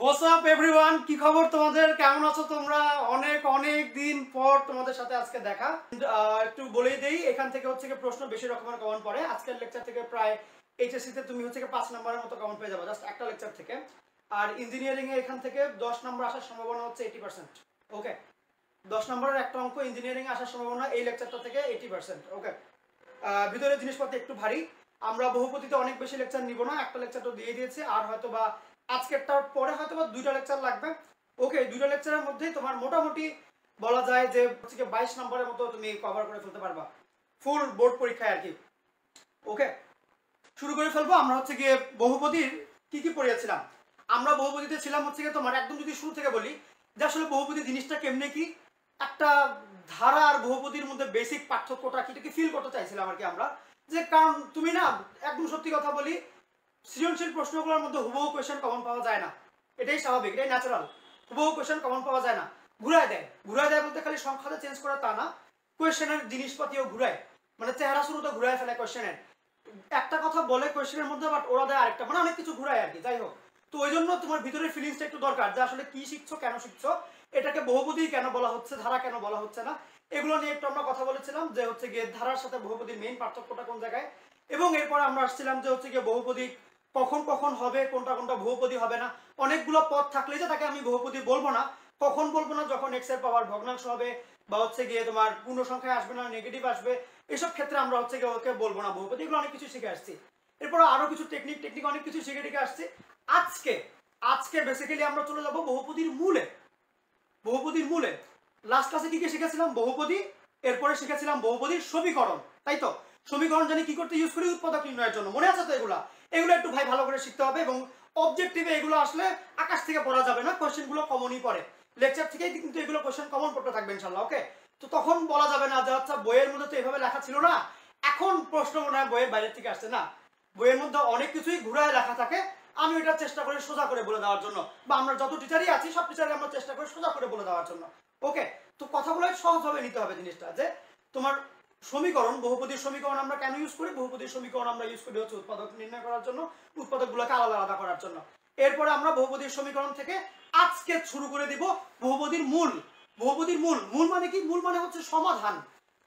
What's up everyone, কি খবর তোমাদের? কেমন আছো তোমরা? অনেক অনেক দিন পর তোমাদের সাথে আজকে দেখা। একটু বলেই দেই, এখান থেকে হচ্ছে কি প্রশ্ন বেশি রকমের কমন পড়ে। আজকের লেকচার থেকে প্রায় এইচএসসি তে তুমি হচ্ছে কি 5 নম্বরের মতো কমন পেয়ে যাবে জাস্ট একটা লেকচার থেকে। আর ইঞ্জিনিয়ারিং এ এখান থেকে 10 নম্বর আসার সম্ভাবনা হচ্ছে 80%। ওকে, 10 নম্বরের একটা অঙ্ক ইঞ্জিনিয়ারিং এ আসার সম্ভাবনা এই লেকচারটা থেকে 80%। ওকে, ভিতরে জিনিসপত্র একটু ভারী। আমরা বহুপতিতে অনেক বেশি লেকচার নিব না, একটা লেকচার তো দিয়ে দিয়েছি, আর হয়তো বা আজকেরটার পরে হয়তো বা 2টা লেকচার লাগবে। ওকে, 2টা লেকচারের মধ্যেই তোমার মোটামুটি বলা যায় যে 22 নম্বরের মতো তুমি কভার করে ফেলতে পারবা ফুল বোর্ড পরীক্ষায় আর কি। ওকে, শুরু করে ফেলবো। আমরা হচ্ছে গিয়ে বহুপদীর কি কি পড়িয়েছিলাম। আমরা বহুপদীতে ছিলাম হচ্ছে গিয়ে তোমার একদম যদি শুরু থেকে বলি যে আসলে বহুপদী জিনিসটা কেমনে কি, একটা ধারা আর বহুপদীর মধ্যে বেসিক পার্থক্যটা কি ফিল করতে চাইছিলাম আর কি আমরা। যে কারণ তুমি না, একদম সত্যি কথা বলি, সৃজনশীল প্রশ্নগুলোর মধ্যে হুবহু কোয়েশ্চেন কমন পাওয়া যায় না। এটাই স্বাভাবিক, এটাই ন্যাচারাল। হুবহু কোয়েশ্চেন কমন পাওয়া যায় না, ঘুরায় দেয়। ঘুরায় দেয় বলতে খালি সংখ্যাটা চেঞ্জ করে তা না, কোয়েশ্চেনের জিনিসপাতিও ঘুরায়, মানে চেহারা শুরু তো ঘুরায় ফেলে কোয়েশ্চেনের। একটা কথা বলে কোয়েশ্চেনের মধ্যে, বাট ওরা দেয় আরেকটা, মানে অনেক কিছু ঘুরায় আর কি। যাই হোক, তো ওই জন্য তোমার ভিতরের ফিলিংসটা একটু দরকার যে আসলে কি শিখছো, কেন শিখছো, এটাকে বহুপদী কেন বলা হচ্ছে, ধারা কেন বলা হচ্ছে না, এগুলো নিয়ে একটু আমরা কথা বলেছিলাম যে হচ্ছে গিয়ে ধারার সাথে বহুপদীর মেইন পার্থক্যটা কোন জায়গায়। এবং এরপরে আমরা আসছিলাম যে হচ্ছে গিয়ে বহুপদী কখন কখন হবে, কোনটা কোনটা বহুপদী হবে না। অনেকগুলো পদ থাকলে যে তাকে আমি বহুপদী বলবো না। কখন বলবো না? যখন এক্স এর পাওয়ার ভগ্নাংশ হবে, বা হচ্ছে গিয়ে তোমার পূর্ণ সংখ্যায় আসবে না, নেগেটিভ আসবে, এসব ক্ষেত্রে আমরা হচ্ছে গিয়ে ওকে বলবো না বহুপদী। এগুলো অনেক কিছু শিখে আসছি। এরপর আরো কিছু টেকনিক অনেক কিছু শিখে টিকে আসছি। আজকে বেসিক্যালি আমরা চলে যাব বহুপদীর মূলে। বহুপদীর মূলে লাস্ট ক্লাসে কি কি শিখেছিলাম? বহুপদী, এরপরে শিখেছিলাম বহুপদীর সমীকরণ, তাই তো? সমীকরণ জানি কি করতে ইউজ করি? উৎপাদক নির্ণয়ের জন্য। মনে আছে তো? এগুলো একটু ভাই ভালো করে শিখতে হবে। এবং অবজেক্টিভে এগুলো আসলে আকাশ থেকে পড়া যাবে না, কোশ্চেনগুলো কমনই পড়ে। লেকচার থেকেই কিন্তু এগুলো কোশ্চেন কমন পড়তে থাকবে ইনশাআল্লাহ। ওকে, তো তখন বলা যাবে না যে আচ্ছা বইয়ের মধ্যে তো এভাবে লেখা ছিল না, এখন প্রশ্ন মনে হয় বইয়ের বাইরে থেকে আসছে। না, বইয়ের মধ্যে অনেক কিছুই ঘুরায় লেখা থাকে। আমি এটা চেষ্টা করি সোজা করে বলে দেওয়ার জন্য, বা আমরা যত টিচারই আছি সব টিচারই আমরা চেষ্টা করি সোজা করে বলে দেওয়ার জন্য। ওকে, তো কথাগুলো সহজভাবে নিতে হবে জিনিসটা। যে তোমার সমীকরণ, বহুপদীর সমীকরণ আমরা কেন ইউজ করি? বহুপদীর সমীকরণ আমরা ইউজ করি হচ্ছে উৎপাদক নির্ণয় করার জন্য, উৎপাদকগুলোকে আলাদা আলাদা করার জন্য। এরপরে আমরা বহুপদীর সমীকরণ থেকে আজকে শুরু করে দিব বহুপদীর মূল। বহুপদীর মূল, মূল মানে কি? মূল মানে হচ্ছে সমাধান।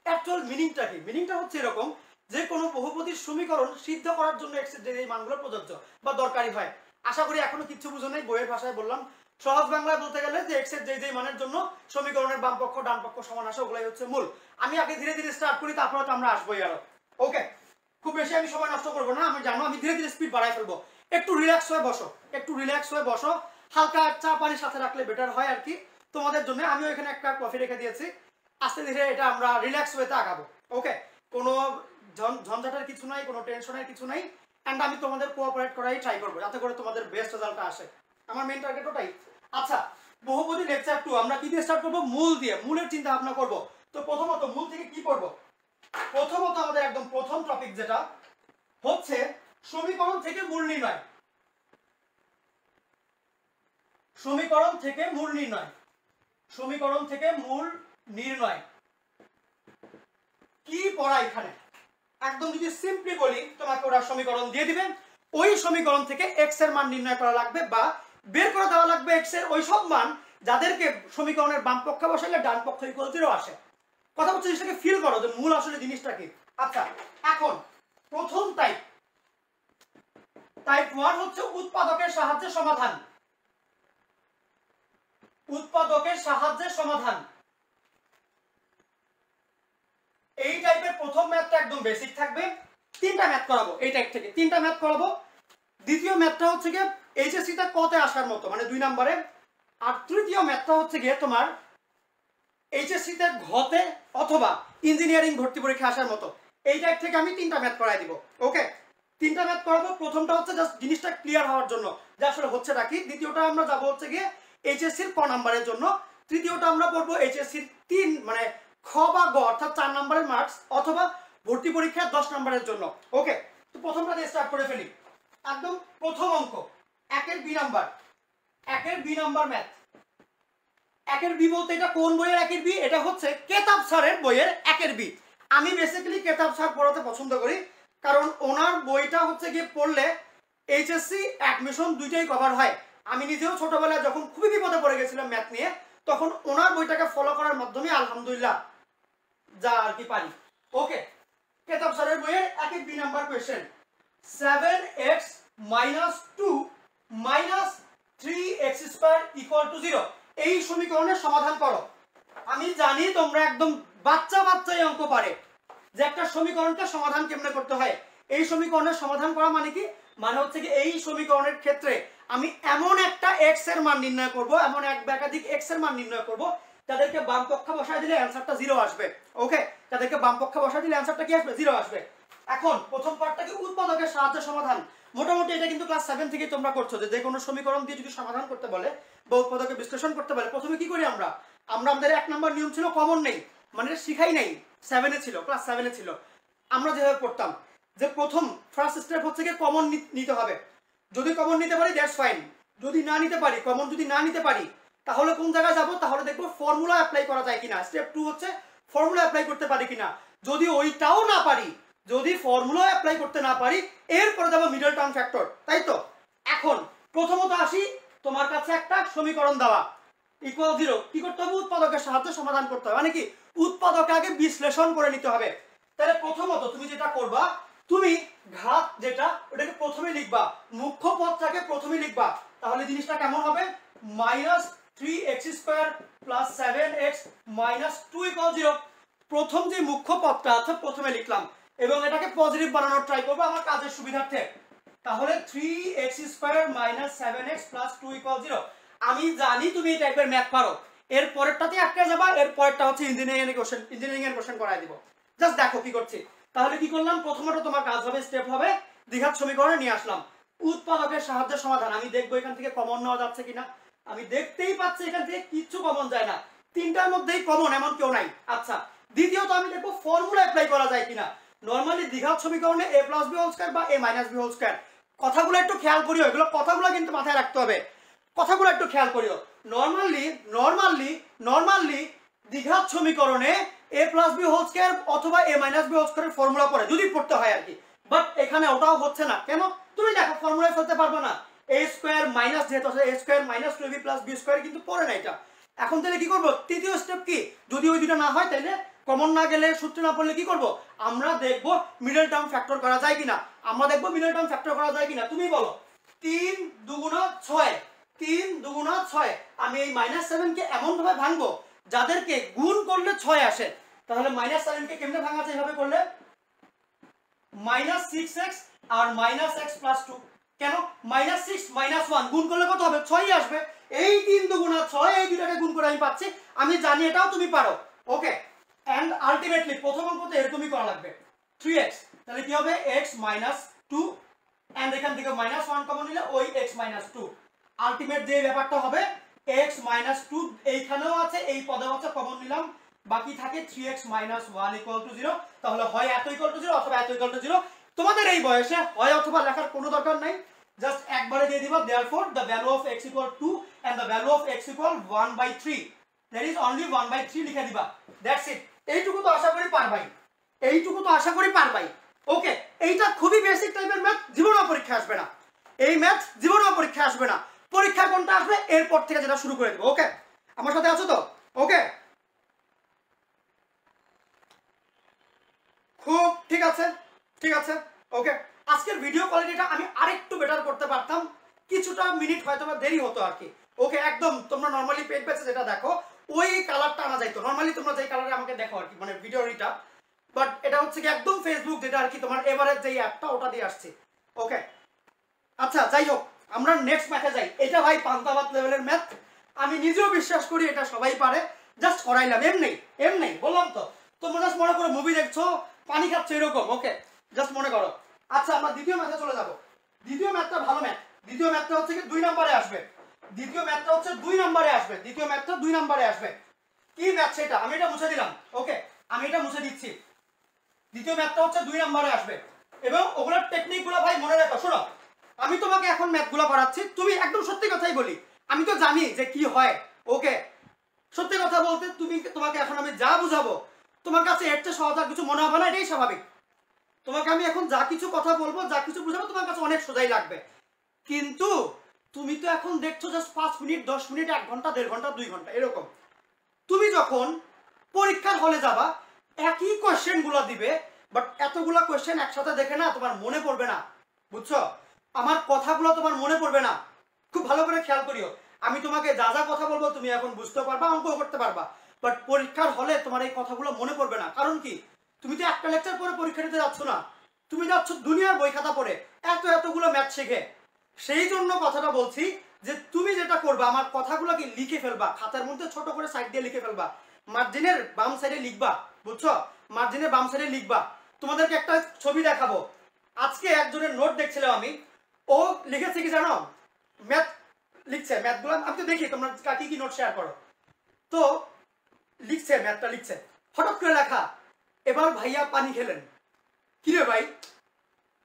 অ্যাকচুয়াল মিনিংটা কি? মিনিংটা হচ্ছে এরকম যে কোনো বহুপদীর সমীকরণ সিদ্ধ করার জন্য এক্স এর যে মানগুলো প্রযোজ্য বা দরকারি হয়। আশা করি এখনো কিচ্ছু বুঝো নাই, বইয়ের ভাষায় বললাম। সহজ বাংলায় বলতে গেলে যে এক্স এর যে মানের জন্য সমীকরণের বাম পক্ষ ডান পক্ষ সমান আসে, ওগুলাই হচ্ছে মূল। আমি আগে ধীরে ধীরে স্টার্ট করি, তারপরে তো আমরা আসবোই আরো। ওকে, খুব বেশি আমি সময় নষ্ট করবো না, আমি জানো আমি ধীরে ধীরে স্পিড বাড়াই ফেলবো। একটু রিল্যাক্স হয়ে বসো, একটু রিল্যাক্স হয়ে বসো। হালকা চা পানির সাথে রাখলে বেটার হয় আর কি তোমাদের জন্য। আমিও এখানে একটা কফি রেখে দিয়েছি। আস্তে ধীরে এটা আমরা রিল্যাক্স ওয়েতে আগাবো। ওকে, কোনো ঝঞ্ঝাটের কিছু নাই, কোনো টেনশনের কিছু নাই। অ্যান্ড আমি তোমাদের কোঅপারেট করাই ট্রাই করবো যাতে করে তোমাদের বেস্ট রেজাল্টটা আসে। আমার মেইন টার্গেট ওটাই। আচ্ছা, বহুপদী লেকচার 2 আমরা কি দিয়ে স্টার্ট করবো? মূল দিয়ে, মূলের চিন্তা ভাবনা করবো। তো প্রথমত মূল থেকে কি পড়বো? প্রথমত আমাদের একদম প্রথম টপিক যেটা হচ্ছে সমীকরণ থেকে মূল নির্ণয়। সমীকরণ থেকে মূল নির্ণয়, সমীকরণ থেকে মূল নির্ণয় কি পড়া এখানে? একদম যদি সিম্পলি বলি, তোমাকে ওরা সমীকরণ দিয়ে দিবেন, ওই সমীকরণ থেকে এক্স এর মান নির্ণয় করা লাগবে, বা বের করে দেওয়া লাগবে এক্স এর ওই সব মান যাদেরকে সমীকরণের বাম পক্ষে বসাইলে ডান পক্ষ ইকুয়াল 0 আসে। কথা বলছে, জিনিসটাকে ফিল করো যে মূল আসলে জিনিসটা কি। আচ্ছা, এখন প্রথম টাইপ 1 হচ্ছে উৎপাদকের সাহায্যে সমাধান। উৎপাদকের সাহায্যে সমাধান, এই টাইপের প্রথম ম্যাথটা একদম বেসিক থাকবে। 3টা ম্যাথ করাবো এই টাইপ থেকে, 3টা ম্যাথ করাবো। দ্বিতীয় ম্যাথটা হচ্ছে গিয়ে এইচএসসি তে কতে আসার মতো, মানে 2 নম্বরে। আর তৃতীয় ম্যাথটা হচ্ছে গিয়ে তোমার এইচএসসি তে ঘতে অথবা ইঞ্জিনিয়ারিং ভর্তি পরীক্ষা আসার মতো। এই টাইপ থেকে আমি 3টা ম্যাথ করাই দিব। ওকে, 3টা ম্যাথ করাবো। প্রথমটা হচ্ছে জাস্ট জিনিসটা ক্লিয়ার হওয়ার জন্য যে আসলে হচ্ছেটা কি। দ্বিতীয়টা আমরা যাবো হচ্ছে গিয়ে এইচএসসির ক নাম্বারের জন্য। তৃতীয়টা আমরা পড়বো এইচএসসির 3 মানে খ বা গ অর্থাৎ 4 নম্বরের মার্কস, অথবা ভর্তি পরীক্ষার 10 নম্বরের জন্য। ওকে, তো প্রথমটা দিয়ে স্টার্ট করে ফেলি। একদম প্রথম অঙ্ক, 1-এর বি নাম্বার, 1-এর বি নাম্বার ম্যাথ। 1-এর বি বলতে এটা কোন বইয়ের 1-এর বি? এটা হচ্ছে কেতাব স্যারের বইয়ের 1-এর বি। আমি বেসিক্যালি কেতাব স্যার পড়াতে পছন্দ করি, কারণ ওনার বইটা হচ্ছে গিয়ে পড়লে এইচএসসি অ্যাডমিশন দুইটাই কভার হয়। আমি নিজেও ছোটবেলায় যখন খুবই বিপদে পড়ে গেছিলাম ম্যাথ নিয়ে, তখন ওনার বইটাকে ফলো করার মাধ্যমে আলহামদুলিল্লাহ যা আর কি পারি। ওকে, কেতাব স্যারের বইয়ের 1 2 নাম্বার কোশ্চেন, 7x - 2 - 3x² = 0 এই সমীকরণের সমাধান করো। আমি জানি তোমরা একদম বাচ্চাই অঙ্ক পারে যে একটা সমীকরণকে সমাধান কেমনে করতে হয়। এই সমীকরণের সমাধান করা মানে কি, মানে হচ্ছে কি এই সমীকরণের ক্ষেত্রে আমি এমন একটা x এর মান নির্ণয় করব, এমন এক বা একাধিক x এর মান নির্ণয় করব তাদেরকে বাম পক্ষে বসায় দিলে অ্যানসারটা 0 আসবে। ওকে, তাদেরকে বাম পক্ষে বসায় দিলে অ্যানসারটা কি আসবে? 0 আসবে। এখন প্রথম পার্টটা কি উৎপাদকের সাহায্যে সমাধান। মোটামুটি এটা কিন্তু ক্লাস 7 থেকে তোমরা করছো যে কোনো সমীকরণ দিয়ে যদি সমাধান করতে বলে বা উৎপাদকের বিশ্লেষণ করতে বলে, প্রথমে কি করি আমরা আমাদের 1 নাম্বার নিয়ম ছিল কমন নেই, মানে শিখাই নাই, 7 এ ছিল, ক্লাস 7 এ ছিল। আমরা যেভাবে পড়তাম যে প্রথম ফার্স্ট স্টেপ হচ্ছে কি কমন নিতে হবে। যদি কমন নিতে পারি দ্যাটস ফাইন, যদি না নিতে পারি, কমন যদি না নিতে পারি, তাহলে কোন জায়গায় যাব, তাহলে দেখবো ফর্মুলা অ্যাপ্লাই করা যায় কিনা। স্টেপ 2 হচ্ছে ফর্মুলা অ্যাপ্লাই করতে পারি কিনা। যদি ওইটাও না পারি, যদি ফর্মুলা অ্যাপ্লাই করতে না পারি, এরপরে যাব মিডল টার্ম ফ্যাক্টর, তাই তো। এখন প্রথমত আসি, তোমার কাছে একটা সমীকরণ দেওয়া ইকুয়াল 0, কি করতে হবে? উৎপাদকের সাহায্যে সমাধান করতে হবে, মানে কি উৎপাদককে আগে বিশ্লেষণ করে নিতে হবে। তাহলে প্রথমত তুমি যেটা করবা, তুমি ঘাত যেটা ওটাকে প্রথমে লিখবা, মুখ্য পদটাকে প্রথমে লিখবা। তাহলে জিনিসটা কেমন হবে? -3x² + 7x - 2 = 0। প্রথম যে মুখ্য পদটা আছে প্রথমে লিখলাম এবং এটাকে পজিটিভ বানানোর ট্রাই করবো আমার কাজের সুবিধার্থে। তাহলে 3x² - 7x + 2 = 0। আমি জানি তুমি এই টাইপের ম্যাথ পারো। এর পরেরটাতে আটকে যাবা, এর পরেরটা হচ্ছে ইঞ্জিনিয়ারিং এর কোশ্চেন করায় দিব। জাস্ট দেখো কি করছি। তাহলে কি করলাম, প্রথমত তোমার কাজ হবে, স্টেপ হবে দ্বিঘাত সমীকরণে নিয়ে আসলাম। উৎপাদকের সাহায্যে সমাধান, আমি দেখবো এখান থেকে কমন নেওয়া যাচ্ছে কিনা। আমি দেখতেই পাচ্ছি এখান থেকে কিচ্ছু কমন যায় না, তিনটার মধ্যেই কমন এমন কেউ নাই। আচ্ছা, দ্বিতীয়ত আমি দেখবো ফর্মুলা অ্যাপ্লাই করা যায় কিনা। নরমালি দ্বিঘাত সমীকরণে a + b² বা a - b², কথাগুলো একটু খেয়াল করিও, এগুলো কথাগুলো কিন্তু মাথায় রাখতে হবে, কথাগুলো একটু খেয়াল করিও। নরমালি দ্বিঘাত সমীকরণে a + b² অথবা a - b² ফর্মুলা পড়ে, যদি পড়তে হয় আর কি। বাট এখানে ওটাও হচ্ছে না কেন? তুমি দেখো ফর্মুলায় ফেলতে পারবে না, a² মাইনাস, যেহেতু আছে a² - 2ab + b² কিন্তু পড়ে না এটা। এখন তাহলে কি করব? তৃতীয় স্টেপ কি, যদি ওই দুটো না হয় তাহলে কমন না গেলে, সূত্র না পড়লে কি করব? আমরা দেখব মিডল টার্ম ফ্যাক্টর করা যায় কিনা। তুমি বলো, 3 2 6, 3 2 6। আমি এই -7 কে এমন ভাবে ভাঙবো যাদেরকে গুণ করলে 6 আসে। তাহলে -7 কে কেমনে ভাঙা যায়? এইভাবে করলে -6x আর -x + 2। কেন? -6 - 1 গুণ করলে কত হবে? 6ই আসবে। এই 3 2 6, এই দুটাকে গুণ করে আমি পাচ্ছি। আমি জানি এটাও তুমি পারো। ওকে, এন্ড আলটিমেটলি প্রথম অঙ্কতে এরকমই করা লাগবে, 3x। তাহলে কি হবে? x - 2, এন্ড এখান থেকে -1 কমন নিলে ওই x - 2। আলটিমেট যে ব্যাপারটা হবে x - 2 এইখানেও আছে, এই পদেও আছে, কমন নিলাম, বাকি থাকে 3x - 1 = 0। তাহলে হয় এত = 0 অথবা এত = 0। তোমাদের এই বয়সে হয় অথবা লেখার কোনো দরকার নাই, জাস্ট একবারে দিয়ে দিবা therefore the value of x = 2 and the value of x = 1/3, that is only 1/3 লিখে দিবা। That's it. এইটুকু তো আশা করি পারবাই। ওকে, এইটা খুবই বেসিক টাইপের ম্যাথ, জীবনেও পরীক্ষা আসবে না। এই ম্যাথ জীবনেও পরীক্ষা আসবে না। পরীক্ষা কোনটা আসবে? এরপর থেকে যেটা শুরু করে দেব। ওকে, আমার সাথে আছো তো? ওকে, খুব ঠিক আছে। ওকে, আজকের ভিডিও কোয়ালিটিটা আমি আরেকটু বেটার করতে পারতাম, কিছুটা মিনিট হয়তো বা দেরি হতো আর কি। ওকে, একদম তোমরা নরমালি পেজ ব্যাচে যেটা দেখো ওই কালারটা আনা যাইতো, নরমালি তোমরা যেই কালারে আমাকে দেখো আর কি, মানে ভিডিও রিটা। বাট এটা হচ্ছে কি একদম ফেসবুক যেটা আর কি, তোমার এভারেজ যেই অ্যাপটা ওটা দিয়ে আসছে। ওকে, আচ্ছা যাই হোক, আমরা নেক্সট ম্যাথে যাই। এটা ভাই পান্তাভাত লেভেলের ম্যাথ, আমি নিজেও বিশ্বাস করি এটা সবাই পারে, জাস্ট করাইলাম এমনি বললাম তো। তোমরা জাস্ট মনে করো মুভি দেখছো, পানি খাচ্ছ, এরকম। ওকে, জাস্ট মনে করো। আচ্ছা, আমরা দ্বিতীয় ম্যাথে চলে যাব। দ্বিতীয় ম্যাথটা ভালো ম্যাথ। দ্বিতীয় ম্যাথটা হচ্ছে কি 2 নম্বরে আসবে। দ্বিতীয় ম্যাথটা 2 নম্বরে আসবে। কি ম্যাথ সেটা? আমি এটা মুছে দিলাম। ওকে, আমি এটা মুছে দিচ্ছি। দ্বিতীয় ম্যাথটা হচ্ছে 2 নম্বরে আসবে এবং ওগুলোর টেকনিকগুলো ভাই মনে রাখো। শোনো, আমি তোমাকে এখন ম্যাথগুলো করাচ্ছি, তুমি একদম সত্যি কথাই বলি, আমি তো জানি যে কি হয়। ওকে, সত্যি কথা বলতে তোমাকে এখন আমি যা বুঝাবো তোমার কাছে এর চেয়ে সহজ আর কিছু মনে হবে না, এটাই স্বাভাবিক। তোমাকে আমি এখন যা কিছু কথা বলবো, যা কিছু বুঝাবো তোমার কাছে অনেক সোজাই লাগবে, কিন্তু তুমি তো এখন দেখছো জাস্ট 5 মিনিট 10 মিনিট 1 ঘন্টা 1.5 ঘন্টা 2 ঘন্টা এরকম। তুমি যখন পরীক্ষার হলে যাবা একই কোয়েশ্চেন গুলো দিবে, বাট এতগুলা কোয়েশ্চেন একসাথে দেখে না তোমার মনে পড়বে না, বুঝছো? আমার কথাগুলো তোমার মনে পড়বে না। খুব ভালো করে খেয়াল করিও, আমি তোমাকে যা যা কথা বলবো তুমি এখন বুঝতে পারবা, অঙ্ক করতে পারবা, বাট পরীক্ষার হলে তোমার এই কথাগুলো মনে পড়বে না। কারণ কি, তুমি তো একটা লেকচার পরে পরীক্ষা দিতে যাচ্ছ না, তুমি যাচ্ছ দুনিয়ার বই খাতা পড়ে এতগুলো ম্যাথ শিখে। সেই জন্য কথাটা বলছি যে তুমি যেটা করবা আমার কথাগুলোকে লিখে ফেলবা, খাতার মধ্যে ছোট করে সাইড দিয়ে লিখে ফেলবা, মার্জিনের বাম সাইডে লিখবা, বুঝছো? মার্জিনের বাম সাইডে লিখবা। তোমাদেরকে একটা ছবি দেখাবো। আজকে একজনের নোট দেখছিলাম আমি, ও লিখেছে কি জানো, ম্যাথ লিখছে, ম্যাথগুলো আমি তো দেখি তোমরা কি কি নোট শেয়ার করো, তো লিখছে ম্যাথটা লিখছে, হঠাৎ করে লেখা এবার ভাইয়া পানি খেলেন। কিরে ভাই,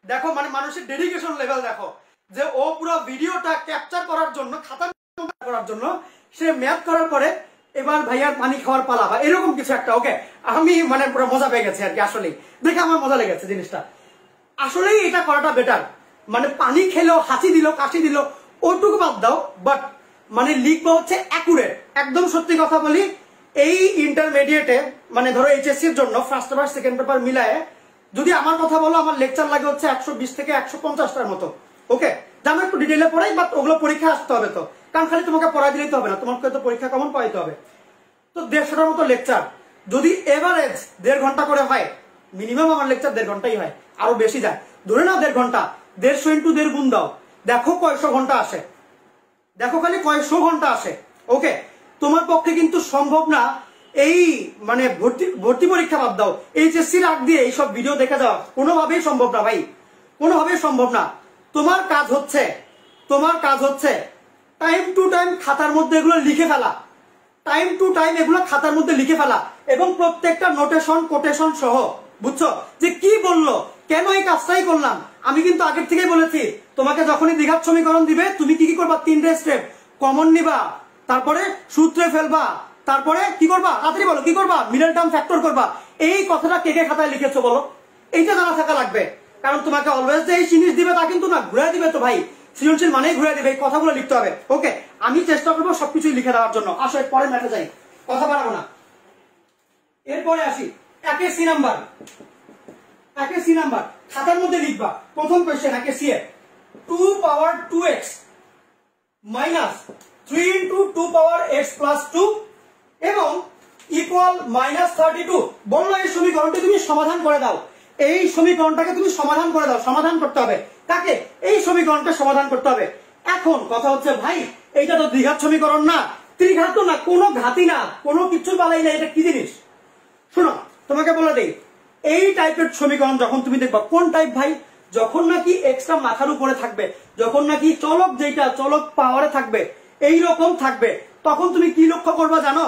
দেখো মানে মানুষের ডেডিকেশন লেভেল দেখো, যে ও পুরো ভিডিওটা ক্যাপচার করার জন্য, খাতা করার জন্য সে ম্যাথ করার পরে এবার ভাইয়ার পানি খাওয়ার পালা বা এরকম কিছু একটা। ওকে, আমি মানে পুরো মজা পেয়ে গেছি আর কি, আসলেই দেখে আমার মজা লেগেছে জিনিসটা। আসলেই এটা করাটা বেটার, মানে পানি খেলো, হাসি দিল, কাশি দিল, ওটুকু বাদ দাও, বাট মানে লিখবা হচ্ছে অ্যাকুরেট। একদম সত্যি কথা বলি, এই ইন্টারমিডিয়েটে মানে ধরো এইচএসসি এর জন্য ফার্স্ট পেপার সেকেন্ড পেপার মিলায়ে যদি আমার কথা বলো, আমার লেকচার লাগে হচ্ছে 120 থেকে 150টার মতো। ওকে, জানো একটু ডিটেইলে পড়াই, বাট ওগুলো পরীক্ষা আসতে হবে তো, কারণ খালি তোমাকে পড়াই দিলেই তো হবে না, তোমাকে তো পরীক্ষা কমন পাইতে হবে। তো 150টার মতো লেকচার, যদি এভারেজ 1.5 ঘন্টা করে হয়, মিনিমাম আমার লেকচার 1.5 ঘন্টাই হয়, আরো বেশি যায়, ধরে নাও 1.5 ঘন্টা, 150 ইন্টু 1.5 গুণ দাও, দেখো কয়শো ঘন্টা আসে, দেখো খালি কয়শো ঘন্টা আসে। ওকে, তোমার পক্ষে কিন্তু সম্ভব না এই মানে ভর্তি পরীক্ষা বাদ দাও, এইচএসসির আগ দিয়ে এইসব ভিডিও দেখে যাওয়া কোনোভাবেই সম্ভব না ভাই, কোনোভাবেই সম্ভব না। তোমার কাজ হচ্ছে টাইম টু টাইম খাতার মধ্যে এগুলো লিখে ফেলা, টাইম টু টাইম এগুলো খাতার মধ্যে লিখে ফেলা, এবং প্রত্যেকটা নোটেশন কোটেশন সহ, বুঝছো? যে কি বললো, কেন এই কাজটাই করলাম। আমি কিন্তু আগের থেকেই বলেছি, তোমাকে যখনই দ্বিঘাত সমীকরণ দিবে তুমি কি করবা, 3টে স্টেপ, কমন নিবা, তারপরে সূত্রে ফেলবা, তারপরে কি করবা, তাড়াতাড়ি বলো কি করবা, মিডল টার্ম ফ্যাক্টর করবা। এই কথাটা কে কে খাতায় লিখেছো বলো, এইটা জানা থাকা লাগবে। কারণ তোমাকে অলওয়েজ যে এই জিনিস দিবে তা কিন্তু না, ঘুরে দিবে তো ভাই, সৃজনশীল মানেই ঘুরে দিবে, এই কথাগুলো লিখতে হবে। ওকে, আমি চেষ্টা করবো সবকিছুই লিখে দেওয়ার জন্য। আসো পরে ম্যাথে যাই, কথা বাড়াবো না। এরপরে আসি একে সি নাম্বার, খাতার মধ্যে লিখবা। প্রথম কোয়েশ্চেন একে সি এর 2 পাওয়ার 2x মাইনাস 3 ইন্টু 2 পাওয়ার x প্লাস 2 এবং ইকুয়াল -32। বললো এই সমীকরণটি তুমি সমাধান করে দাও, এই সমীকরণটাকে তুমি সমাধান করে দাও। সমাধান করতে হবে কাকে, এই সমীকরণটা সমাধান করতে হবে। এখন কথা হচ্ছে ভাই, এইটা তো দ্বিঘাত সমীকরণ না, ত্রিঘাত না, কোনো ঘাতি না, কোনো কিছু বালাই না, এটা কি জিনিস শোনো, তোমাকে বলে দেই, এই টাইপের সমীকরণ যখন তুমি দেখবা, কোন টাইপ ভাই, যখন নাকি এক্সট্রা মাথার উপরে থাকবে, যখন নাকি চলক যেটা চলক পাওয়ারে থাকবে, এই রকম থাকবে, তখন তুমি কি লক্ষ্য করবা জানো,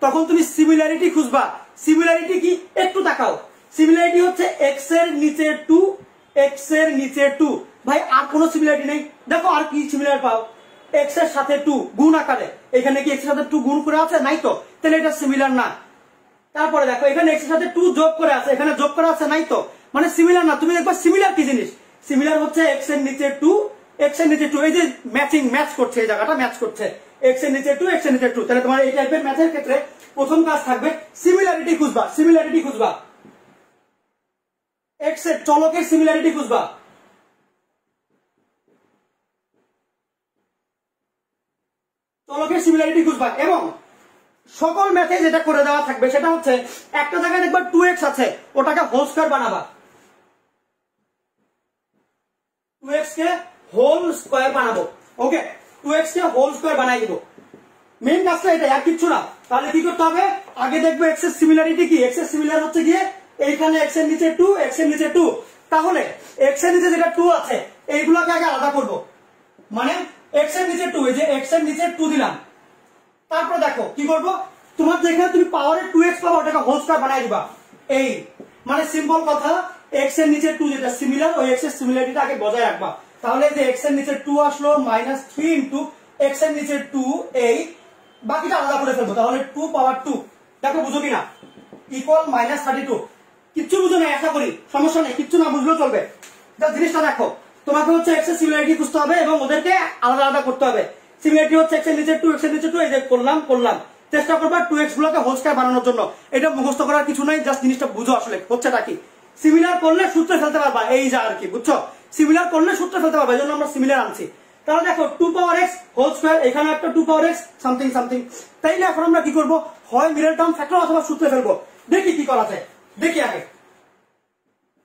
তখন তুমি সিমিলারিটি খুঁজবা। সিমিলারিটি কি, একটু তাকাও, সিমিলারিটি হচ্ছে x এর নিচে 2, x এর নিচে 2। ভাই আর কোনো সিমিলারিটি নেই, দেখো আর কি সিমিলার পাও, x এর সাথে 2 গুণ আকারে, এখানে কি x এর সাথে 2 গুণ করে আছে, নাই তো, তাহলে এটা সিমিলার না। তারপরে দেখো এখানে x এর সাথে 2 যোগ করে আছে, এখানে যোগ করা আছে, নাই তো, মানে সিমিলার না। তুমি দেখবা সিমিলার কি জিনিস, সিমিলার হচ্ছে x এর নিচে 2, x এর নিচে 2, এই যে ম্যাচ করছে, এই জায়গাটা ম্যাচ করছে, x এর নিচে 2, x এর নিচে 2। তাহলে তোমার এই টাইপের ম্যাথের ক্ষেত্রে প্রথম কাজ থাকবে সিমিলারিটি খুঁজবা, সিমিলারিটি খুঁজবা, x এর চলকের সিমিলারিটি খুঁজবা। চলকের সিমিলারিটি খুঁজবা, এবং সকল ম্যাথে যেটা করে দেওয়া থাকবে সেটা হচ্ছে একটা জায়গায় দেখবা 2x আছে, ওটাকে হোল স্কয়ার বানাবা, 2x কে হোল স্কয়ার বানাবো। ওকে, 2x কে হোল স্কয়ার বানাই দিব, মেইন কাজটা এটা, আর কিছু না। তাহলে কি করতে হবে, আগে দেখবো x এর সিমিলারিটি কি, x এর সিমিলার হচ্ছে গিয়ে এইখানে x এর নিচে 2, x এর নিচে 2। তাহলে x এর নিচে যেটা 2 আছে এইগুলোকে আগে আলাদা করব, মানে x এর নিচে 2, এই যে x এর নিচে 2 দিলাম। তারপর দেখো কি করবো, তোমার যেখানে তুমি পাওয়ারে 2x পাবো ওটাকে হোল স্কয়ার বানাই দিবা। এই মানে সিম্পল কথা, x এর নিচে 2 যেটা সিমিলার, ওই x এর সিমিলারিটিটা আগে বজায় রাখবা। তাহলে যে x এর নিচে 2 আসলো, -3 ইন্টু x এর নিচে 2, এই বাকিটা আলাদা করে ফেলবো। তাহলে 2 পাওয়ার 2, দেখো বুঝো কিনা, ইকুয়াল -32। কিচ্ছু বুঝো না আশা করি, সমস্যা নেই, কিচ্ছু না বুঝলেও চলবে, জিনিসটা দেখো। তোমাকে হচ্ছে এক্স এর সিমিলারিটি খুঁজতে হবে এবং ওদেরকে আলাদা আলাদা করতে হবে। সিমিলারিটি হচ্ছে এক্স এর নিচে 2, এক্স এর নিচে 2, এই যে করলাম চেষ্টা করবা 2x গুলোকে হোল স্কয়ার বানানোর জন্য। এটা মুখস্থ করার কিছু নাই, জাস্ট জিনিসটা বুঝো আসলে হচ্ছেটা কি। সিমিলার করলে সূত্রে ফেলতে পারবা, এই যা আর কি, বুঝছো? সিমিলার করলে সূত্রে ফেলতে পারবা, এই জন্য আমরা সিমিলার আনছি। তাহলে দেখো 2 পাওয়ার x হোল স্কয়ার, এখানে একটা 2 পাওয়ার x সামথিং সামথিং। তাইলে এখন আমরা কি করব, হয় মিডল টার্ম ফ্যাক্টর অথবা সূত্রে ফেলবো। দেখি কি করা যায়, দেখি আগে।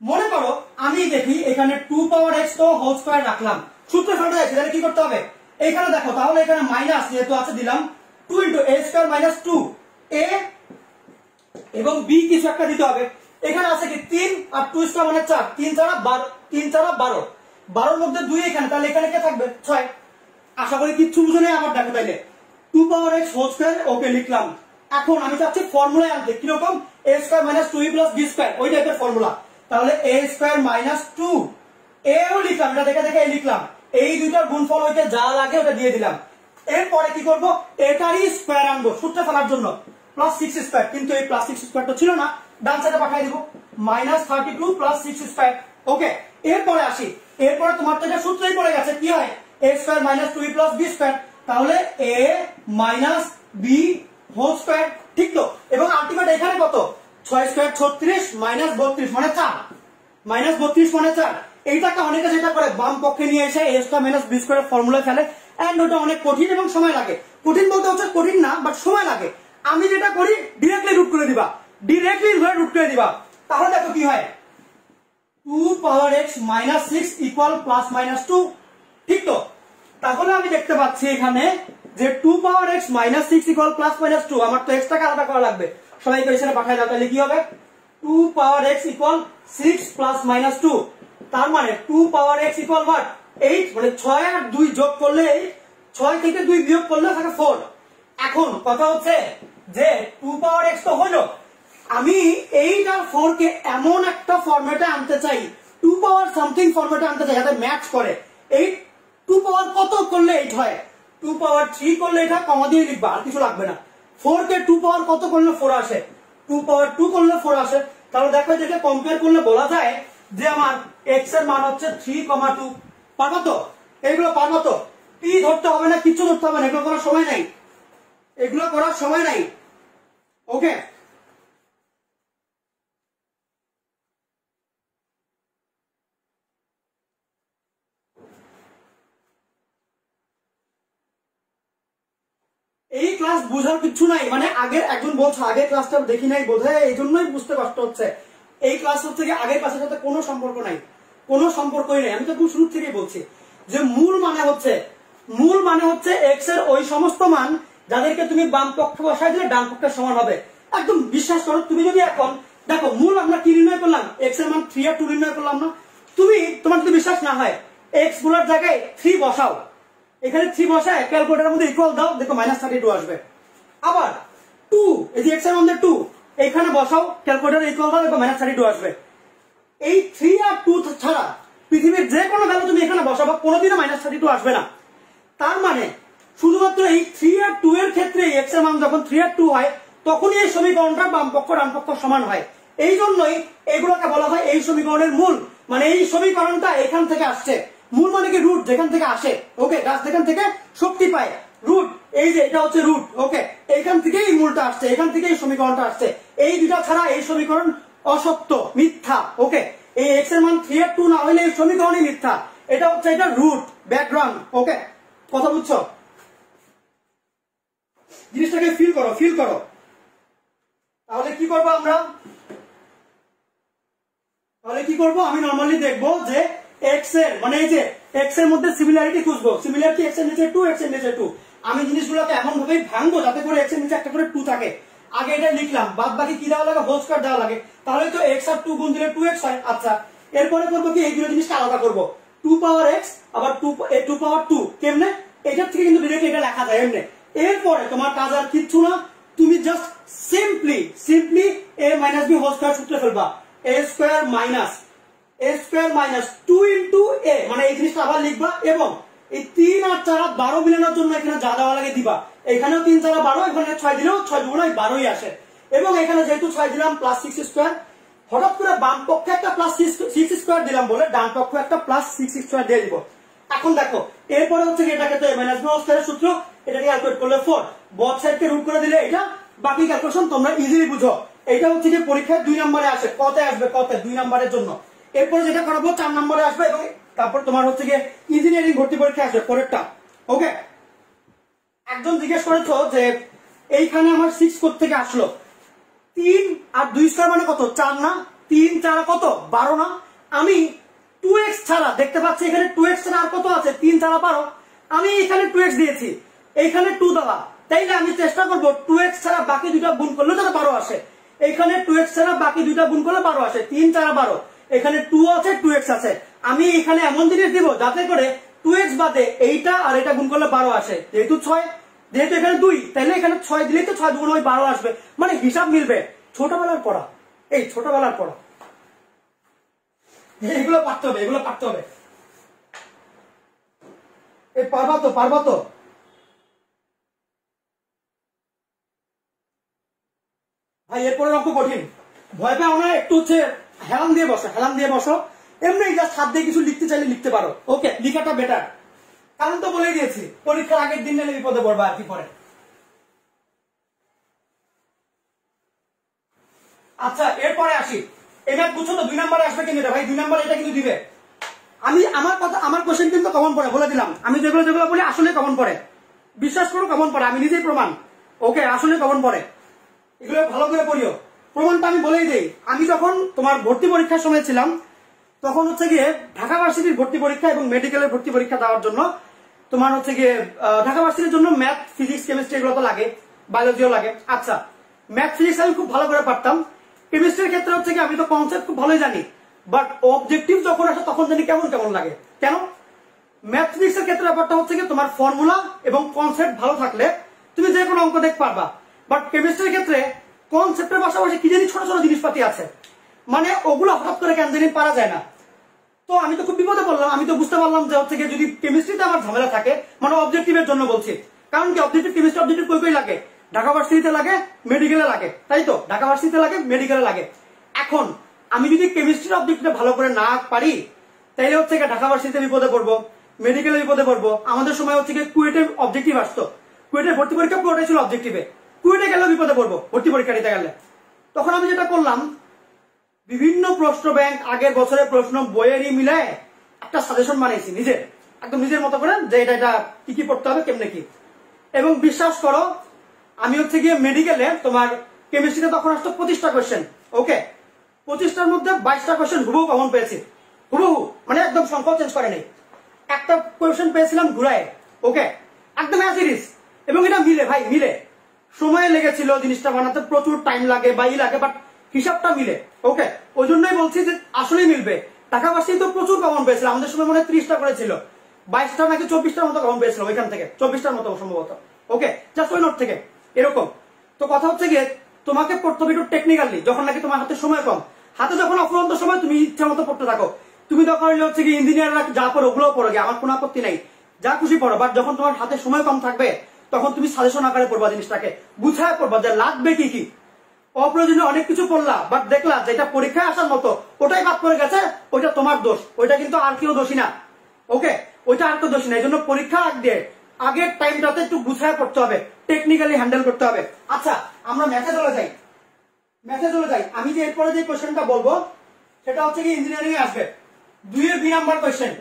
মনে করো আমি দেখি এখানে 2 পাওয়ার x তো হোল স্কয়ার রাখলাম, সূত্রে ফেলতে যাচ্ছি, তাহলে কি করতে হবে? এখানে দেখো, তাহলে এখানে মাইনাস যেহেতু আছে দিলাম 2 * a স্কয়ার মাইনাস 2a এবং b কিছু একটা দিতে হবে। এখানে আছে কি 3 আর 2 স্কয়ার মানে 4, 3 4 12, 3 4 12, 12 এর মধ্যে 2 এখানে, তাহলে এখানে কে থাকবে 6। আশা করি কিচ্ছু বুঝে নেই। আবার দেখো তাইলে 2 পাওয়ার x হোল স্কয়ার ওকে লিখলাম। এখন আমি চাচ্ছি ফর্মুলায় আনতে, কি রকম? a square minus 2e plus b square, ওই টাইপের ফর্মুলা। তাহলে a স্কয়ার মাইনাস 2 a ও লিখলাম, এটা দেখে দেখে লিখলাম, এই দুইটার গুণফল হইতে যা লাগে ওটা দিয়ে দিলাম। এরপরে কি করব, এটারই স্কয়ার আনবো সূত্রে ফেলার জন্য, প্লাস 6 স্কয়ার, কিন্তু এই প্লাস 6 স্কয়ার তো ছিল না, ডান সাইডে পাঠিয়ে দিব, মাইনাস 32 প্লাস 6 স্কয়ার। ওকে, এরপরে আসি, এরপরে তোমার তো এটা সূত্রই পড়ে গেছে, কি হয়? a square minus 2e plus b square, তাহলে a minus b whole square, ঠিক তো? এবং আলটিমেট এখানে কত? 6 স্কয়ার 36 মাইনাস 32 মানে 4, মাইনাস 32 মানে 4। এইটাকে অনেকে যেটা করে বাম পক্ষে নিয়ে এসে a স্কয়ার মাইনাস b স্কয়ারের ফর্মুলা ফেলে, এন্ড ওটা অনেক কঠিন এবং সময় লাগে। কঠিন বলতে হচ্ছে কঠিন না, বাট সময় লাগে। আমি যেটা করি ডিরেক্টলি রুট করে দিবা, ডিরেক্টলি রুট করে দিবা। তাহলে দেখো কি হয়, 2 পাওয়ার x minus 6 equal plus minus 2, ঠিক তো? তাহলে আমি দেখতে পাচ্ছি এখানে যে 2 পাওয়ার x minus 6 equal plus minus 2, আমার তো x টাকে আলাদা করা লাগবে, সবাইকে এখানে পাঠিয়ে দাও। তাহলে কি হবে? 2 পাওয়ার x ইকুয়াল 6 প্লাস মাইনাস 2, তার মানে 2 পাওয়ার x ইকুয়াল what? 8, মানে 6 আর 2 যোগ করলে 6 থেকে 2 বিয়োগ করলে থাকে 4। এখন কথা হচ্ছে যে 2 পাওয়ার x তো হলো, আমি 8 আর 4 কে এমন একটা ফরম্যাটে আনতে চাই, 2 পাওয়ার সামথিং ফরম্যাটে আনতে চাই যাতে ম্যাচ করে। 8 2 পাওয়ার কত করলে 8 হয়? 2 পাওয়ার 3 করলে এটা কমা দিয়ে লিখবা, আর কিছু লাগবে না। 4 কে 2 পাওয়ার কত করলে 4 আসে? 2 পাওয়ার 2 করলে 4 আসে। তাহলে দেখো যেটা কম্পেয়ার করলে বলা যায় যে আমার x এর মান হচ্ছে 3,2। পারবো তো? এগুলো পারবো তো? p ধরতে হবে না, কিছু ধরতে হবে না, এগুলো করার সময় নাই, এগুলো করার সময় নাই। ওকে, এই ক্লাস বোঝার কিছু নাই, মানে আগের একজন বলছে আগের ক্লাসটা দেখি নাই বোধহয়, এই জন্যই বুঝতে কষ্ট হচ্ছে। এই ক্লাস হচ্ছে কি আগের ক্লাসের সাথে কোনো সম্পর্ক নাই, কোনো সম্পর্কই নেই। আমি তো খুব শুরু থেকেই বলছি যে মূল মানে হচ্ছে এক্স এর ওই সমস্ত মান যাদেরকে তুমি বাম পক্ষে বসায় দিলে ডান পক্ষের সমান হবে। একদম বিশ্বাস করো, তুমি যদি এখন দেখো মূল আমরা কি নির্ণয় করলাম, এক্স এর মান 3 আর 2 নির্ণয় করলাম না? তোমার যদি বিশ্বাস না হয় এক্স গুলোর জায়গায় 3 বসাও, এখানে 3 বসায় ক্যালকুলেটরের মধ্যে ইকুয়াল দাও, দেখো মাইনাস 32 আসবে। আবার 2, এই যে এক্স এর মধ্যে 2 এখানে বসাও, ক্যালকুলেটরে ইকুয়াল দাও, দেখো মাইনাস 32 আসবে। এই 3 আর 2 ছাড়া পৃথিবীর যে কোনো ভ্যালু তুমি এখানে বসাবো, কোনোদিনও মাইনাস 32 আসবে না। তার মানে শুধুমাত্র এই 3 আর 2 এর ক্ষেত্রে এক্স এর মান যখন 3 আর 2 হয়, তখনই এই সমীকরণটা বাম পক্ষ ডান পক্ষ সমান হয়। এই জন্যই এগুলোকে বলা হয় এই সমীকরণের মূল, মানে এই সমীকরণটা এখান থেকে আসছে। মূল মানে কি? রুট, যেখান থেকে আসে। ওকে, গাছ যেখান থেকে শক্তি পায়, রুট, এই যে এটা হচ্ছে রুট। ওকে, এখান থেকেই মূলটা আসছে, এখান থেকে এই সমীকরণটা আসছে। এই দুটা ছাড়া এই সমীকরণ অসত্য, মিথ্যা। ওকে, এই এক্স এর মান 3 আর 2 না হলে এই সমীকরণই মিথ্যা। এটা হচ্ছে এটা রুট, ব্যাকগ্রাউন্ড। ওকে, কথা বুঝছো? জিনিসটাকে ফিল করো। তাহলে কি করবো আমরা? আমি নরমালি দেখবো যে x এর মানে এই যে x এর মধ্যে সিমিলারিটি খুঁজবো। সিমিলারিটি x এর নিচে 2, x এর নিচে 2। আমি জিনিসগুলোকে এমন ভাবেই ভাঙবো যাতে করে x এর নিচে একটা করে 2 থাকে। আগে এটা লিখলাম, বাদ বাকি কি দেওয়া লাগে? হোল স্কয়ার দেওয়া লাগে। তাহলে তো x আর 2 গুণ দিলে 2x হয়। আচ্ছা, এরপরে করবো কি, এই দুটো জিনিসকে আলাদা করবো। 2 পাওয়ার x আবার 2 পাওয়ার 2 কেমনে? এটার থেকে কিন্তু ডিরেক্টলি এটা লেখা যায় এমনি। এরপরে তোমার কাজ আর কিচ্ছু না, তুমি just simply a minus b whole square সূত্রে ফেলবা। a square minus 2 into a, মানে এই জিনিসটা আবার লিখবা, এবং এই 3 আর 4 আর 12 মিলানোর জন্য এখানে যা দেওয়া লাগে দিবা। এখানেও 3 4 12, এখানে 6 দিলেও 6 2 12ই আসে। এবং এখানে যেহেতু 6 দিলাম প্লাস 6 স্কয়ার হঠাৎ করে বাম পক্ষে একটা প্লাস 6 স্কয়ার দিলাম বলে ডান পক্ষে একটা প্লাস 6 স্কয়ার দিয়ে দিব। এখন দেখো এরপরে হচ্ছে এটাকে তো মাইনাস বি স্কয়ারের সূত্র, এটাকে ক্যালকুলেট করলে 4, বোথ সাইডকে রুট করে দিলে এটা, বাকি ক্যালকুলেশন তোমরা ইজিলি বুঝো। এটা হচ্ছে যে পরীক্ষায় 2 নম্বরে আসে, কতে আসবে, কতে 2 নম্বরের জন্য। এরপরে যেটা করাবো 4 নম্বরে আসবে, এবং তারপর তোমার হচ্ছে গিয়ে ইঞ্জিনিয়ারিং ভর্তি পরীক্ষা আসবে পরেরটা। ওকে, একজন জিজ্ঞেস করেছো যে এইখানে আমার 6 কোথা থেকে আসলো, 3 আর 2 স্কয়ার মানে কত, 4 না, 3 4 কত 12 না। আমি 2x ছাড়া দেখতে পাচ্ছি এখানে 2x ছাড়া আর কত আছে, 3 ছাড়া 12, আমি এখানে 2x দিয়েছি, এইখানে 2 দেওয়া, তাইলে আমি চেষ্টা করব 2x ছাড়া বাকি দুটো গুণ করলে যেন 12 আসে। এখানে 2x ছাড়া বাকি দুটো গুণ করলে 12 আসে, 3 4 12, এখানে 2 আছে 2x আছে, আমি এখানে এমন জিনিস দিব যাতে করে 2x বাদে এইটা আর এটা গুণ করলে 12 আসে। যেহেতু 6, যেহেতু এখানে 2, তাইলে এখানে 6 দিলেই তো 6 দুগুণ ওই 12 আসবে, মানে হিসাব মিলবে। ছোটবেলার পড়া, এই ছোটবেলার পড়া, এগুলো পারতে হবে, এগুলো পারতে হবে। এই পারবা তো, পারবা তো? ভাই এরপরে অঙ্ক কঠিন, ভয় পাও না, একটু হচ্ছে হেলান দিয়ে বসো, হেলান দিয়ে বসো। এমনি জাস্ট হাত দিয়ে কিছু লিখতে চাইলে লিখতে পারো। ওকে, লিখাটা বেটার, কারণ তো বলে দিয়েছি পরীক্ষার আগের দিন নিলে বিপদে পড়বা আর কি পরে। আচ্ছা এরপরে আসি, এটা বুঝছো তো 2 নম্বরে আসবে কিন্তু, ভাই 2 নম্বরে এটা কিন্তু দিবে। আমি আমার কথা, আমার কোশ্চেন কিন্তু কমন পড়ে, বলে দিলাম, আমি যেগুলো যেগুলো বলি আসলে কমন পড়ে, বিশ্বাস করো কমন পড়ে, আমি নিজেই প্রমাণ। ওকে, আসলে কমন পড়ে, এগুলো ভালো করে পড়িও। প্রমাণটা আমি বলেই দেই, আমি যখন তোমার ভর্তি পরীক্ষার সময় ছিলাম, তখন হচ্ছে গিয়ে ঢাকা ভার্সিটির ভর্তি পরীক্ষা এবং মেডিকেলের ভর্তি পরীক্ষা দেওয়ার জন্য তোমার হচ্ছে গিয়ে ঢাকা ভার্সিটির জন্য ম্যাথ ফিজিক্স কেমিস্ট্রি এগুলো তো লাগে, বায়োলজিও লাগে। আচ্ছা, ম্যাথ ফিজিক্স আমি খুব ভালো করে পারতাম, কেমিস্ট্রির ক্ষেত্রে হচ্ছে কি আমি তো কনসেপ্ট খুব ভালোই জানি, বাট অবজেক্টিভ যখন আসে তখন জানি কেমন কেমন লাগে। কেন? ম্যাথ ফিজিক্স এর ক্ষেত্রে ব্যাপারটা হচ্ছে কি তোমার ফর্মুলা এবং কনসেপ্ট ভালো থাকলে তুমি যে কোনো অঙ্ক দেখতে পারবা, বাট কেমিস্ট্রির ক্ষেত্রে কনসেপ্টের পাশাপাশি কি জানি ছোট ছোট জিনিসপাতি আছে, মানে ওগুলো হঠাৎ করে কেন জানি পারা যায় না। তো আমি তো খুব বিপদে পড়লাম, আমি তো বুঝতে পারলাম যে হচ্ছে যদি কেমিস্ট্রিতে আমার ঝামেলা থাকে, মানে অবজেক্টিভের জন্য বলছি, কারণ কি অবজেক্টিভ কেমিস্ট্রি অবজেক্টিভ কই কই লাগে, ঢাকা ভার্সিটিতে লাগে, মেডিকেলে লাগে, তাই তো ঢাকা ভার্সিটিতে লাগে, মেডিকেলে লাগে। এখন আমি যদি কেমিস্ট্রির অবজেক্টিভটা ভালো করে না পারি, তাইলে হচ্ছে ঢাকা ভার্সিটিতে বিপদে পড়বো, মেডিকেলে বিপদে পড়বো। আমাদের সময় হচ্ছে কুয়েটের অবজেক্টিভ আসতো, কুয়েটের ভর্তি পরীক্ষা পুরোটাই ছিল অবজেক্টিভে, কুয়েটে গেলেও বিপদে পড়বো ভর্তি পরীক্ষা দিতে গেলে। তখন আমি যেটা করলাম, বিভিন্ন প্রশ্ন ব্যাংক আগের বছরের প্রশ্ন বইয়েরই মিলায় একটা সাজেশন বানিয়েছি নিজের, একদম নিজের মতো করে, যে এটা এটা কি কি পড়তে হবে কেমনে কি। এবং বিশ্বাস করো আমি হচ্ছে গিয়ে মেডিকেলে তোমার কেমিস্ট্রিতে তখন আসতো 25টা কোয়েশ্চেন। ওকে, 25টার মধ্যে 22টা কোয়েশ্চেন হুবহু কমন পেয়েছি, হুবহু, মানে একদম সংখ্যা চেঞ্জ করে নেই। একটা কোয়েশ্চেন পেয়েছিলাম ঘুরায়, ওকে, একদম অ্যাজ ইট ইজ, এবং এটা মিলে, ভাই মিলে। সময় লেগেছিল জিনিসটা বানাতে, প্রচুর টাইম লাগে বা ই লাগে, বাট হিসাবটা মিলে। ওকে, ওই জন্যই বলছি যে আসলেই মিলবে। ঢাকা ভার্সিটি তো প্রচুর কমন পেয়েছিল, আমাদের সময় মনে হয় 30টা করেছিল, 22টা নাকি 24টার মতো কমন পেয়েছিল ওইখান থেকে, 24টার মতো সম্ভবত। ওকে, জাস্ট ওই নোট থেকে এরকম। তো কথা হচ্ছে গিয়ে তোমাকে পড়তে হবে একটু টেকনিক্যালি, যখন নাকি তোমার হাতে সময় কম, হাতে যখন অফুরন্ত সময় তুমি ইচ্ছা মতো পড়তে থাকো। তুমি তখন হচ্ছে কি ইঞ্জিনিয়াররা যা পড়ো ওগুলো পড়ো, গিয়ে আমার কোনো আপত্তি নাই, যা খুশি পড়ো, বাট যখন তোমার হাতে সময় কম থাকবে তখন তুমি সাজেশন আকারে পড়বা, জিনিসটাকে বুঝায় পড়বা যে লাগবে কি কি। অপ্রয়োজনীয় অনেক কিছু পড়লা, বাট দেখলা যেটা পরীক্ষায় আসার মতো ওটাই বাদ করে গেছে, ওইটা তোমার দোষ, ওইটা কিন্তু আর কেউ দোষী না। ওকে, ওইটা আর কেউ দোষী না। এই জন্য পরীক্ষা আগ দিয়ে আগের টাইমটাতে একটু বুঝায় পড়তে হবে, টেকনিক্যালি হ্যান্ডেল করতে হবে। আচ্ছা আমরা ম্যাথে চলে যাই, ম্যাথে চলে যাই। আমি যে এরপরে যে কোশ্চেনটা বলবো সেটা হচ্ছে কি ইঞ্জিনিয়ারিং এ আসবে, 2 এর বি নাম্বার কোশ্চেন।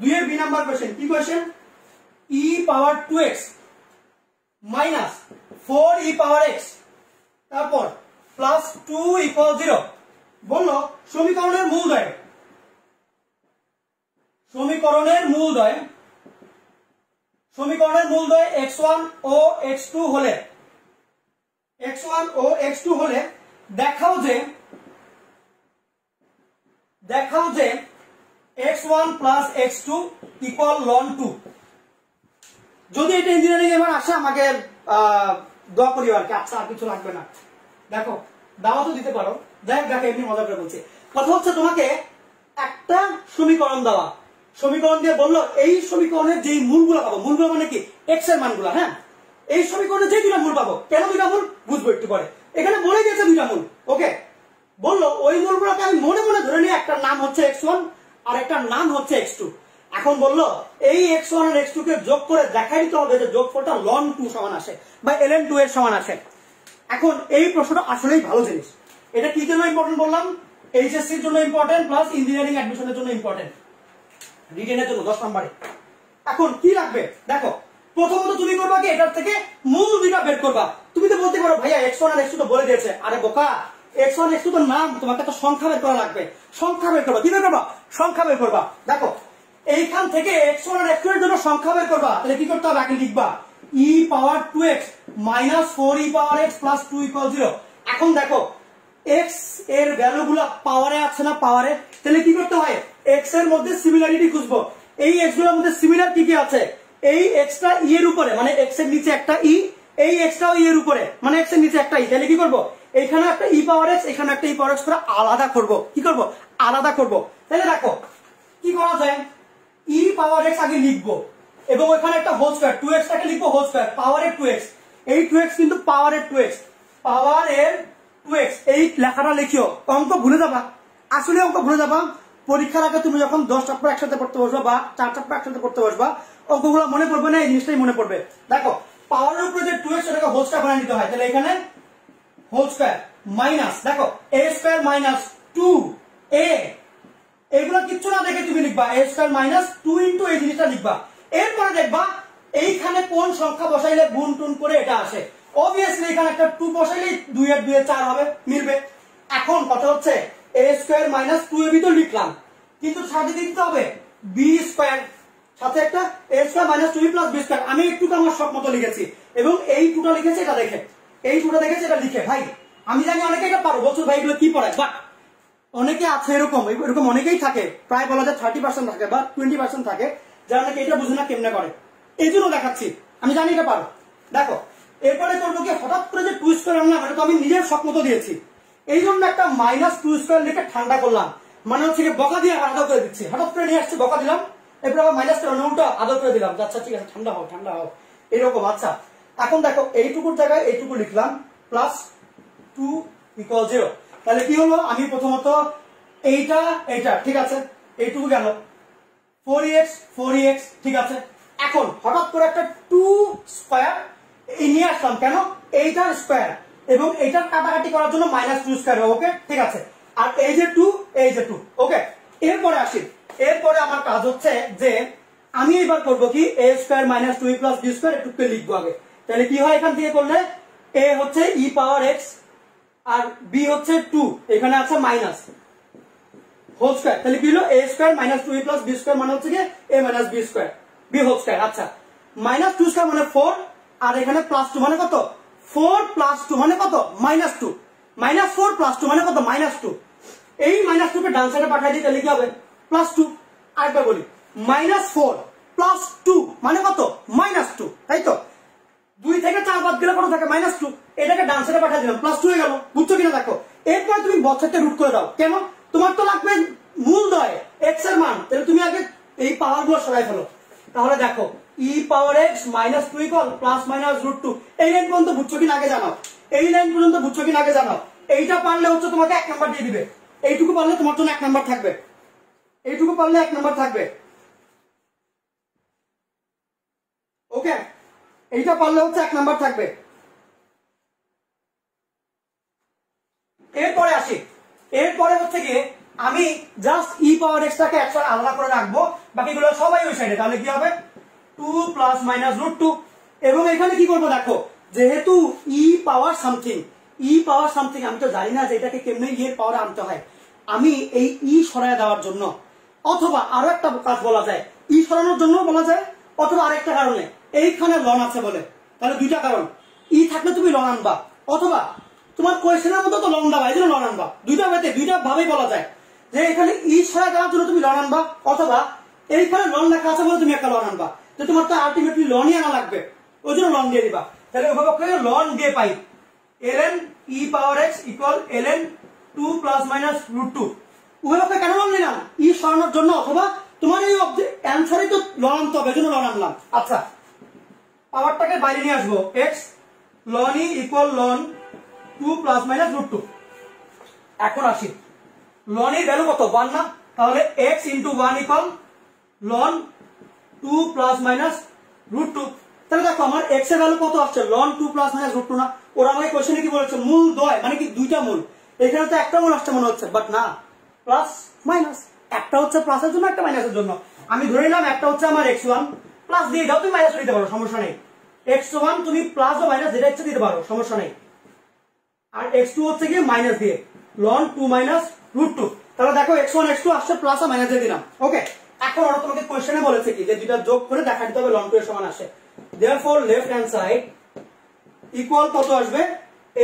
2 এর বি নাম্বার কোশ্চেন কি কোশ্চেন? e পাওয়ার 2x মাইনাস 4e পাওয়ার x, তারপর প্লাস 2 ইকুয়াল 0। বললো সমীকরণের মূলদ্বয়, সমীকরণের মূলদ্বয়, সমীকরণের মূলদ্বয় x1 ও x2 হলে, x1 ও x2 হলে দেখাও যে x1 plus x2 equal ln 2। যদি এটা ইঞ্জিনিয়ারিং এবার আসে আমাকে দোয়া করিও আর কি, আচ্ছা আর কিছু লাগবে না। দেখো দাওয়া তো দিতে পারো, যাই দেখো এমনি মজা করে বলছি। কথা হচ্ছে তোমাকে একটা সমীকরণ দেওয়া, সমীকরণ দিয়ে বললো এই সমীকরণের যেই মূলগুলো পাবো, মূলগুলো মানে কি এক্স এর মানগুলো, হ্যাঁ এই সমীকরণে যে 2টা মূল পাবো, কেন 2টা মূল বুঝবো একটু পরে, এখানে বলে দিয়েছে 2টা মূল। ওকে, বললো ওই মূলগুলোকে আমি মনে মনে ধরে নিয়ে একটা নাম হচ্ছে x1 আর একটা নাম হচ্ছে x2। এখন বললো এই x1 আর x2 কে যোগ করে দেখাই দিতে হবে যে যোগফলটা ln 2 সমান আসে বা ln 2 এর সমান আসে। এখন এই প্রশ্নটা আসলেই ভালো জিনিস। এটা কি জন্য ইম্পর্টেন্ট বললাম? এইচএসসি এর জন্য ইম্পর্টেন্ট, প্লাস ইঞ্জিনিয়ারিং অ্যাডমিশনের জন্য ইম্পর্টেন্ট, রিটেনের জন্য 10 নম্বরে। এখন কি লাগবে দেখো, প্রথমত তুমি করবা কি, এটার থেকে মূল দুইটা বের করবা। তুমি তো বলতে পারো ভাইয়া x1 আর x2 তো বলে দিয়েছে। আরে বোকা, x1 x2 তো নাম, তোমাকে তো সংখ্যা বের করা লাগবে। সংখ্যা বের করবা, কি বের করবা? সংখ্যা বের করবা। দেখো এইখান থেকে x1 আর x2 এর জন্য সংখ্যা বের করবা, তাহলে কি করতে হবে? আগে লিখবা e পাওয়ার 2x মাইনাস 4e পাওয়ার x প্লাস 2 ইকুয়াল 0। এখন দেখো x এর ভ্যালুগুলো পাওয়ারে আছে না পাওয়ারে, তাহলে কি করতে হয়? x এর মধ্যে সিমিলারিটি খুঁজবো। এই x গুলোর মধ্যে সিমিলার কি কি আছে? এই x টা e এর উপরে মানে x এর নিচে একটা e, এই x টাও e এর উপরে মানে x এর নিচে একটা e। তাহলে কি করব? এইখানে একটা e পাওয়ার x, এখানে একটা e পাওয়ার x করে আলাদা করব। কি করব? আলাদা করব। তাহলে দেখো কি করা যায়, e পাওয়ার x আগে লিখবো এবং ওখানে একটা হোল স্কয়ার 2x টাকে লিখবো হোল স্কয়ার, পাওয়ারের 2x। এই 2x কিন্তু পাওয়ারের 2x, পাওয়ারের 2x এই লেখাটা লিখিও। অঙ্ক ভুলে যাবা, আসলে অঙ্ক ভুলে যাবা। পরীক্ষার আগে তুমি যখন 10 চ্যাপ্টার একসাথে পড়তে বসবা বা 4 চ্যাপ্টার একসাথে পড়তে বসবা, অঙ্কগুলো মনে পড়বে না, এই জিনিসটাই মনে পড়বে। দেখো পাওয়ারের উপরে যে 2x এটাকে হোল স্কয়ার বানিয়ে নিতে হয়, তাহলে এখানে হোল স্কয়ার মাইনাস দেখো a স্কয়ার মাইনাস 2a, এগুলো কিচ্ছু না দেখে তুমি লিখবা a স্কয়ার মাইনাস 2 ইনটু এই জিনিসটা লিখবা। এরপরে দেখবা এইখানে কোন সংখ্যা বসাইলে গুণ টুন করে এটা আসে। অবভিয়াসলি এখানে একটা 2 বসাইলে 2 এর 2 এর 4 হবে, মিলবে। এখন কথা হচ্ছে a স্কয়ার মাইনাস 2ab তো লিখলাম, কিন্তু সাথে দিতে হবে b স্কয়ার, সাথে একটা a square minus 2b plus b square. আমি একটু আমার সব মতো লিখেছি এবং এই টুটা লিখেছি, এটা দেখে এই টুটা দেখেছি, এটা লিখে ভাই আমি জানি অনেকে এটা পারো, বলছো ভাই এগুলো কি পড়ায়, বাট অনেকে আছে এরকম এরকম অনেকেই থাকে, প্রায় বলা যায় 30% থাকে বা 20% থাকে যারা নাকি এটা বুঝে না কেমনে করে। এই জন্য দেখাচ্ছি, আমি জানি এটা পারো। দেখো এরপরে করবো কি, হঠাৎ করে যে 2 স্কয়ার আনলাম, এটা তো আমি নিজের শখ মতো দিয়েছি, এই জন্য একটা মাইনাস 2 স্কয়ার লিখে ঠান্ডা করলাম, মানে হচ্ছে কি বকা দিয়ে আদর করে দিচ্ছি। হঠাৎ করে নিয়ে আসছি, বকা দিলাম, এরপর আবার মাইনাস করে উল্টো আদর করে দিলাম। আচ্ছা ঠিক আছে, ঠান্ডা হও ঠান্ডা হও, এরকম। আচ্ছা এখন দেখো এইটুকুর জায়গায় এইটুকু লিখলাম প্লাস 2 ইকুয়াল 0। তাহলে কি হলো, আমি প্রথমত এইটা এইটা ঠিক আছে, এইটুকু গেল 4x ঠিক আছে। এখন হঠাৎ করে একটা 2 স্কয়ার নিয়ে আসলাম, কেন? এইটার স্কয়ার এবং এইটার কাটাকাটি করার জন্য মাইনাস 2 স্কয়ার, ওকে ঠিক আছে। আর এই যে 2 এই যে 2, ওকে। এরপরে আসি, এরপরে আমার কাজ হচ্ছে যে আমি এবার করব কি a square minus 2 plus b square একটুকে লিখবো আগে। তাহলে কি হয়, এখান থেকে করলে a হচ্ছে e পাওয়ার x আর b হচ্ছে 2, এখানে আছে মাইনাস হোল স্কয়ার। তাহলে কি হলো, a square minus 2 plus b square মানে হচ্ছে কি a minus b square, b whole square. আচ্ছা মাইনাস 2 স্কয়ার মানে 4, আর এখানে প্লাস 2 মানে কত? 4 প্লাস 2 মানে কত? মাইনাস 2, মাইনাস 4 প্লাস 2 মানে কত? মাইনাস 2। এই মাইনাস 2 কে ডান সাইডে পাঠিয়ে দিই, তাহলে কি হবে? প্লাস 2। আরেকবার বলি, মাইনাস 4 প্লাস 2 মানে কত? মাইনাস 2, তাই তো? 2 থেকে 4 বাদ গেলে কত থাকে? মাইনাস 2। এটাকে ডান সাইডে পাঠিয়ে দিলাম, প্লাস 2 হয়ে গেল। বুঝছো কিনা দেখো। এরপর তুমি বছরটা রুট করে দাও, কেন? তোমার তো লাগবে মূলদয় x এর মান, তাহলে তুমি আগে এই পাওয়ার গুলো সরাই ফেলো। তাহলে দেখো e power x minus 2 equal plus minus root 2। এই লাইন পর্যন্ত বুঝছো কিনা আগে জানাও, এই লাইন পর্যন্ত বুঝছো কিনা আগে জানাও। এইটা পারলে হচ্ছে তোমাকে 1 নাম্বার দিয়ে দিবে, এইটুকু পারলে তোমার জন্য 1 নাম্বার থাকবে, এইটুকু পারলে 1 নাম্বার থাকবে, ওকে। এইটা পারলে হচ্ছে 1 নাম্বার থাকবে। এরপরে আসি, এরপরে হচ্ছে কি আমি জাস্ট e পাওয়ার x টাকে একসাথে আলাদা করে রাখবো, বাকিগুলো সবাই ওই সাইডে। তাহলে কি হবে 2 প্লাস মাইনাস রুট 2। এবং এখানে কি করবো দেখো, যেহেতু e পাওয়ার সামথিং, e পাওয়ার সামথিং, আমি তো জানি না যে এটাকে কেমনে e এর পাওয়ারে আনতে হয়, আমি এই e সরায় দেওয়ার জন্য, অথবা আরো একটা কাজ বলা যায়, e সরানোর জন্য বলা যায়, অথবা আরেকটা কারণে এইখানে লন আছে বলে, তাহলে দুইটা কারণ। e থাকলে তুমি লন আনবা, অথবা তোমার কোয়েশ্চেনের মতো তো লন দাবা, এই জন্য লন আনবা। দুইটা ভাবেই বলা যায় যে এখানে ই সরায় দেওয়ার জন্য তুমি লন আনবা, অথবা এইখানে লন লেখা আছে বলে তুমি একটা লন আনবা। তো তোমার তো আলটিমেটলি লনই আনা লাগবে, ওই জন্য লন দিয়ে দিবা। তাহলে ওভাবে লন দিয়ে পাই ln e power x equal ln 2 plus minus root 2। ওভাবে কেন লন নিলাম? ই সরানোর জন্য, অথবা তোমার এই অ্যান্সারই তো লন আনতে হবে, এই জন্য লন আনলাম। আচ্ছা পাওয়ারটাকে বাইরে নিয়ে আসবো, x ln e equal ln 2 plus minus root 2। এখন আসি, লন এর ভ্যালু কত 1 না, তাহলে x ইন্টু 1 ইকুয়াল লন 2 প্লাস মাইনাস √2। তাহলে দেখো আমার x এর ভ্যালু কত আসছে, লন 2 প্লাস মাইনাস √2 না। ওরা আমাকে কোশ্চেনে কি বলেছে, মূল দ্বয় মানে কি দুইটা মূল, এখানে তো একটা মূল আসছে মনে হচ্ছে, বাট না, প্লাস মাইনাস, একটা হচ্ছে প্লাসের জন্য একটা মাইনাসের জন্য। আমি ধরে নিলাম একটা হচ্ছে আমার x1, প্লাস দিয়ে দাও, তুমি মাইনাস দিতে পারো, সমস্যা নেই। x1 তুমি প্লাস ও মাইনাস যেটা ইচ্ছা দিতে পারো, সমস্যা নেই। আর x2 হচ্ছে কি মাইনাস দিয়ে লন 2 মাইনাস √2। তাহলে দেখো x1 x2 আসছে প্লাস আর মাইনাস দিয়ে দিলাম। ওকে, এখন ওরা তোমাকে কোশ্চেনে বলেছে কি যে দুইটা যোগ করে দেখা দিতে হবে লন 2 এর সমান আসে। Therefore left hand side equal কত আসবে,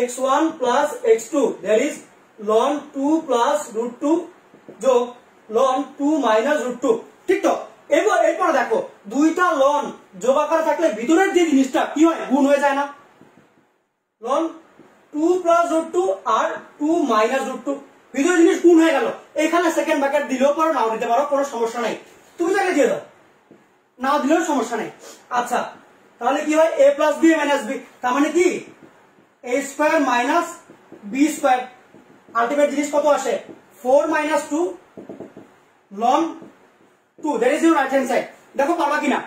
x1 plus x2 that is লন 2 প্লাস √2 যোগ লন 2 মাইনাস √2। ঠিক তো? এরপর দেখো দুইটা লন যোগ আকারে থাকলে ভিতরের যে জিনিসটা কি হয়, গুণ হয়ে যায় না। লন 2 প্লাস √2 আর 2 মাইনাস √2, ভিতরের জিনিস গুণ হয়ে গেল। এখানে সেকেন্ড ব্র্যাকেট দিলেও পারো, নাও দিতে পারো, কোনো সমস্যা নেই, তুমি তাকে দিয়ে দাও, না দিলেও সমস্যা নেই। আচ্ছা, তাহলে কি হয়, a plus b minus b, তার মানে কি a square minus b square. Ultimate জিনিস কত আসে, 4 মাইনাস 2 লন 2, that is your right hand side. দেখো পারবা কিনা,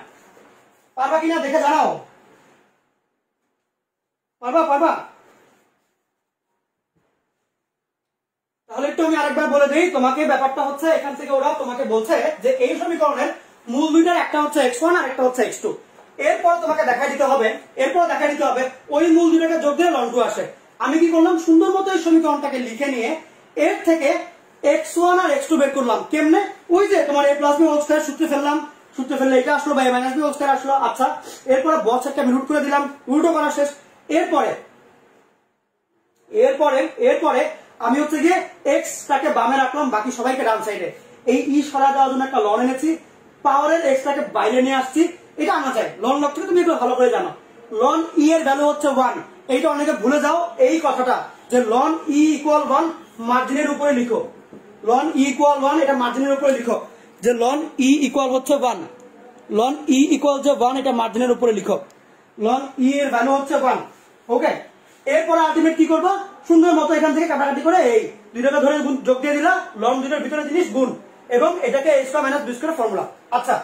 পারবা কিনা দেখে জানাও, পারবা? তাহলে একটু আমি আরেকবার বলে দিই তোমাকে, ব্যাপারটা হচ্ছে এখান থেকে ওরা তোমাকে বলছে যে এই সমীকরণের মূল দুইটার একটা হচ্ছে x1 আর একটা হচ্ছে x2। এরপর তোমাকে দেখাই দিতে হবে, ওই মূল দুইটাকে যোগ দিয়ে লন 2 আসে। আমি কি করলাম, সুন্দর মতো এই সমীকরণটাকে লিখে নিয়ে এর থেকে x1 আর x2 বের করলাম। কেমনে, ওই যে তোমার a plus b whole square সূত্রে ফেললাম, সূত্রে ফেললে এটা আসলো বা a minus b whole square আসলো। আচ্ছা, এরপরে বস একটা আমি রুট করে দিলাম, রুটও করা শেষ। এরপরে আমি হচ্ছে গিয়ে x টাকে বামে রাখলাম, বাকি সবাইকে ডান সাইডে। এই ই সরা দেওয়ার জন্য একটা লন এনেছি, পাওয়ারের x টাকে বাইরে নিয়ে আসছি, এটা আনা যায়। লন লক থেকে তুমি একটু ভালো করে জানো, লন ই এর ভ্যালু হচ্ছে 1। এইটা অনেকে ভুলে যাও এই কথাটা, যে লন ই ইকুয়াল 1 মার্জিনের উপরে লিখো, লন ই ইকুয়াল 1 এটা মার্জিনের উপরে লিখো, যে লন ই ইকুয়াল হচ্ছে 1, লন ই ইকুয়াল যে 1 এটা মার্জিনের উপরে লিখো, লন ই এর ভ্যালু হচ্ছে 1। ওকে, এরপরে আলটিমেট কি করবো, সুন্দর মতো এখান থেকে কাটাকাটি করে এই দুইটাকে ধরে যোগ দিয়ে দিলা, লন দুইটার ভিতরে জিনিস গুণ, এবং এটাকে a square minus b square formula. আচ্ছা,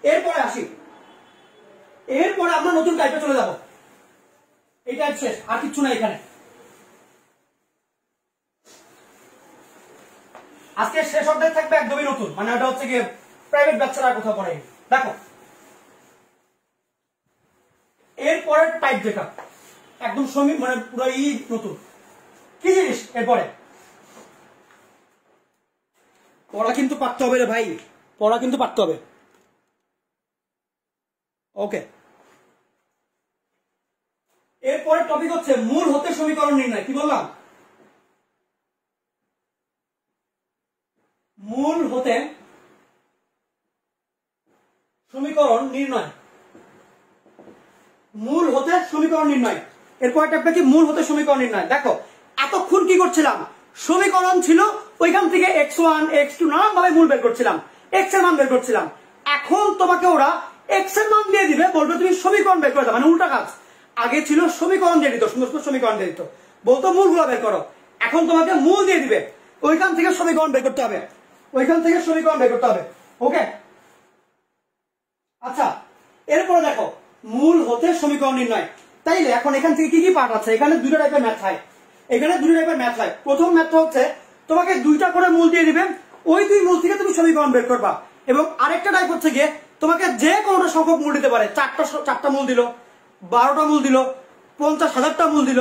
এরপরে আসি, এরপরে আমরা নতুন টাইপে চলে যাব। এই টাইপ শেষ, আর কিছু না এখানে। আজকে শেষ অধ্যায় থাকবে একদমই নতুন, মানে ওটা হচ্ছে গিয়ে প্রাইভেট বাচ্চারা কোথাও পড়ে। দেখো এরপরের টাইপ যেটা একদম মানে পুরো নতুন কি জিনিস, এরপরে পড়া কিন্তু পারতে হবে রে ভাই, পড়া কিন্তু পারতে হবে। ওকে, এরপরে টপিক হচ্ছে মূল হতে সমীকরণ নির্ণয়। কি বললাম, মূল হতে সমীকরণ নির্ণয়, মূল হতে সমীকরণ নির্ণয়। এরপর একটা কি মূল হতে সমীকরণ নির্ণয়। দেখো এতক্ষণ কি করছিলাম, সমীকরণ ছিল ওইখান থেকে x1 x2 নানান ভাবে মূল বের করছিলাম, x এর মান বের করছিলাম। এখন তোমাকে ওরা x এর মান দিয়ে দিবে, বলবে তুমি সমীকরণ বের করে দাও, মানে উল্টা কাজ। আগে ছিল সমীকরণ দিয়ে দিত, সুন্দর সুন্দর সমীকরণ দিয়ে দিত, বলতো মূলগুলো বের করো। এখন তোমাকে মূল দিয়ে দিবে, ওইখান থেকে সমীকরণ বের করতে হবে, ওকে। আচ্ছা, এরপরে দেখো মূল হতে সমীকরণ নির্ণয়। তাইলে এখন এখান থেকে কি কি পার্ট আছে, এখানে দুটো টাইপের ম্যাথ হয়। প্রথম ম্যাথটা হচ্ছে তোমাকে দুইটা করে মূল দিয়ে দিবে, ওই দুই মূল থেকে তুমি সমীকরণ বের করবা। এবং আরেকটা টাইপ হচ্ছে গিয়ে তোমাকে যে কোনো সংখ্যক মূল দিতে পারে, চারটা মূল দিল, 12টা মূল দিল, 50,000টা মূল দিল,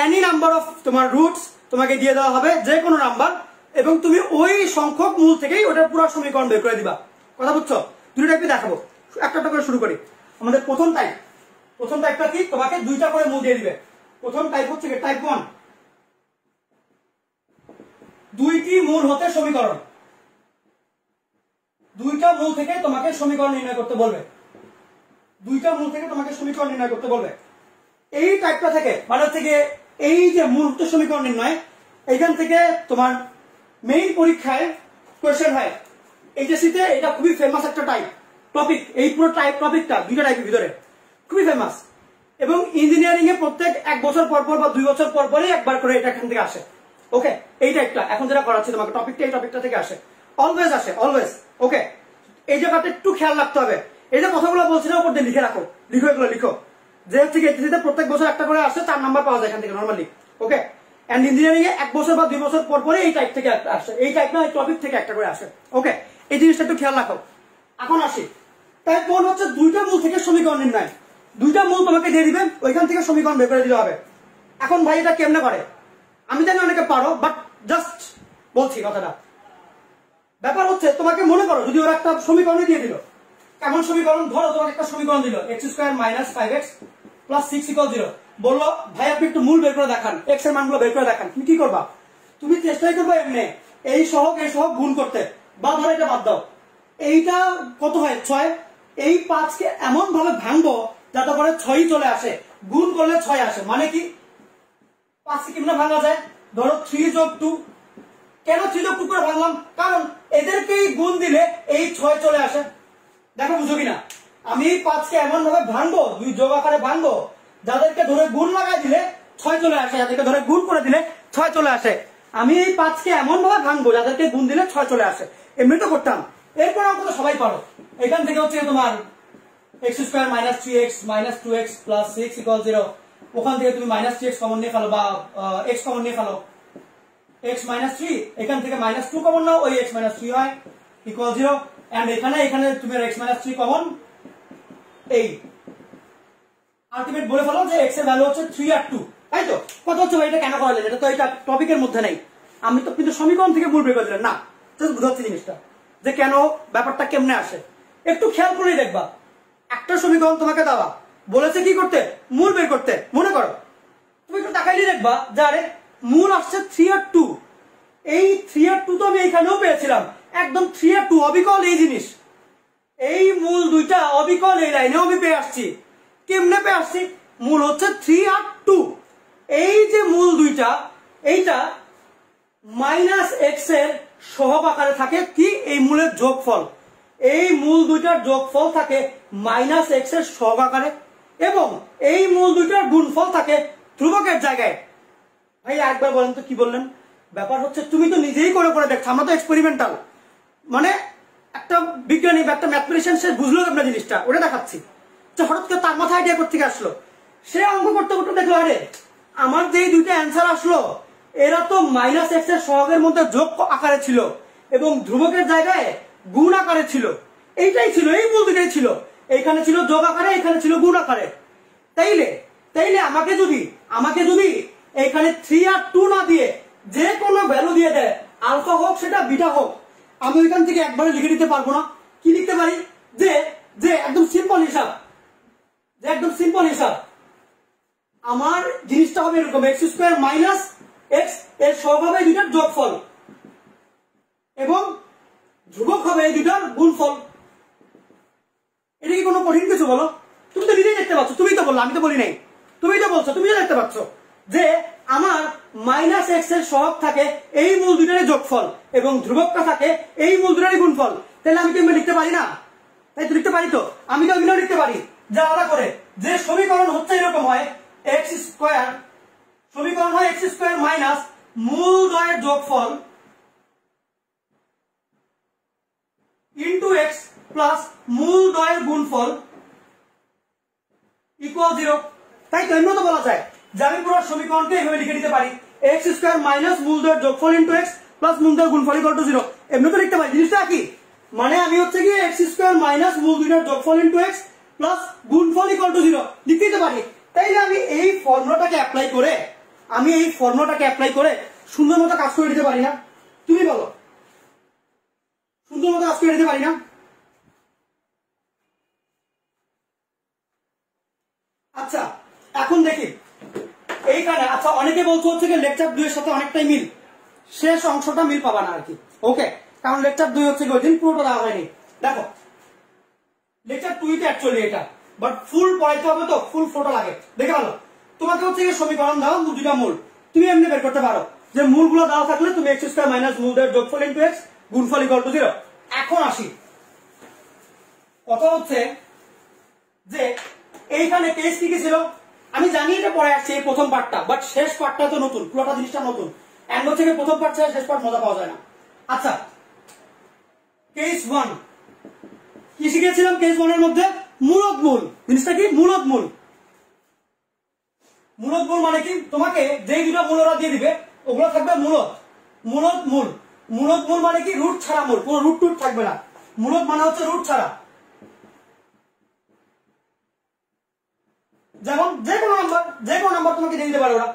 এনি নাম্বার অফ তোমার রুটস তোমাকে দিয়ে দেওয়া হবে, যে কোনো নাম্বার, এবং তুমি ওই সংখ্যক মূল থেকেই ওটা পুরো সমীকরণ বের করে দিবা। কথা বুঝছো? দুটো টাইপই দেখাবো, একটা করে শুরু করি। আমাদের প্রথম টাইপটা কি, তোমাকে দুইটা করে মূল দিয়ে দিবে। প্রথম টাইপ হচ্ছে টাইপ 1, দুইটি মূল হতে সমীকরণ, দুইটা মূল থেকে তোমাকে সমীকরণ নির্ণয় করতে বলবে। এই টাইপটা থেকে মানে হচ্ছে গিয়ে এই যে মূল হতে সমীকরণ নির্ণয়, এইখান থেকে তোমার মেইন পরীক্ষায় কোয়েশ্চেন হয়। এইচএসসিতে এটা খুবই ফেমাস একটা টপিক, এই পুরো টপিকটা দুইটা টাইপের ভিতরে খুবই ফেমাস। এবং ইঞ্জিনিয়ারিং এ প্রত্যেক 1 বছর পর পর বা 2 বছর পর পরই একবার করে এটা এখান থেকে আসে। ওকে, এই টাইপটা এখন যেটা করাচ্ছি তোমাকে, টপিকটা এই টপিকটা থেকে আসে, অলওয়েজ আসে, অলওয়েজ। ওকে, এই জায়গাটা একটু খেয়াল রাখতে হবে। এই যে কথাগুলো বলছি না, উপর দিয়ে লিখে রাখো, লিখো, এগুলো লিখো, যে হচ্ছে কি এইচএসসি তে প্রত্যেক বছর একটা করে আসে, 4 নাম্বার পাওয়া যায় এখান থেকে নরমালি। ওকে, এন্ড ইঞ্জিনিয়ারিং এ 1 বছর বা 2 বছর পর পরে এই টাইপ থেকে একটা আসে, এই টাইপ না, এই টপিক থেকে একটা করে আসে। ওকে, এই জিনিসটা একটু খেয়াল রাখো। এখন আসি, তাই কোন হচ্ছে দুইটা মূল থেকে সমীকরণ নির্ণয়, দুইটা মূল তোমাকে দিয়ে দিবে, ওইখান থেকে সমীকরণ বের করে দিতে হবে। এখন ভাই এটা কেমনে করে আমি জানি অনেকে পারো, বাট জাস্ট বলছি কথাটা। ব্যাপার হচ্ছে তোমাকে মনে করো যদি ওরা একটা সমীকরণ দিয়ে দিল, কেমন সমীকরণ, ধরো তোমাকে একটা সমীকরণ দিল x² - 5x + 6 = 0, বললো ভাই আপনি একটু মূল বের করে দেখান, x এর মানগুলো বের করে দেখান। তুমি কি করবা? তুমি চেষ্টাই করবে এমনি এই সহগ গুণ করতে, বা ধরো এটা বাদ দাও, এইটা কত হয় 6, এই 5 কে এমন ভাবে ভাঙবো যাতে করে 6 চলে আসে, গুণ করলে 6 আসে। মানে কি 5 কে কেমনে ভাঙা যায়, ধরো 3 + 2, কেন 3 + 2 করে ভাঙলাম, কারণ এদেরকেই গুণ দিলে এই 6 চলে আসে। দেখো বুঝো কিনা, আমি 5 কে এমন ভাবে ভাঙবো, দুই যোগ আকারে ভাঙবো যাদেরকে ধরে গুণ লাগাই দিলে 6 চলে আসে, যাদেরকে ধরে গুণ করে দিলে 6 চলে আসে। আমি এই 5 কে এমন ভাবে ভাঙবো যাদেরকে গুণ দিলে 6 চলে আসে, এমনি তো করতাম। এরপর অঙ্ক তো সবাই পারো, এখান থেকে হচ্ছে তোমার x² - 3x - 2x + 6 = 0, ওখান থেকে তুমি -3x কমন নিয়ে ফেলো বা x কমন নিয়ে ফেলো, x - 3, এখান থেকে -2 কমন নাও, ওই x - 3 হয় = 0, এন্ড এখানে তুমি x - 3 কমন, এই আলটিমেট বলে ফেলো যে x এর ভ্যালু হচ্ছে 3 আর 2, তাই তো? কত হচ্ছে ভাই এটা কেন করালেন, এটা তো এটা টপিকের মধ্যে নাই, আমি তো কিন্তু সমীকরণ থেকে মূল বের করে দিলেন না, জাস্ট বুঝাচ্ছি জিনিসটা যে কেন ব্যাপারটা কেমনে আসে। একটু খেয়াল করেই দেখবা, একটা সমীকরণ তোমাকে দেওয়া বলেছে কি করতে, মূল বের করতে। মনে করো তুমি একটু তাকাইলে দেখবা যে আরে মূল আসছে 3 আর 2, এই 3 আর 2 তো আমি এখানেও পেয়েছিলাম, একদম 3 আর 2 অবিকল এই জিনিস, এই মূল দুইটা অবিকল এই লাইনেও আমি পেয়ে আসছি। কেমনে পেয়ে আসছি, মূল হচ্ছে 3 আর 2, এই যে মূল দুইটা, এইটা -x এর সহগ আকারে থাকে, কি এই মূলের যোগফল, এই মূল দুইটার যোগফল থাকে -x এর সহগ আকারে, এবং এই মূল দুইটার গুণফল থাকে ধ্রুবকের জায়গায়। ভাই একবার বলেন তো কি বললেন, ব্যাপার হচ্ছে তুমি তো নিজেই করে করে দেখছো, আমরা তো এক্সপেরিমেন্টাল, মানে একটা বিজ্ঞানী বা একটা ম্যাথমেটিশিয়ান সে বুঝলো আপনার জিনিসটা, ওটা দেখাচ্ছি যে হঠাৎ করে তার মাথায় আইডিয়া করতে আসলো, সে অঙ্ক করতে করতে দেখলো আরে আমার যে দুইটা অ্যান্সার আসলো এরা তো -x এর সহগের মধ্যে যোগ আকারে ছিল এবং ধ্রুবকের জায়গায় গুণ আকারে ছিল, এইটাই ছিল, এই মূল দুটাই ছিল, এইখানে ছিল যোগ আকারে, এখানে ছিল গুণ আকারে। তাইলে আমাকে যদি এখানে 3 আর 2 না দিয়ে যে কোনো ভ্যালু দিয়ে দেয়, আলফা হোক সেটা বিটা হোক, আমি ওইখান থেকে একবারে লিখে দিতে পারবো না। কি লিখতে পারি, যে একদম সিম্পল হিসাব, আমার জিনিসটা হবে এরকম, x² - x এর সহগ হবে এই দুটার যোগফল এবং ধ্রুবক হবে এই দুটার গুণফল। এটা কি কোনো কঠিন কিছু বলো? তুমি তো নিজেই দেখতে পাচ্ছ, তুমিই তো বললো, আমি তো বলি নাই, তুমিই তো বলছো, তুমি তো দেখতে পাচ্ছ যে আমার -x এর সহগ থাকে এই মূল দুটারই যোগফল এবং ধ্রুবকটা থাকে এই মূল দুটারই গুণফল। তাহলে আমি কি লিখতে পারি না? তাই তো লিখতে পারি, তো আমি তো এগুলো লিখতে পারি যে আলাদা করে, যে সমীকরণ হচ্ছে এরকম হয় সমীকরণ হয় x² - মূল দ্বয়ের যোগফল x প্লাস মূল দ্বয়ের গুণফল = 0। তাই তো এমন তো বলা যায় যে আমি পুরো সমীকরণকে এভাবে লিখে দিতে পারি, x² - মূল দ্বয়ের যোগফল x প্লাস মূল দ্বয়ের গুণফল = 0, এমনি তো লিখতে পারি। জিনিসটা কি মানে, আমি হচ্ছে কি x² - মূল দুইটার যোগফল x প্লাস গুণফল = 0 লিখতে দিতে পারি। তাইলে আমি এই ফর্মুলাটাকে অ্যাপ্লাই করে সুন্দর মতো কাজ করে দিতে পারি না? তুমি বলো, সুন্দর মতো কাজ করে দিতে পারি না? আচ্ছা এখন দেখি এইখানে, আচ্ছা অনেকে বলছো হচ্ছে কি লেকচার 2 এর সাথে অনেকটাই মিল, শেষ অংশটা মিল পাবা না আর কি। ওকে, কারণ লেকচার 2 হচ্ছে কি ওই দিন পুরোটা দেওয়া হয়নি। দেখো লেকচার 2 তে অ্যাকচুয়ালি এটা, বাট ফুল পড়াইতে হবে তো, ফুল ফটো লাগে। দেখে ভালো, তোমাকে হচ্ছে কি সমীকরণ দাও দুটা মূল, তুমি এমনি বের করতে পারো যে মূলগুলো দেওয়া থাকলে তুমি x² - মূল দ্বয়ের যোগফল x গুণফল = 0। এখন আসি, কথা হচ্ছে যে এইখানে কেস কি ছিল, আমি জানি এটা পড়ে আসছে এই প্রথম পার্টটা, বাট শেষ পার্টটা তো নতুন, পুরোটা জিনিসটা নতুন। এন্ড হচ্ছে প্রথম পার্ট ছাড়া শেষ পার্ট মজা পাওয়া যায় না। আচ্ছা, কেস 1 কি শিখেছিলাম? কেস 1 এর মধ্যে মূলদ মূল। জিনিসটা কি? মূলদ মূল। মূলদ মূল মানে কি? তোমাকে যেই দুটো মূল ওরা দিয়ে দিবে ওগুলো থাকবে মূলদ। মূলদ মূল, মূলদ মূল মানে কি? রুট ছাড়া মূল, কোনো রুট টুট থাকবে না। মূলদ মানে হচ্ছে রুট ছাড়া। যেমন যে কোনো নাম্বার তোমাকে দিয়ে দিতে পারে ওরা।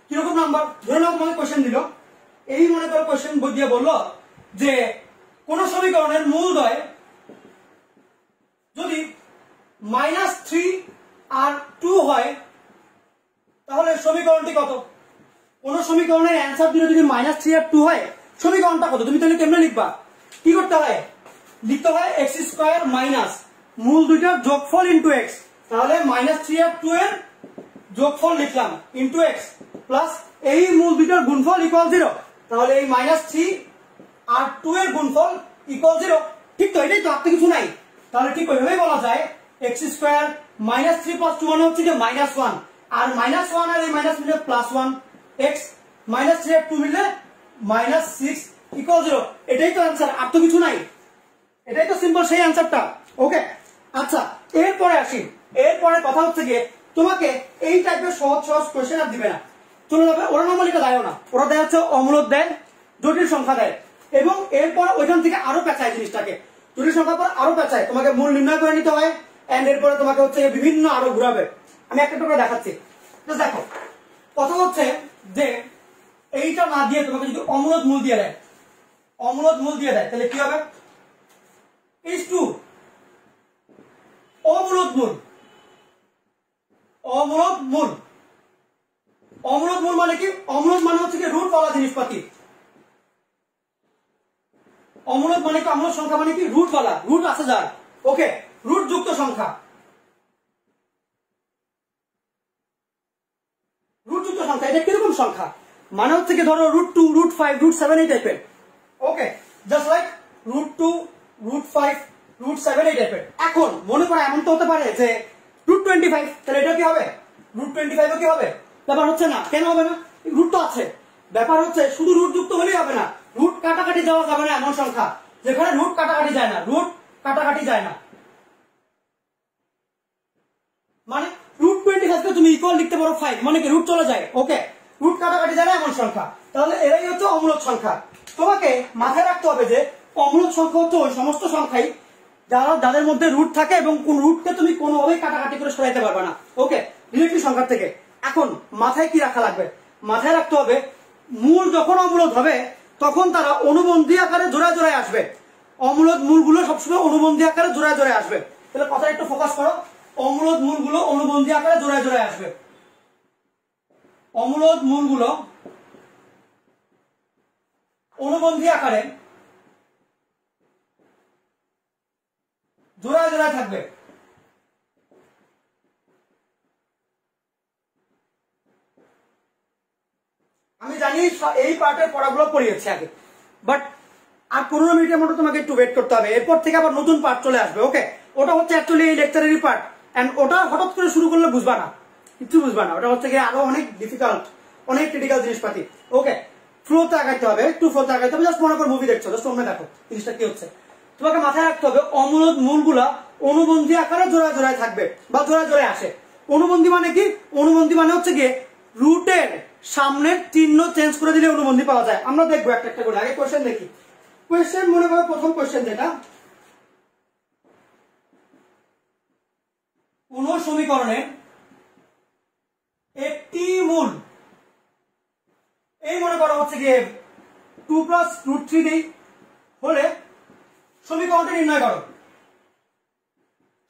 কিরকম নাম্বার? ধরে নাও তোমাকে কোশ্চেন দিল, এই মনে করো কোশ্চেন দিয়ে বললো যে কোন সমীকরণের মূলদ্বয় যদি -3 আর 2 হয় তাহলে সমীকরণটি কত? কোন সমীকরণের অ্যান্সার দিলে যদি -3 আর 2 হয় সমীকরণটা কত? তুমি তাহলে কেমনে লিখবা? কি করতে হয়? লিখতে হয় x² মাইনাস মূল দুইটার যোগফল ইনটু x। তাহলে -3 আর 2 এর যোগফল লিখলাম ইনটু x প্লাস এই মূল দুইটার গুণফল ইকুয়াল 0। তাহলে এই -3 আর 2 এর গুণফল ইকুয়াল 0। ঠিক তো? এটাই তো, আর কিছু নাই। তাহলে ঠিক ওইভাবেই বলা যায় x² -3 + 2 মানে হচ্ছে যে -1, আর -1 আর এই মাইনাস মিলে +1, x -3 আর 2 মিলে -6 ইকুয়াল 0। এটাই তো आंसर, আর তো কিছু নাই। এটাই তো সিম্পল সেই आंसरটা। ওকে, আচ্ছা এরপরে আসি। এরপরে কথা হচ্ছে গিয়ে তোমাকে এই টাইপের সহজ সহজ কোশ্চেন আর দিবে না, চলে যাবে। ওরা নরমালি এটা দেয় না, ওরা দেয় হচ্ছে অমূলদ দেয়, জটিল সংখ্যা দেয়, এবং এরপর ওইখান থেকে আরো পেঁচায় জিনিসটাকে। জটিল সংখ্যার পর আরো পেঁচায়, তোমাকে মূল নির্ণয় করে নিতে হয়, এন্ড এরপরে তোমাকে হচ্ছে বিভিন্ন আরো ঘুরাবে। আমি একটা করে দেখাচ্ছি। দেখো, কথা হচ্ছে যে এইটা না দিয়ে তোমাকে যদি অমূলদ মূল দিয়ে দেয়, অমূলদ মূল দিয়ে দেয় তাহলে কি হবে? h2 অমূলদ মূল। অমূলদ মূল, অমূলদ মূল মানে কি? অমূলদ মানে হচ্ছে কি রুট वाला জিনিসপাতি। অমূলদ মানে কি? অমূলদ সংখ্যা মানে কি? রুট वाला, রুট আছে যার। ওকে, রুট যুক্ত সংখ্যা। রুট যুক্ত সংখ্যা এটা কিরকম সংখ্যা? মানে হচ্ছে কি ধরো √2, √5, √7 এই টাইপের। ওকে, জাস্ট লাইক √2, √5, √7 এই টাইপের। এখন মনে করো এমন তো হতে পারে যে √25, তাহলে এটা কি হবে? √25 কি হবে? ব্যাপার হচ্ছে না। কেন হবে না? রুট তো আছে। ব্যাপার হচ্ছে শুধু রুট যুক্ত হলেই হবে না, রুট কাটাকাটি যাওয়া যাবে না। এমন সংখ্যা যেখানে রুট কাটাকাটি যায় না, রুট কাটাকাটি যায় না, মানে √25 কে তুমি ইকুয়াল লিখতে পারো 5, মানে কি রুট চলে যায়। ওকে, রুট কাটাকাটি যায় না এমন সংখ্যা। তাহলে এরাই হচ্ছে অমূলদ সংখ্যা। তোমাকে মাথায় রাখতে হবে যে অমূলদ সংখ্যা হচ্ছে ওই সমস্ত সংখ্যাই যাদের মধ্যে রুট থাকে এবং কোন রুটকে তুমি কোনোভাবেই কাটাকাটি করে সরাইতে পারবে না। ওকে, রিলেটিভ সংখ্যা থেকে। এখন মাথায় কি রাখা লাগবে? মাথায় রাখতে হবে মূল যখন অমূলদ হবে তখন তারা অনুবন্ধী আকারে জোড়ায় জোড়ায় আসবে। অমূলদ মূলগুলো সবসময় অনুবন্ধী আকারে জোড়ায় জোড়ায় আসবে। তাহলে কথা একটু ফোকাস করো। অমূলদ মূলগুলো অনুবন্ধী আকারে জোড়ায় জোড়ায় আসবে। অমূলদ মূলগুলো অনুবন্ধী আকারে জোড়ায় জোড়ায় থাকবে। আমি জানি এই পার্টের পড়াগুলো পড়িয়েছি আগে, বাট আর 15 মিনিটের মতো তোমাকে একটু ওয়েট করতে হবে। এরপর থেকে আবার নতুন পার্ট চলে আসবে। ওকে, ওটা হচ্ছে অ্যাকচুয়ালি এই লেকচারেরই পার্ট, এন্ড ওটা হঠাৎ করে শুরু করলে বুঝবা না, কিছু বুঝবা না। ওটা হচ্ছে গিয়ে আরো অনেক ডিফিকাল্ট, অনেক ক্রিটিক্যাল জিনিসপাতি। ওকে, ফ্লোতে আগাইতে হবে, একটু ফ্লোতে আগাইতে হবে। জাস্ট মনে করো মুভি দেখছো, জাস্ট তোমরা দেখো জিনিসটা কি হচ্ছে। তোমাকে মাথায় রাখতে হবে অমূলদ মূলগুলা অনুবন্ধী আকারে জোড়ায় জোড়ায় থাকবে বা জোড়ায় জোড়ায় আসে। অনুবন্ধী মানে কি? অনুবন্ধী মানে হচ্ছে গিয়ে রুটের সামনের চিহ্ন চেঞ্জ করে দিলে অনুবন্ধী পাওয়া যায়। আমরা দেখবো একটা একটা করে। আগে কোশ্চেন দেখি। কোশ্চেন মনে করো প্রথম কোশ্চেন যেটা, কোন সমীকরণে একটি মূল, এই মনে করো হচ্ছে গিয়ে 2 + √3 দেই হলে সমীকরণটি নির্ণয় করো।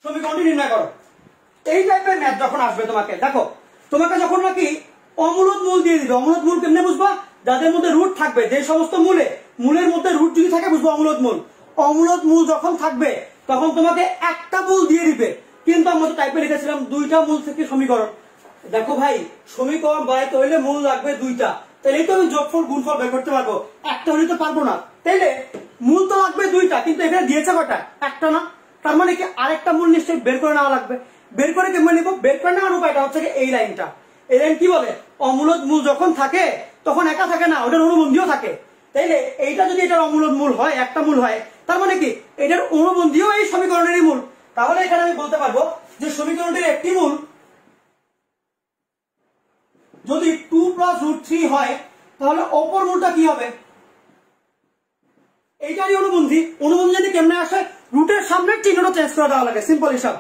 সমীকরণটি নির্ণয় করো। এই টাইপের ম্যাথ যখন আসবে তোমাকে, দেখো তোমাকে যখন নাকি অমূলদ মূল দিয়ে দিবে। অমূলদ মূল কেমনে বুঝবা? যাদের মধ্যে রুট থাকবে, যে সমস্ত মূলের মধ্যে রুট যদি থাকে বুঝবো অমূলদ মূল। অমূলদ মূল যখন থাকবে তখন তোমাকে একটা মূল দিয়ে দিবে, কিন্তু আমরা তো টাইপে লিখেছিলাম 2টা মূল থেকে সমীকরণ। দেখো ভাই, সমীকরণ বানাইতে হইলে মূল লাগবে 2টা, তাহলেই তো আমি যোগফল গুণফল বের করতে পারবো। একটা হলে তো পারবো না। তাইলে মূল তো লাগবে 2টা, কিন্তু এখানে দিয়েছে কটা? একটা না। তার মানে কি আরেকটা মূল নিশ্চয়ই বের করে নেওয়া লাগবে। বের করে কেমন নিব? বের করে নেওয়ার উপায়টা হচ্ছে এই লাইনটা। এই লাইন কি বলে? অমূলদ মূল যখন থাকে তখন একা থাকে না, ওটার অনুবন্ধীও থাকে। তাইলে এইটা যদি এটার অমূলদ মূল হয়, একটা মূল হয়, তার মানে কি এটার অনুবন্ধীও এই সমীকরণেরই মূল। তাহলে এখানে আমি বলতে পারবো যে সমীকরণটির একটি মূল যদি 2 + √3 হয়, তাহলে অপর মূলটা কি হবে? এইটারই অনুবন্ধী। অনুবন্ধী যদি কেমনে আসে? রুটের সামনের চিহ্নটা চেঞ্জ করে দেওয়া লাগে, সিম্পল হিসাব।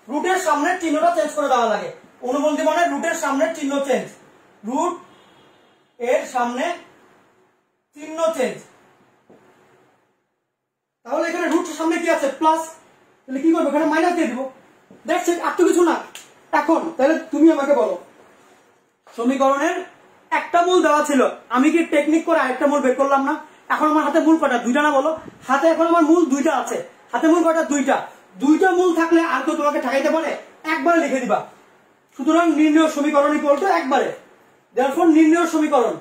রুটের সামনের চিহ্নটা চেঞ্জ করে দেওয়া লাগে। অনুবন্ধী মানে রুটের সামনের চিহ্ন চেঞ্জ, রুট এর সামনে চিহ্ন চেঞ্জ। তাহলে এখানে রুটের সামনে কি আছে? প্লাস। তাহলে কি করবো? এখানে মাইনাস দিয়ে দিব। দেখছে আর তো কিছু না। এখন তাহলে তুমি আমাকে বলো, সমীকরণের একটা মূল দেওয়া ছিল, আমি কি টেকনিক করে আরেকটা মূল বের করলাম না? এখন আমার হাতে মূল কয়টা? দুইটা না? বলো। হাতে এখন আমার মূল দুইটা আছে। হাতে মূল কয়টা? দুইটা। দুইটা মূল থাকলে আর কেউ তোমাকে ঠেকাইতে পারে? একবারে লিখে দিবা। সুতরাং নির্ণয় সমীকরণ ইকুয়াল টু একবারে। দেয়ারফর নির্ণয় সমীকরণ,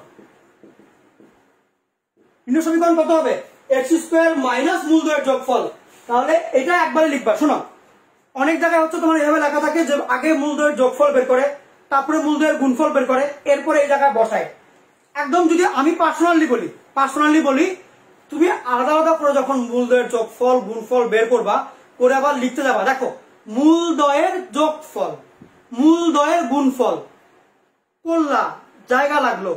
নির্ণয় সমীকরণ কত হবে? x² মাইনাস মূলদ্বয়ের যোগফল। তাহলে এটা একবারে লিখবা। শোনো, অনেক জায়গায় হচ্ছে তোমার এভাবে লেখা থাকে যে আগে মূলদ্বয়ের যোগফল বের করে, তারপরে মূলদ্বয়ের গুণফল বের করে, এরপরে এই জায়গায় বসায়। একদম যদি আমি পার্সোনালি বলি, তুমি আলাদা আলাদা করে যখন মূলদ্বয়ের যোগফল গুণফল বের করবা, করে আবার লিখতে যাবা, দেখো মূলদ্বয়ের যোগফল, মূলদ্বয়ের গুণফল করলা, জায়গা লাগলো।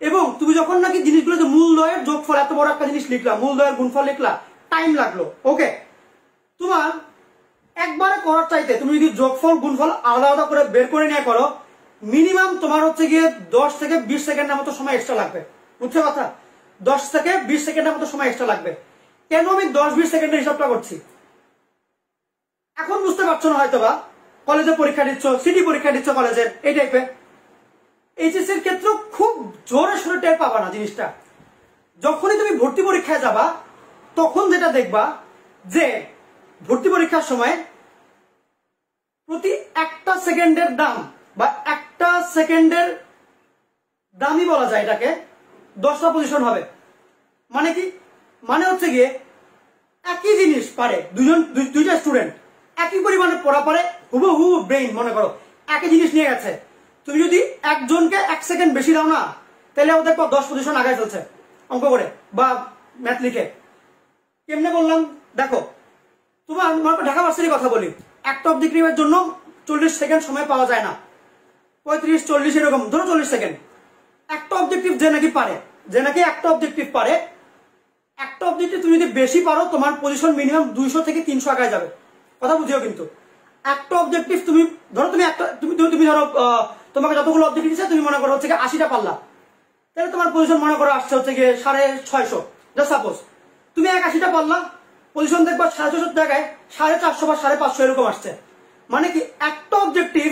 এবং তুমি যখন নাকি জিনিসগুলো যে মূলদ্বয়ের যোগফল, এত বড় একটা জিনিস লিখলা, মূলদ্বয়ের গুণফল লিখলা, টাইম লাগলো। ওকে, তোমার একবারে করার চাইতে তুমি যদি যোগফল গুণফল আলাদা আলাদা করে বের করে নিয়ে করো, মিনিমাম তোমার হচ্ছে গিয়ে 10 থেকে 20 সেকেন্ডের মতো সময় এক্সট্রা লাগবে। বুঝছো কথা? 10 থেকে 20 সেকেন্ডের মতো সময় এক্সট্রা লাগবে। কেন আমি 10-20 সেকেন্ডের হিসাবটা করছি এখন বুঝতে পারছো না হয়তো বা। কলেজে পরীক্ষা দিচ্ছ, সিটি পরীক্ষা দিচ্ছ কলেজের, এই টাইপের। এইচএস এর ক্ষেত্রে খুব জোরে সোরে টের পাবা না জিনিসটা। যখনই তুমি ভর্তি পরীক্ষায় যাবা, তখন যেটা দেখবা যে ভর্তি পরীক্ষার সময় প্রতি একটা সেকেন্ডের দাম, বা একটা সেকেন্ডের দামই বলা যায় এটাকে, 10টা পজিশন হবে। মানে কি? মানে হচ্ছে গিয়ে একই জিনিস পারে দুইটা স্টুডেন্ট, একই পরিমাণে পড়া পারে, হুবহু ব্রেইন মনে করো একই জিনিস নিয়ে গেছে। তুমি যদি একজনকে 1 সেকেন্ড বেশি দাও না, তাহলে ওদের 10 পজিশন আগায় চলছে অঙ্ক করে বা ম্যাথ লিখে। কেমনে বললাম? দেখো, তোমার ঢাকা ভার্সিটির কথা বলি, একটা অবজেক্টিভের জন্য 40 সেকেন্ড সময় পাওয়া যায় না, 35-40 এরকম, ধরো 40 সেকেন্ড। একটা অবজেক্টিভ যে নাকি একটা অবজেক্টিভ পারে, একটা অবজেক্টিভ তুমি যদি বেশি পারো, তোমার পজিশন মিনিমাম 200 থেকে 300 আগায় যাবে। কথা বুঝিও কিন্তু। একটা অবজেক্টিভ তুমি ধরো, তুমি ধরো তোমাকে যতগুলো অবজেক্টিভ দিচ্ছে, তুমি মনে করো হচ্ছে 80টা পারলা, তাহলে তোমার পজিশন মনে করো আসছে হচ্ছে গিয়ে 650, জাস্ট সাপোজ। তুমি 81টা পারলা, পজিশন দেখবা 650 জায়গায় 450 বা 550 এরকম আসছে। মানে কি একটা অবজেক্টিভ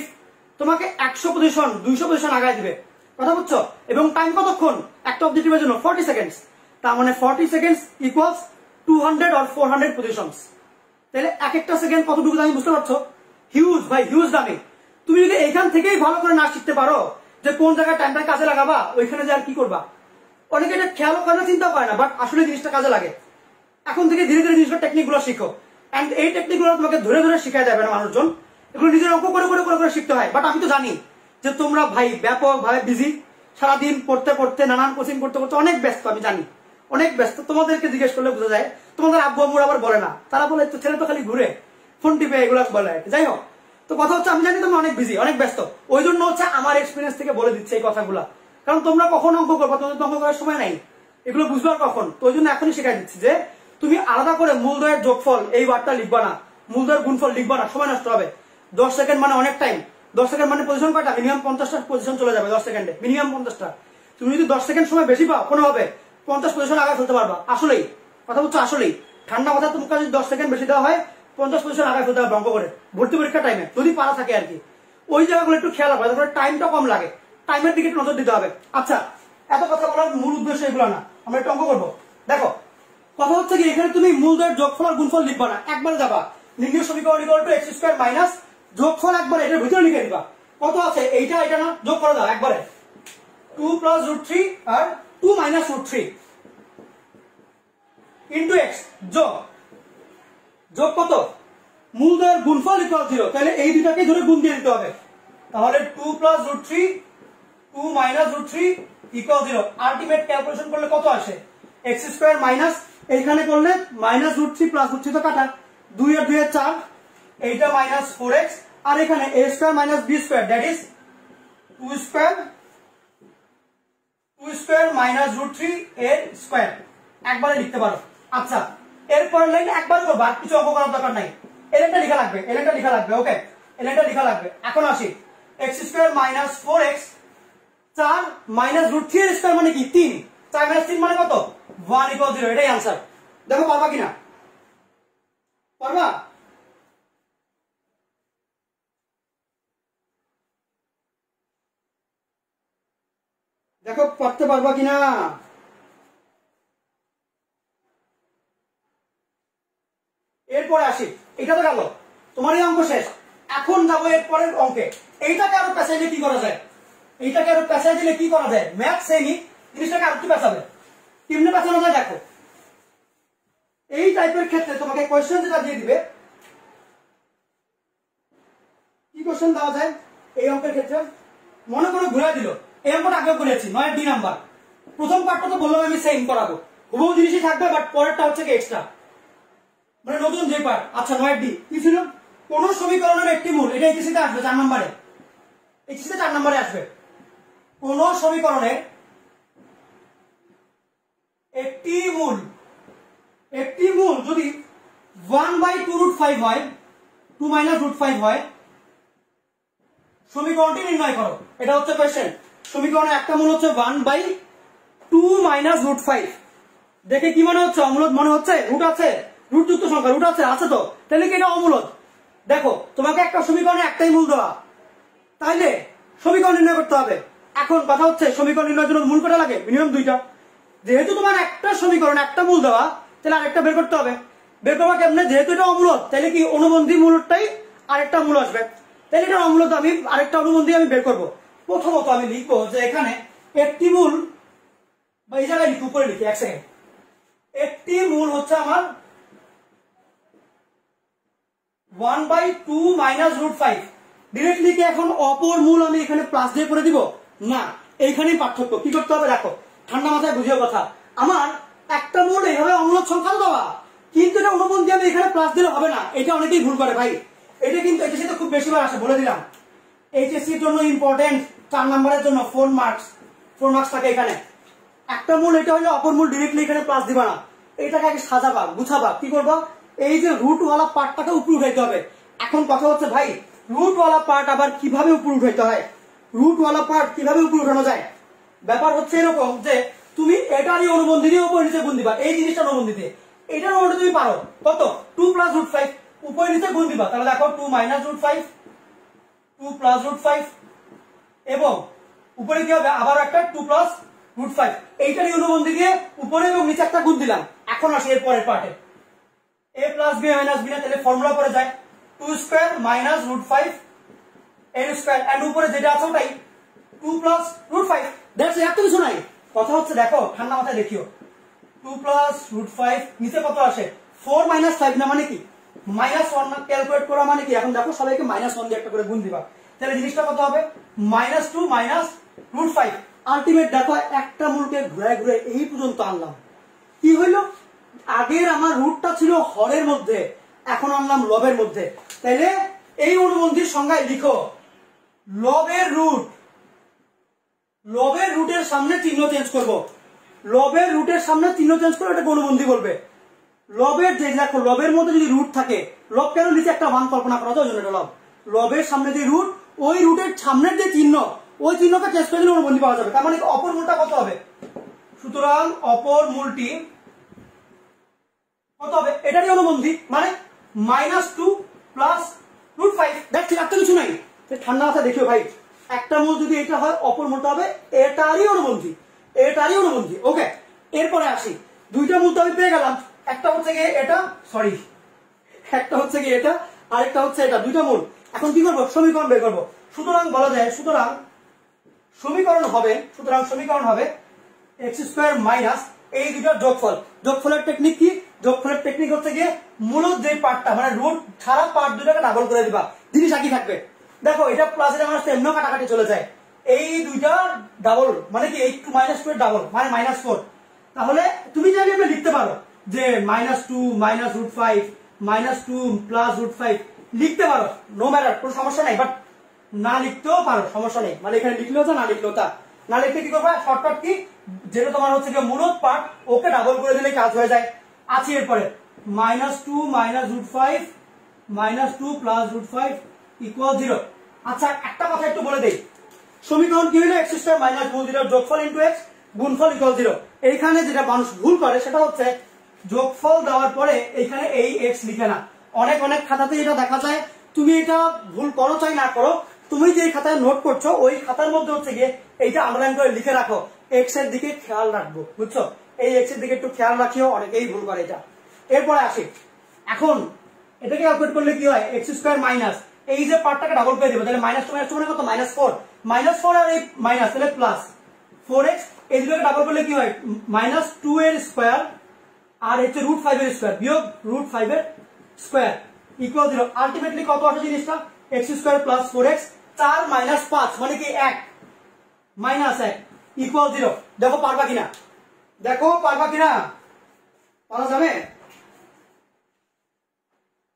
তোমাকে 100 পজিশন 200 পজিশন আগায় দিবে। কথা বুঝছো? এবং টাইম কতক্ষণ একটা অবজেক্টিভের জন্য? 40 সেকেন্ডস। তার মানে 40 সেকেন্ডস ইকুয়ালস 200 or 400 পজিশনস। তাহলে এক একটা সেকেন্ড কতটুকু দামি বুঝতে পারছো? হিউজ ভাই, হিউজ দামি। তুমি যদি এখান থেকেই ভালো করে না শিখতে পারো যে কোন জায়গায় টাইমটা কাজে লাগাবা, ওইখানে যে আর কি করবা। অনেকে এটা খেয়ালও করে না, চিন্তাও করে না, বাট আসলে জিনিসটা কাজে লাগে। এখন থেকে ধীরে ধীরে জিনিসটা টেকনিকগুলো শিখো। এন্ড এই টেকনিকগুলো তোমাকে ধরে ধরে শেখায় যাবে না মানুষজন, এগুলো নিজের অঙ্ক করে করে করে করে শিখতে হয়। বাট আমি তো জানি যে তোমরা ভাই ব্যাপকভাবে বিজি, সারাদিন পড়তে পড়তে, নানান কোচিং করতে করতে অনেক ব্যস্ত। আমি জানি অনেক ব্যস্ত। তোমাদেরকে জিজ্ঞেস করলে বোঝা যায়। তোমাদের আব্বু আম্মুর আবার বলে না, তারা বলে তো ছেলে তো খালি ঘুরে ফোন টিপে, এগুলো বলে। যাই হোক, তো কথা হচ্ছে আমি জানি তোমরা অনেক বিজি, অনেক ব্যস্ত। ওই জন্য হচ্ছে আমার এক্সপিরিয়েন্স থেকে বলে দিচ্ছে এই কথাগুলো। কারণ তোমরা কখন অঙ্ক করবা, তোমাদের অঙ্ক করার সময় নাই, এগুলো বুঝবার কখন। তো ওই জন্য এখনই শেখাই দিচ্ছি যে তুমি আলাদা করে মূলদ্বয়ের যোগফল এই ওয়ার্ডটা লিখবা না, মূলদ্বয়ের গুণফল লিখবা না, সময় নষ্ট হবে। 10 সেকেন্ড মানে অনেক টাইম। 10 সেকেন্ড মানে পজিশন কয়টা? মিনিমাম 50টা পজিশন চলে যাবে 10 সেকেন্ডে, মিনিমাম 50টা। তুমি যদি 10 সেকেন্ড সময় বেশি পাও, কোনোভাবে 50 পজিশন আগে ফেলতে পারবা। আসলেই কথা বলছো, আসলেই ঠান্ডা কথা। তোমাকে যদি 10 সেকেন্ড বেশি দেওয়া হয়, 50 পজিশন আগে ফেলতে পারবে অঙ্ক করে, ভর্তি পরীক্ষার টাইমে, যদি পারা থাকে আর কি। ওই জায়গাগুলো একটু খেয়াল রাখবে, তারপরে টাইমটা কম লাগে, টাইমের দিকে একটু নজর দিতে হবে। আচ্ছা, এত কথা বলার মূল উদ্দেশ্য এগুলো না, আমরা একটু অঙ্ক করবো। দেখো, কথা হচ্ছে কি, এখানে তুমি মূলদ্বয়ের যোগফল আর গুণফল লিখবা না, একবারে যাবা নির্ণয় সমীকরণ ইকুয়াল টু x² মাইনাস যোগফল একবারে এটার ভিতরে লিখে দিবা। কত আছে? এইটা এটা না, যোগ করে দাও একবারে। 2 + √3 আর 2 - √3 ইনটু x, যোগ কত? মূলদ্বয়ের গুণফল ইকুয়াল 0। তাহলে এই দুটাকে ধরে গুণ দিয়ে দিতে হবে। তাহলে 2 + √3 2 minus root 3 equal 0। Ultimate calculation করলে কত আসে? x স্কয়ার মাইনাস এইখানে করলে মাইনাস রুট 3 প্লাস রুট 3 তো কাটা, 2 আর 2 এর 4, এইটা মাইনাস 4x, আর এখানে a square minus b square, that is 2 square minus root 3 এর স্কয়ার। একবারে লিখতে পারো। আচ্ছা, এরপরের লাইন একবার করবা, কিছু অঙ্ক করার দরকার নাই। এলএনটা লেখা লাগবে, এলএনটা লেখা লাগবে। ওকে, এলএনটা লেখা লাগবে। এখন আসি, x square minus 4x 4 minus root 3 এর স্কয়ার মানে কি 3, 4 মাইনাস 3 মানে কত? 1 ইকুয়াল 0। এটাই आंसर। দেখো পারবা কিনা, পারবা? দেখো পড়তে পারবা কিনা। এরপরে আসি, এটা তো গেল, তোমার এই অঙ্ক শেষ। এখন যাবো এর পরের অঙ্কে। এইটাকে আরো পেঁচাইলে কি করা যায়? এইটাকে আরো পেঁচাই দিলে কি করা যায়? ম্যাথ সেমই, জিনিসটাকে আরো কি পেঁচাবে, কেমনে পেঁচানো যায় দেখো। এই টাইপের ক্ষেত্রে তোমাকে কোয়েশ্চেন যেটা দিয়ে দিবে, কি কোয়েশ্চেন দেওয়া যায় এই অঙ্কের ক্ষেত্রে? মনে করে ঘুরে দিল, এই অঙ্কটা আগে বলেছি 9 ডি নাম্বার। প্রথম পার্টটা তো বললাম আমি সেম করাবো, হুবহু জিনিসই থাকবে, বাট পরেরটা হচ্ছে কি এক্সট্রা, মানে নতুন যে পার্ট। আচ্ছা 9 ডি কি ছিল? কোন সমীকরণের একটি মূল, এটা এইচএসসি তে আসবে 4 নম্বরে, এইচএসসি তে 4 নম্বরে আসবে। কোন সমীকরণের একটি মূল, একটি মূল যদি 1/2√5 হয়, 2 মাইনাস রুট 5 হয়, সমীকরণটি নির্ণয় করো। এটা হচ্ছে কোশ্চেন। সমীকরণের একটা মূল হচ্ছে 1/2 মাইনাস রুট 5। দেখে কি মনে হচ্ছে? অমূলদ মনে হচ্ছে? রুট আছে, রুট যুক্ত সংখ্যা, রুট আছে, আছে তো, তাহলে কি এটা অমূলদ? দেখো তোমাকে একটা সমীকরণে একটাই মূল দেওয়া, তাইলে সমীকরণ নির্ণয় করতে হবে। এখন কথা হচ্ছে সমীকরণ নির্ণয়ের জন্য মূল কটা লাগে? মিনিমাম 2টা। যেহেতু তোমার একটা সমীকরণ একটা মূল দেওয়া, তাহলে আরেকটা বের করতে হবে। বের করবা কেমনে? যেহেতু এটা অমূলদ, তাহলে কি অনুবন্ধী মূলটাই আরেকটা মূল আসবে, তাহলে এটা অমূলদ আমি আরেকটা অনুবন্ধী আমি বের করব। প্রথমত আমি লিখবো যে এখানে একটি মূল, বা এই জায়গায় লিখি, উপরে লিখি, এক সেকেন্ড। একটি মূল হচ্ছে আমার 1/2 মাইনাস রুট 5। ডিরেক্টলি কি এখন অপর মূল আমি এখানে প্লাস দিয়ে করে দিব? না, এইখানেই পার্থক্য। কি করতে হবে দেখো, ঠান্ডা মাথায় বুঝিও কথা। আমার একটা মূল এইভাবে অমূলদ সংখ্যা দেওয়া, কিন্তু এটা অনুবন্ধী আমি এখানে প্লাস দিলে হবে না। এটা অনেকেই ভুল করে ভাই, এটা কিন্তু এইচএসসি তে খুব বেশিবার আসে, বলে দিলাম। এইচএসসির জন্য ইম্পর্টেন্ট 4 নম্বরের জন্য 4 মার্কস থাকে এখানে। একটা মূল এটা হলে অপর মূল ডিরেক্টলি এখানে প্লাস দিবা না, এটাকে আগে সাজাবা, গুছাবা। কি করবা? এই যে রুটওয়ালা পার্টটাকে উপরে উঠাইতে হবে। এখন কথা হচ্ছে ভাই, রুটওয়ালা পার্ট আবার কিভাবে উপরে উঠাইতে হয়, রুটওয়ালা পার্ট কিভাবে উপরে উঠানো যায়? ব্যাপার হচ্ছে এরকম যে তুমি এটারই অনুবন্ধী দিয়ে উপরে নিচে গুণ দিবা। এই জিনিসটা অনুবন্ধী দিয়ে, এটার অনুবন্ধী তুমি পারো কত? 2 প্লাস রুট 5, উপরে নিচে গুণ দিবা। তাহলে দেখো 2 মাইনাস রুট 5, 2 প্লাস রুট 5, এবং উপরে কি হবে? আবার একটা 2 প্লাস রুট 5। এইটারই অনুবন্ধী দিয়ে উপরে এবং নিচে একটা গুণ দিলাম। এখন আসি এর পরের পার্টে, a plus b minus b না, তাহলে ফর্মুলা পরে যায় 2 square minus root 5 n square, and উপরে যেটা আছে ওটাই 2 প্লাস রুট 5। দ্যাটস এত কিছু নাই। কথা হচ্ছে দেখো, ঠান্ডা মাথায় দেখিও, 2 প্লাস রুট 5, নিচে কত আসে? 4 মাইনাস 5 না, মানে কি -1 না, ক্যালকুলেট করা মানে কি? এখন দেখো সবাইকে -1 দিয়ে একটা করে গুণ দিবা, তাহলে জিনিসটা কত হবে? -2 মাইনাস রুট 5। আলটিমেট দেখো একটা মূলকে ঘুরে ঘুরে এই পর্যন্ত আনলাম। কি হইলো? আগের আমার রুটটা ছিল হরের মধ্যে, এখন আনলাম লবের মধ্যে। তাইলে এই অনুবন্ধীর সংজ্ঞায় লিখো, লবের রুট, লবের রুটের সামনে চিহ্ন চেঞ্জ করব। লবের রুটের সামনে চিহ্ন চেঞ্জ করে এটা অনুবন্ধী বলবে। লবের যে দেখো, লবের মধ্যে যদি রুট থাকে, লব কেন নিচে একটা মান কল্পনা করা যায়, এটা লব। লবের সামনে যে রুট, ওই রুটের সামনের যে চিহ্ন, ওই চিহ্নকে চেঞ্জ করে দিলে অনুবন্ধী পাওয়া যাবে। তার মানে অপর মূলটা কত হবে? সুতরাং অপর মূলটি কত হবে? এটারই অনুবন্ধী, মানে -2 প্লাস রুট 5। দেখছি আর তো কিছু নাই। ঠান্ডা মাথা দেখিও ভাই, একটা মূল যদি এটা হয়, অপর মূলটা হবে এটারই অনুবন্ধী, এটারই অনুবন্ধী। ওকে, এরপরে আসি, দুইটা মূল তো আমি পেয়ে গেলাম। একটা হচ্ছে গিয়ে এটা, সরি, একটা হচ্ছে গিয়ে এটা, আরেকটা হচ্ছে এটা, দুইটা মূল। এখন কি করবো? সমীকরণ বের করবো। সুতরাং বলা যায়, সুতরাং সমীকরণ হবে x স্কয়ার মাইনাস এই দুটোর যোগফল। যোগফলের টেকনিক কি? যোগফলের টেকনিক হচ্ছে গিয়ে মূলত যে পার্টটা, মানে রুট ছাড়া পার্ট দুটাকে ডাবল করে দিবা, জিনিস একই থাকবে। দেখো এটা প্লাস, এটা মাইনাস এমন কাটাকাটি চলে যায়, এই দুইটা ডাবল মানে কি 8 2 -2 এর ডাবল মানে -4। তাহলে তুমি চাইলে এটা লিখতে পারো যে -2 -√5 -2 +√5 লিখতে পারো, নো ম্যাটার, কোনো সমস্যা নাই। বাট না লিখতেও পারো, সমস্যা নেই, মানে এখানে লিখলেও তা না লিখলেও তা। না লিখতে কি করবে, শর্টকাট কি, যেটা তোমার হচ্ছে যে মূলত পার্ট ওকে ডাবল করে দিলে কাজ হয়ে যায়। আছে এরপরে -2 -√5 -2 +√5 = 0। আচ্ছা একটা কথা একটু বলে দেই, সমীকরণ কি হলো x² - 0 যোগফল ইনটু x গুণফল = 0। এইখানে যেটা মানুষ ভুল করে সেটা হচ্ছে যোগফল দেওয়ার পরে এইখানে এই x লিখে না। অনেক অনেক খাতাতে এটা দেখা যায়, তুমি এটা ভুল করো চাই না করো, তুমি যে খাতায় নোট করছো ওই খাতার মধ্যে হচ্ছে গিয়ে এইটা আন্ডারলাইন করে লিখে রাখো, x এর দিকে খেয়াল রাখবো, বুঝছো? এই x এর দিকে একটু খেয়াল রাখিও, অনেকেই ভুল করে এটা। এরপরে আসি, এখন এটাকে ক্যালকুলেট করলে কি হয়, x² মাইনাস এই যে পার্টটাকে ডাবল করে দেবো, তাহলে -2 -2 মানে কত, -4 আর এই মাইনাস তাহলে প্লাস 4x, এই দুটোকে ডাবল করলে কি হয়, -2 এর স্কয়ার আর হচ্ছে √5 এর স্কয়ার বিয়োগ √5 এর স্কয়ার = 0। আলটিমেটলি কত আসে জিনিসটা, x² + 4x 4 - 5 মানে কি 1 -1 = 0। দেখো পারবা কিনা, দেখো পারবা কিনা, পারা যাবে?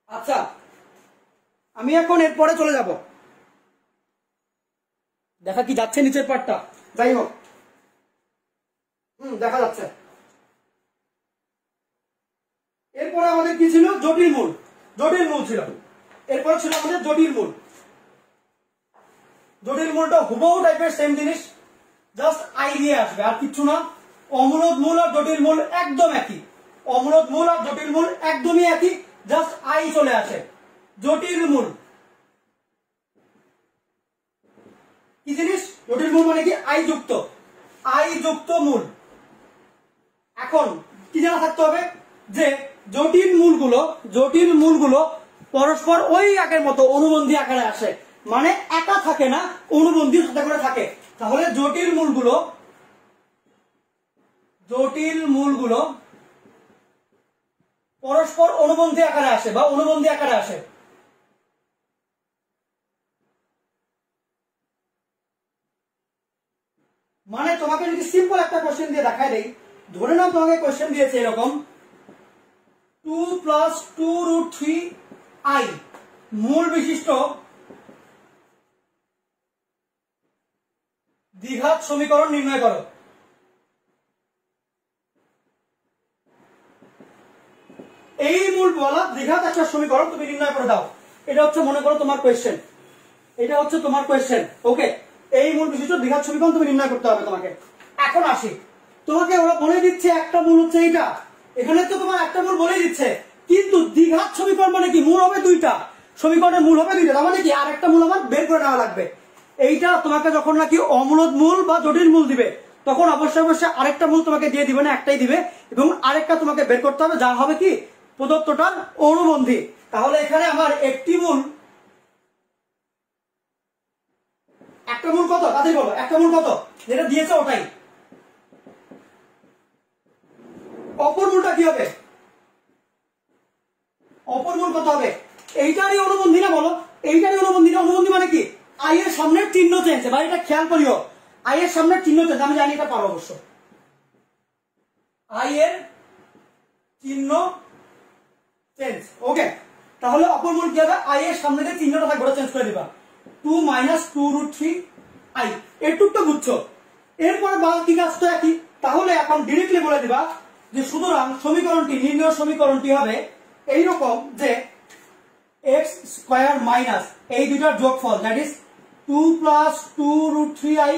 আচ্ছা আমি এখন এরপরে চলে যাব, দেখা কি যাচ্ছে নিচের পার্টটা, যাই হোক দেখা যাচ্ছে। এরপরে আমাদের কি ছিল, জটিল মূল, জটিল মূল ছিল, এরপরে ছিল আমাদের জটিল মূল। জটিল মূলটা হুবহু টাইপের সেম জিনিস, জাস্ট আই দিয়ে আসবে আর কিচ্ছু না। অমূলদ মূল আর জটিল মূল একদম একই, অমূলদ মূল আর জটিল মূল একদমই একই, জাস্ট আই চলে আসে। জটিল মূল কি জিনিস, জটিল মূল মানে কি আই যুক্ত মূল। এখন কি জানা থাকতে হবে যে জটিল মূলগুলো পরস্পর ওই আগের মতো অনুবন্ধী আকারে আসে, মানে একা থাকে না, অনুবন্ধীর সাথে করে থাকে। তাহলে জটিল মূলগুলো পরস্পর অনুবন্ধী আকারে আসে বা অনুবন্ধী আকারে আসে। মানে তোমাকে যদি সিম্পল একটা কোশ্চেন দিয়ে দেখায় দেই, ধরে নাও তোমাকে কোশ্চেন দিয়েছে এরকম 2 + 2√3i মূল বিশিষ্ট দ্বিঘাত সমীকরণ নির্ণয় করো। এই মূল বলা দ্বিঘাত একটা সমীকরণ তুমি নির্ণয় করে দাও, এটা হচ্ছে মনে করো তোমার কোশ্চেন, এটা হচ্ছে তোমার কোশ্চেন, ওকে? এই মূল বিশিষ্ট দ্বিঘাত সমীকরণ তুমি নির্ণয় করতে হবে তোমাকে। এখন আসি, তোমাকে ওরা বলে দিচ্ছে একটা মূল হচ্ছে এইটা, এখানে তো তোমার একটা মূল বলে দিচ্ছে, কিন্তু দ্বিঘাত সমীকরণ মানে কি, মূল হবে দুইটা, সমীকরণের মূল হবে দুইটা, তার মানে কি আর একটা মূল আমার বের করে নেওয়া লাগবে। এইটা তোমাকে যখন নাকি অমূলদ মূল বা জটিল মূল দিবে তখন অবশ্যই আরেকটা মূল তোমাকে দিয়ে দিবে না, একটাই দিবে, এবং আরেকটা তোমাকে বের করতে হবে, যা হবে কি প্রদত্তটার অনুবন্ধী। তাহলে এখানে আমার একটা মূল কত, তাদের বলো একটা মূল কত, যেটা দিয়েছে ওটাই। অপর মূলটা কি হবে, অপর মূল কত হবে, এইটারই অনুবন্ধী না, বলো এইটারই অনুবন্ধী না। অনুবন্ধী মানে কি, আই এর সামনের চিহ্ন চেঞ্জ, ভাই এটা খেয়াল করিও, আই এর সামনের চিহ্ন চেঞ্জ, আমি জানি এটা পারো অবশ্য, আই এর চিহ্ন চেঞ্জ, ওকে? তাহলে অপর মূল কি হবে, আই এর সামনে যে চিহ্নটা থাকবে ওটা চেঞ্জ করে দিবা, 2 - 2√3i, এটুকটা বুঝছো। এরপর বাকি কাজ তো একই, তাহলে এখন ডিরেক্টলি বলে দিবা যে সুতরাং সমীকরণটি, নির্ণয় সমীকরণটি হবে এইরকম যে x² মাইনাস এই দুইটার যোগফল, দ্যাট ইজ 2 + 2√3i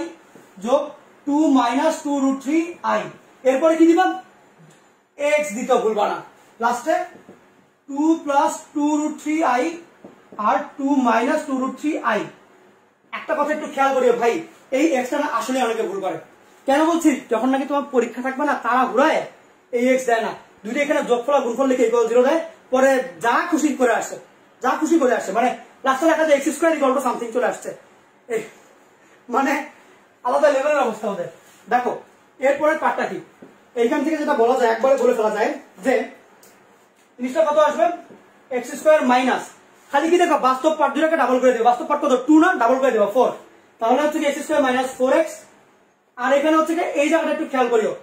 যোগ 2 - 2√3i। এরপরে কি দিবা, x দিতে ভুলবা না, লাস্টে 2 + 2√3i আর 2 - 2√3i। একটা কথা একটু খেয়াল করিও ভাই, এই এক্সটা না আসলে অনেকে ভুল করে। কেন বলছি, যখন নাকি তোমার পরীক্ষা থাকবে না, তারা ঘুরায় এই এক্স দেয় না, দুইটা এখানে যোগফল আর গুণফল লিখে = 0 দেয়, পরে যা খুশি করে আসে, মানে লাস্টে দেখা যায় x² = সামথিং চলে আসছে, মানে আলাদা লেভেলের অবস্থা ওদের। দেখো এরপরে পার্টটা কি, এইখান থেকে যেটা বলা যায়, একবারে বলে ফেলা যায় যে জিনিসটা কত আসবে, x² মাইনাস, খালি কি দেখো বাস্তব পার্ট দুটাকে ডাবল করে দেবো, বাস্তব পার্ট কত 2 না, ডাবল করে দেবো 4, তাহলে হচ্ছে এক্স স্কোয়ার মাইনাস 4x, আর এখানে হচ্ছে এই জায়গাটা একটু খেয়াল করিও,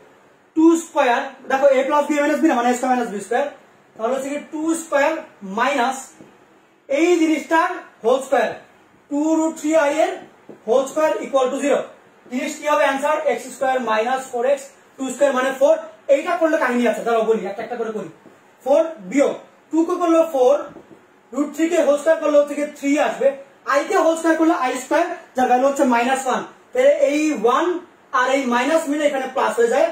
2 স্কোয়ার, দেখো a plus b minus b না, মানে a square minus b square, তাহলে হচ্ছে 2 স্কোয়ার মাইনাস এই জিনিসটার হোল স্কোয়ার, 2√3i এর হোল স্কোয়ার ইকুয়াল টু 0। জিনিস কি হবে answer, x square minus 4x, 2 square মানে 4। এইটা করলে কাহিনী আছে, দাঁড়াও বলি একটা একটা করে করি। 4 বিয়োগ 2 কে করলে 4, √3 কে হোল স্কোয়ার করলে হচ্ছে 3 আসবে, i কে হোল স্কোয়ার করলে i স্কোয়ার, যার ভ্যালু হচ্ছে -1। তাহলে এই 1 আর এই মাইনাস মিলে এখানে প্লাস হয়ে যায়,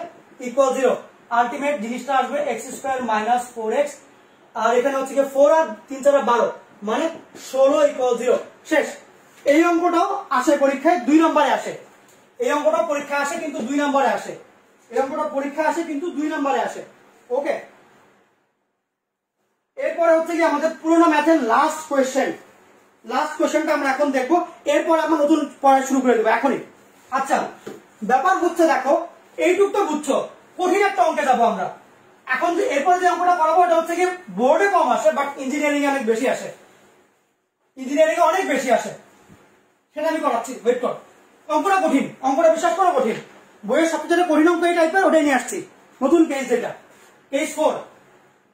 ইকুয়াল 0। আলটিমেট জিনিসটা আসবে x স্কোয়ার মাইনাস 4x, আর এখানে হচ্ছে 4 আর 3 4 12 মানে 16 ইকুয়াল 0। শেষ। এই অঙ্কটাও আসে পরীক্ষায় 2 নম্বরে আসে, এই অঙ্কটা পরীক্ষা আসে কিন্তু 2 নম্বরে আসে, এই অঙ্কটা পরীক্ষা আসে কিন্তু 2 নম্বরে আসে। ওকে, এরপরে হচ্ছে কি আমাদের পুরোনো ম্যাথের লাস্ট কোশ্চেনটা আমরা এখন দেখবো, এরপর আমরা নতুন পড়া শুরু করে দেবো এখনই। আচ্ছা, ব্যাপার হচ্ছে দেখো এইটুক তো বুঝছো, কঠিন একটা অঙ্কে যাবো আমরা এখন। যে এরপরে যে অঙ্কটা করাবো এটা হচ্ছে কি বোর্ডে কম আসে, বাট ইঞ্জিনিয়ারিং এ অনেক বেশি আসে, ইঞ্জিনিয়ারিং এ অনেক বেশি আসে, সেটা আমি করাচ্ছি, ওয়েট কর। অঙ্কটা কঠিন, অঙ্কটা বিশ্বাস করো কঠিন, বইয়ের সবচেয়ে কঠিন অঙ্ক এই টাইপের, ওটাই নিয়ে আসছি নতুন কেস, যেটা কেস 4।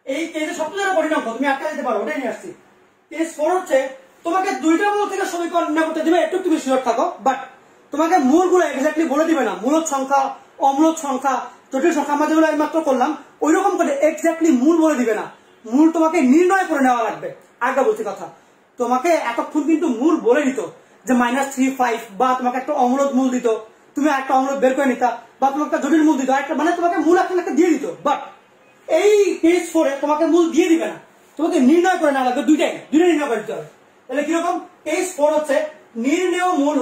এই কেসের সবচেয়ে কঠিন অঙ্ক, তুমি আটকা দিতে পারো, ওটাই নিয়ে আসছি। কেস 4 হচ্ছে তোমাকে দুইটা মূল থেকে সমীকরণ নির্ণয় করতে দিবে, একটু তুমি শিওর থাকো, বাট তোমাকে মূলগুলো এক্স্যাক্টলি বলে দিবে না, মূলদ সংখ্যা, অম্লদ সংখ্যা, জটিল সংখ্যা আমরা যেগুলো এইমাত্র করলাম ওই রকম করে এক্স্যাক্টলি মূল বলে দিবে না, মূল তোমাকে নির্ণয় করে নেওয়া লাগবে। আরেকটা বলছি কথা, তোমাকে এতক্ষণ কিন্তু মূল বলে দিত যে -3, 5, বা তোমাকে একটা অম্লদ মূল দিত, তুমি একটা অম্লদ বের করে নিতা, বা তোমাকে একটা জটিল মূল দিত, একটা মানে তোমাকে মূল একটা দিয়ে দিত। বাট এই কেস 4 এ তোমাকে মূল দিয়ে দিবে না, তোমাকে নির্ণয় করে নেওয়া লাগবে, দুইটাই নির্ণয় করে দিতে হবে। তাহলে কিরকম, কেস 4 হচ্ছে নির্ণেয় মূল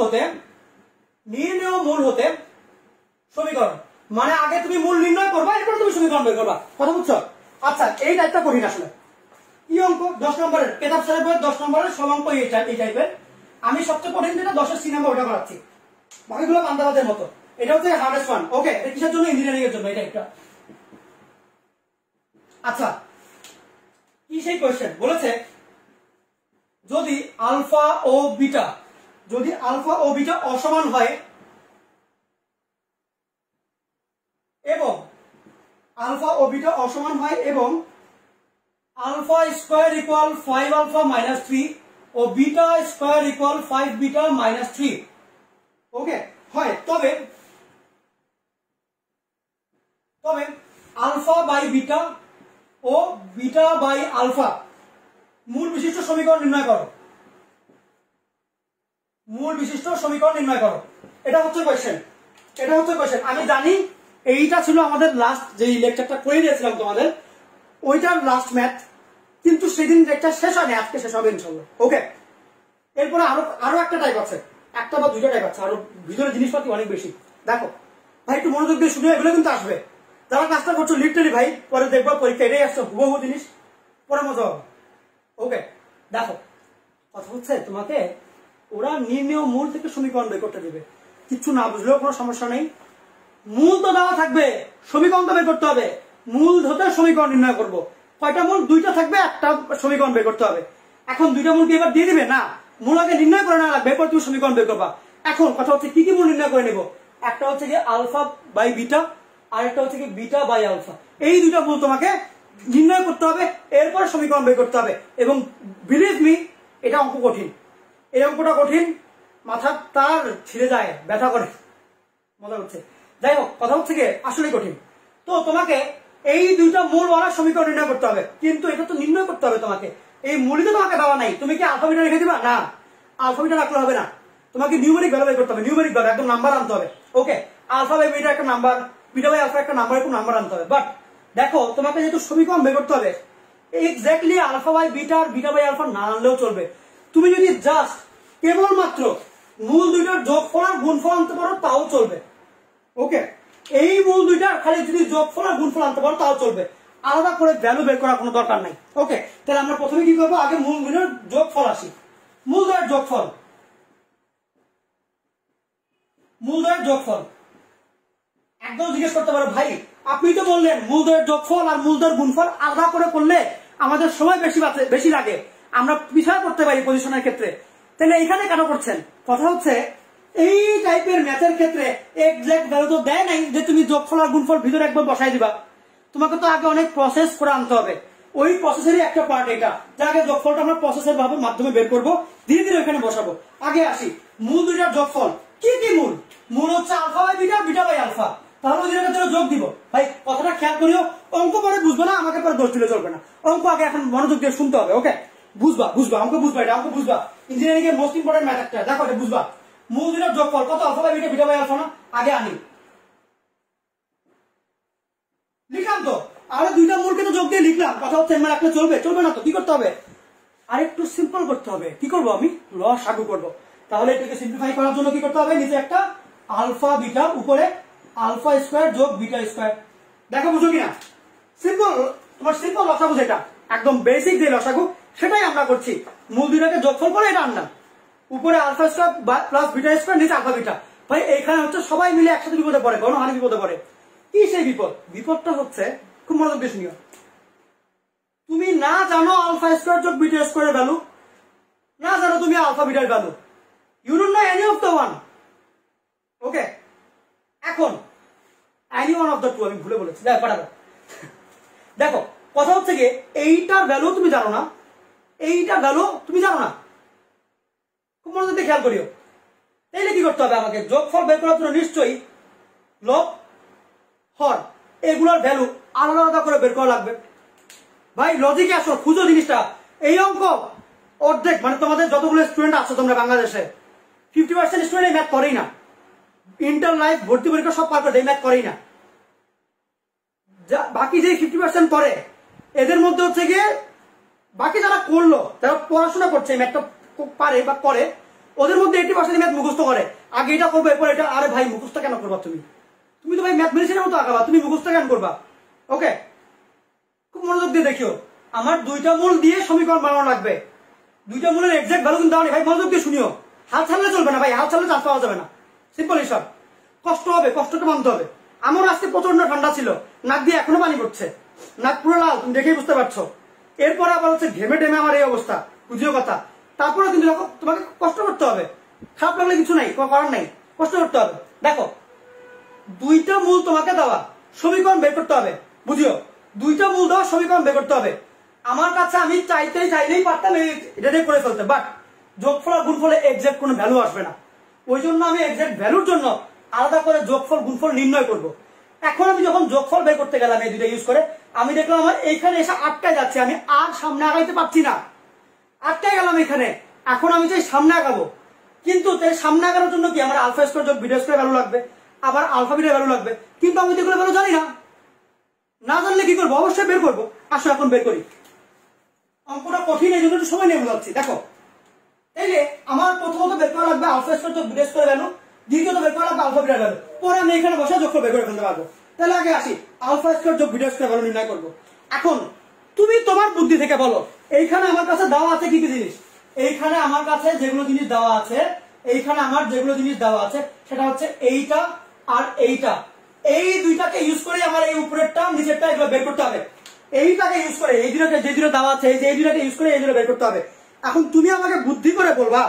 হতে সমীকরণ, মানে আগে তুমি মূল নির্ণয় করবা, এরপর তুমি সমীকরণ বের করবা, কথা বুঝছো? আচ্ছা, এই টাইপটা কঠিন আসলে। কি অঙ্ক 10 নম্বরের, কেতাব সাহেব 10 নম্বরের সব অঙ্ক এই টাইপের। আমি সবচেয়ে কঠিন যেটা 10-এর সি নাম্বার ওটা করাচ্ছি, বাকিগুলো পান্তাবাদের মতো। এটা হচ্ছে হার্ডেস্ট ওয়ান। ওকে, এটা কিসের জন্য, ইঞ্জিনিয়ারিং এর জন্য এটা একটা। আচ্ছা, কি সেই কোশ্চেন বলেছে, যদি আলফা ও বিটা অসমান হয় এবং alpha square equal 5 alpha minus 3 ও beta square equal 5 beta minus 3, okay হয়, তবে আলফা বাই বিটা ও বিটা বাই আলফা মূল বিশিষ্ট সমীকরণ নির্ণয় করো, এটা হচ্ছে কোশ্চেন। আমি জানি এইটা ছিল আমাদের লাস্ট যে লেকচারটা করে দিয়েছিলাম তোমাদের, ওইটার লাস্ট ম্যাথ, কিন্তু সেদিন লেকচার শেষ হয়নি, আজকে শেষ হবে ইনশাআল্লাহ। ওকে, এরপরে আরো একটা টাইপ আছে, একটা বা দুইটা টাইপ আছে, আরো ভিতরে জিনিসপাতি অনেক বেশি। দেখো ভাই, একটু মনোযোগ দিয়ে শুনে, এগুলো কিন্তু আসবে, যারা কাজটা করছো লিটারালি ভাই, পরে দেখবা পরীক্ষা এটাই আসছো, হুবহু জিনিস, পরে মজা হবে। ওকে, দেখো কথা হচ্ছে তোমাকে ওরা নির্ণেয় মূল থেকে সমীকরণ বের করতে দিবে, কিছু না বুঝলেও কোনো সমস্যা নেই, মূল তো দেওয়া থাকবে, সমীকরণ তো বের করতে হবে। মূল ধরে সমীকরণ নির্ণয় করব, কয়টা মূল, দুইটা থাকবে, একটা সমীকরণ বের করতে হবে। এখন দুইটা মূল কি এবার দিয়ে দিবে না, মূল আগে নির্ণয় করে না লাগবে, এরপর তুমি সমীকরণ বের করবা। এখন কথা হচ্ছে কি কি মূল নির্ণয় করে নেব, একটা হচ্ছে কি আলফা বাই বিটা, আর একটা হচ্ছে কি বিটা বাই আলফা, এই দুইটা মূল তোমাকে নির্ণয় করতে হবে, এরপর সমীকরণ বের করতে হবে। এবং বিলিভ মি, এটা অঙ্ক কঠিন, এই অঙ্কটা কঠিন, মাথা তার ছিঁড়ে যায়, ব্যথা করে, মজা হচ্ছে। যাই হোক, কথা হচ্ছে কি আসলে কঠিন। তো তোমাকে এই দুইটা মূলওয়ালা সমীকরণ নির্ণয় করতে হবে, কিন্তু এটা তো নির্ণয় করতে হবে তোমাকে, এই মূলই তো তোমাকে দেওয়া নাই, তুমি কি আলফা বিটা রেখে দিবা? না, আলফা বিটা রাখলে হবে না, তোমাকে নিউমেরিক ভ্যালু বের করতে হবে, নিউমেরিক ভ্যালু একদম নাম্বার আনতে হবে। ওকে, আলফা বাই বিটা একটা নাম্বার, বিটা বাই আলফা একটা নাম্বার, একটু নাম্বার আনতে হবে। বাট দেখো তোমাকে যেহেতু সমীকরণ বের করতে হবে, এক্স্যাক্টলি আলফা বাই বিটা আর বিটা বাই আলফা না আনলেও চলবে, তুমি যদি জাস্ট কেবলমাত্র মূল দুইটার যোগফল আর গুণফল আনতে পারো তাও চলবে। ওকে, এই মূল দুইটা খালি যদি যোগফল আর গুণফল আনতে পারো তাও চলবে, আলাদা করে ভ্যালু বের করার কোনো দরকার নাই। ওকে, তাহলে আমরা প্রথমে কি করবো, আগে মূল দুইটার যোগফল আসি। মূল দ্বয়ের যোগফল একদম জিজ্ঞেস করতে পারো, ভাই আপনি তো বললেন মূল দ্বয়ের যোগফল আর মূল দ্বয়ের গুণফল আলাদা করে করলে আমাদের সময় বেশি লাগে, আমরা পিছায় করতে পারি পজিশনের ক্ষেত্রে, তাহলে এখানে কেন করছেন? কথা হচ্ছে এই টাইপের ম্যাথের ক্ষেত্রে এক্সাক্ট ভ্যালু তো দেয় নাই যে তুমি যোগফল আর গুণফল ভিতরে একবার বসাই দিবা। তোমাকে তো আগে অনেক প্রসেস করে আনতে হবে। ওই প্রসেসেরই একটা পার্ট এটা, যে আগে যোগফলটা আমরা প্রসেসের ভাবে মাধ্যমে বের করব, ধীরে ধীরে ওখানে বসাবো। আগে আসি মূল দুইটার যোগফল। কি কি মূল? মূল হচ্ছে alpha by beta, beta by alpha. তাহলে ওই দুইটার জন্য যোগ দিব। ভাই কথাটা খেয়াল করিও, অঙ্ক পরে বুঝবে না, আমাকে পরে দোষ দিলে চলবে না। অঙ্ক আগে এখন মনোযোগ দিয়ে শুনতে হবে। ওকে, বুঝবা বুঝবা অঙ্ক বুঝবা, এটা অঙ্ক বুঝবা। ইঞ্জিনিয়ারিং এর মোস্ট ইম্পর্টেন্ট ম্যাথ একটা, দেখো এটা বুঝবা। মূল দুইটার যোগফল কত? Alpha by beta, beta by alpha না? আগে আনি, লিখলাম তো। আরে দুইটা মূলকে তো যোগ দিয়ে লিখলাম, কথা হচ্ছে এমন রাখলে চলবে? চলবে না তো। কি করতে হবে? আরেকটু সিম্পল করতে হবে। কি করবো আমি? লসাগু করবো। তাহলে এটাকে সিম্পলিফাই করার জন্য কি করতে হবে? নিচে একটা আলফা বিটা, উপরে আলফা স্কোয়ার যোগ বিটা স্কোয়ার। দেখো বুঝো কিনা? সিম্পল, তোমার সিম্পল লসাগু যেটা একদম বেসিক যে লসাগু, সেটাই আমরা করছি। মূল দুইটাকে যোগফল করে এটা আনলাম, উপরে alpha square plus beta square, নিচে আলফা বিটা। ভাই এখানে হচ্ছে সবাই মিলে একসাথে বিপদে পড়ে, গণহানি বিপদে পড়ে। কি সেই বিপদ? বিপদটা হচ্ছে, খুব মনোযোগ দিয়ে শুনিও, তুমি না জানো আলফা স্কোয়ার যোগ বিটা স্কোয়ারের ভ্যালু, না জানো তুমি আলফা বিটার ভ্যালু। You don't know any of the one. Okay, এখন any one of the two আমি ভুলে বলেছি, পাঠাবো। দেখো কথা হচ্ছে কি, এইটার ভ্যালু তুমি জানো না, এইটার ভ্যালু তুমি জানো না। খুব মনোযোগ দিয়ে খেয়াল করিও। তাইলে কি করতে হবে? আমাকে যোগফল বের করার জন্য নিশ্চয়ই লব হর এগুলোর ভ্যালু আলাদা আলাদা করে বের করা লাগবে। ভাই লজিকে আসো, খুঁজো জিনিসটা। এই অঙ্ক অর্ধেক, মানে তোমাদের যতগুলো স্টুডেন্ট আছো তোমরা বাংলাদেশে, 50% স্টুডেন্ট এই ম্যাথ করেই না। ইন্টার লাইফ ভর্তি পরীক্ষা সব পার করে এই ম্যাথ করেই না। বাকি যে 50% করে, এদের মধ্যে হচ্ছে গিয়ে বাকি যারা করলো, যারা পড়াশোনা করছে এই ম্যাথটা পারে বা করে, ওদের মধ্যে 80% ম্যাথ মুখস্থ করে। আগে এটা করবো, এরপর এটা। আরে ভাই মুখস্থ কেন করবা তুমি? তুমি তো ভাই ম্যাথ মেডিসিনের মতো আঁকাবা, তুমি মুখস্থ কেন করবা? ওকে, খুব মনোযোগ দিয়ে দেখিও। আমার দুইটা মূল দিয়ে সমীকরণ বানানো লাগবে। দুইটা মূলের এক্সাক্ট ভ্যালু কিন্তু ভাই মনোযোগ দিয়ে শুনিও। হাল ছাড়লে চলবে না ভাই, হাল ছাড়লে চান্স পাওয়া যাবে না। সিম্পল হিসাব, কষ্ট হবে, কষ্টকে মানতে হবে। আমার আজকে প্রচন্ড ঠান্ডা ছিল, নাক দিয়ে এখনো পানি পড়ছে, নাক পুরো লাল, তুমি দেখেই বুঝতে পারছো। এরপরে আবার হচ্ছে ঘেমে টেমে আমার এই অবস্থা, বুঝিও কথা। তারপরে কিন্তু দেখো তোমাকে কষ্ট করতে হবে। খারাপ লাগলে কিছু নাই, করার নাই, কষ্ট করতে হবে। দেখো দুইটা মূল তোমাকে দেওয়া, সমীকরণ বের করতে হবে। বুঝিও, দুইটা মূল দেওয়া, সমীকরণ বের করতে হবে। আমার কাছে আমি চাইলেই পারতাম এটা দিয়ে করে ফেলতে, বাট যোগফল আর গুণফলে এক্সাক্ট কোনো ভ্যালু আসবে না। ওই জন্য আমি এক্সাক্ট ভ্যালুর জন্য আলাদা করে যোগফল গুণফল নির্ণয় করব। এখন আমি যখন যোগফল বের করতে গেলাম এই দুইটা ইউজ করে, আমি দেখলাম আমার এইখানে এসে আটকায় যাচ্ছে, আমি আর সামনে আগাইতে পারছি না, আটকায় গেলাম এখানে। এখন আমি চাই সামনে আগাবো, কিন্তু সামনে আগানোর জন্য কি আমার আলফা স্কোয়ার যোগ বিটা স্কোয়ার ভ্যালু লাগবে, আবার আলফা বিটার ভ্যালু লাগবে। কিন্তু আমি এগুলো ভ্যালু জানি না, না জানলে কি করবো? অবশ্যই বের করবো। আসো এখন বের করি। অঙ্কটা কঠিন, এই জন্য একটু সময় নিয়ে বোঝাচ্ছি। দেখো এই যে আমার প্রথমত বের করা লাগবে আলফা স্কোয়ার যোগ বিটা স্কোয়ার ভ্যালু, দ্বিতীয়ত বের করা লাগবে আলফা বিটার ভ্যালু। পরে আমি এখানে বসে যোগফল বের করে ফেলতে পারবো। তাহলে আগে আসি আলফা স্কোয়ার যোগ বিটা স্কোয়ার ভ্যালু নির্ণয় করবো। এখন তুমি তোমার বুদ্ধি থেকে বলো, এইখানে আমার কাছে দেওয়া আছে কি কি জিনিস। এইখানে আমার কাছে যেগুলো জিনিস দেওয়া আছে, এইখানে আমার যেগুলো জিনিস দেওয়া আছে সেটা হচ্ছে এইটা আর এইটা। এই দুইটাকে ইউজ করে আমার এই উপরেরটা নিচেরটা এগুলো বের করতে হবে। এইটাকে ইউজ করে এই দুটাকে, যে দুটো দেওয়া আছে এই দুটাকে ইউজ করে এই দুটো বের করতে হবে। এখন তুমি আমাকে বুদ্ধি করে বলবা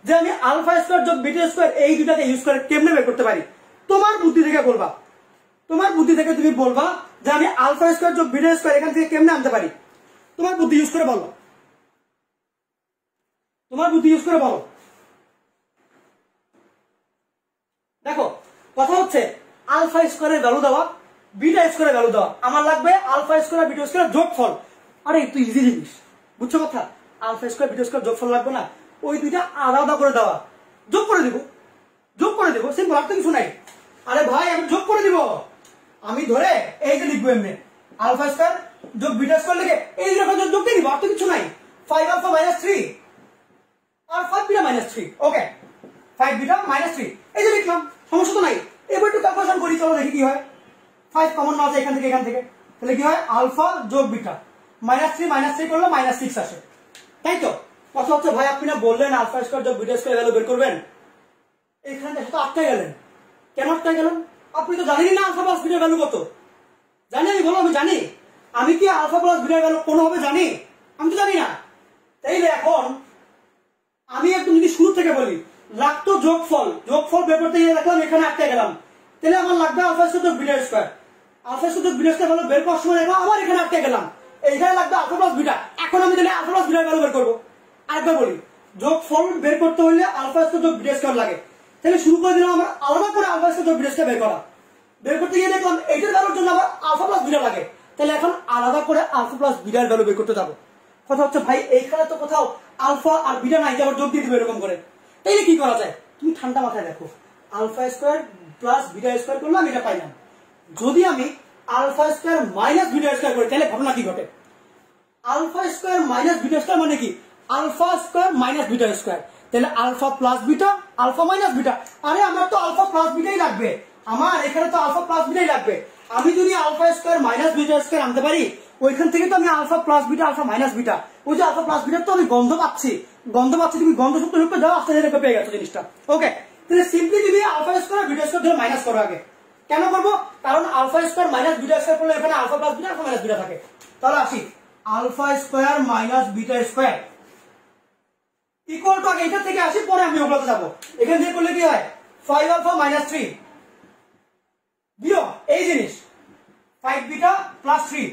যে আমি আলফা স্কোয়ার যোগ বিটা স্কোয়ার এই দুটাকে ইউজ করে কেমনে বের করতে পারি। তোমার বুদ্ধি থেকে বলবা, তোমার বুদ্ধি থেকে তুমি বলবা যে আমি আলফা স্কোয়ার যোগ বিটা স্কোয়ার এখান থেকে কেমনে আনতে পারি। তোমার বুদ্ধি ইউজ করে বলো, তোমার বুদ্ধি ইউজ করে বলো। দেখো কথা হচ্ছে আলফা স্কোয়ারের ভ্যালু দেওয়া, বিটা স্কোয়ারের ভ্যালু দেওয়া। আমার লাগবে আলফা স্কোয়ার বিটা স্কোয়ার যোগফল। আরে একটু ইজি জিনিস, বুঝছো কথা? আলফা স্কোয়ার বিটা স্কোয়ার যোগফল লাগবে না, ওই দুইটা আলাদা করে দেওয়া, যোগ করে দিব, যোগ করে দিব, সিম্পল, আর তো কিছু নাই। আরে ভাই আমি যোগ করে দিব, আমি ধরে এই যে লিখবো এমনি আলফা স্কোয়ার যোগ বিটা স্কোয়ার লিখে এই রকম যোগ দিয়ে দিব, আর তো কিছু নাই। 5 আলফা মাইনাস 3 আর 5 বিটা মাইনাস 3। ওকে, 5 বিটা মাইনাস 3 এই যে লিখলাম, সমস্যা তো নাই। এবার একটু ক্যালকুলেশন করি, চলো দেখি কি হয়। 5 কমন না আছে এখান থেকে, এখান থেকে, তাহলে কি হয় আলফা যোগ বিটা মাইনাস 3 করলে মাইনাস 6 আসে, তাই তো? কথা হচ্ছে ভাই আপনি না বললেন আলফা স্কোয়ার যোগ বিটা স্কোয়ার ভ্যালু বের করবেন, এখানে তো আটকে গেলেন। কেন আটকে গেলেন? আপনি তো জানেনই না আলফা প্লাস বিটার ভ্যালু কত। জানি আমি, বলো আমি জানি। আমি কি আলফা প্লাস বিটার ভ্যালু কোনোভাবে জানি? আমি তো জানি না। তাইলে এখন আমি একদম যদি শুরু থেকে বলি লাগতো যোগফল বের করতে গিয়ে দেখলাম এখানে আটকে গেলাম, তাহলে আমার লাগবে আলফা স্কয়ার যোগ বিটা স্কয়ার। আলফা স্কয়ার যোগ বিটা স্কয়ার ভ্যালু বের করার সময় দেখলাম আবার এখানে আটকে গেলাম, এইখানে লাগবে আলফা প্লাস বিটা। এখন আমি তাহলে আলফা প্লাস বিটার ভ্যালু বের করবো। আরেকবার বলি, যোগফল বের করতে হলে আলফা স্কয়ার যোগ বিটা স্কয়ার লাগে, তাহলে শুরু করে দিলাম আমরা আলাদা করে আলফা স্কয়ার যোগ বিটা স্কয়ার বের করা। বের করতে গিয়ে দেখলাম এইটার ভ্যালুর জন্য আবার আলফা প্লাস বিটা লাগে, তাহলে এখন আলাদা করে আলফা প্লাস বিটার ভ্যালু বের করতে যাবো। কথা হচ্ছে ভাই এইখানে তো কোথাও আলফা আর বিটা নাই, আবার যোগ দিয়ে দিবে এরকম করে, তাইলে কি করা যায়? তুমি ঠান্ডা মাথায় দেখো, alpha square plus beta square করলাম, এটা পাইলাম। যদি আমি alpha square minus beta square করি তাহলে ঘটনা কি ঘটে? Alpha square minus beta square মানে কি? Alpha square minus beta square, তাহলে alpha plus beta, alpha minus beta. আরে আমার তো আলফা প্লাস বিটাই লাগবে, আমার এখানে তো আলফা প্লাস বিটাই লাগবে। আমি যদি alpha square minus beta square আনতে পারি, ওইখান থেকে তো আমি alpha plus beta, alpha minus beta, ওই যে আলফা প্লাস বিটার তো আমি গন্ধ পাচ্ছি, তুমি গন্ধ সূত্র রূপে দাও, আস্তে আস্তে পেয়ে গেছো জিনিসটা। ওকে, তাহলে সিম্পলি তুমি আলফা স্কয়ার বিটা স্কয়ার ধরে মাইনাস করো আগে। কেন করবো? কারণ alpha square minus beta square করলে এখানে alpha plus beta, alpha minus beta থাকে। তাহলে আসি, alpha square minus beta square equal to, আগে এটা থেকে আসি, পরে আমি ওগুলোতে যাবো। এখান থেকে করলে কি হয়? 5 আলফা মাইনাস 3 বিয়োগ এই জিনিস 5 বিটা প্লাস 3,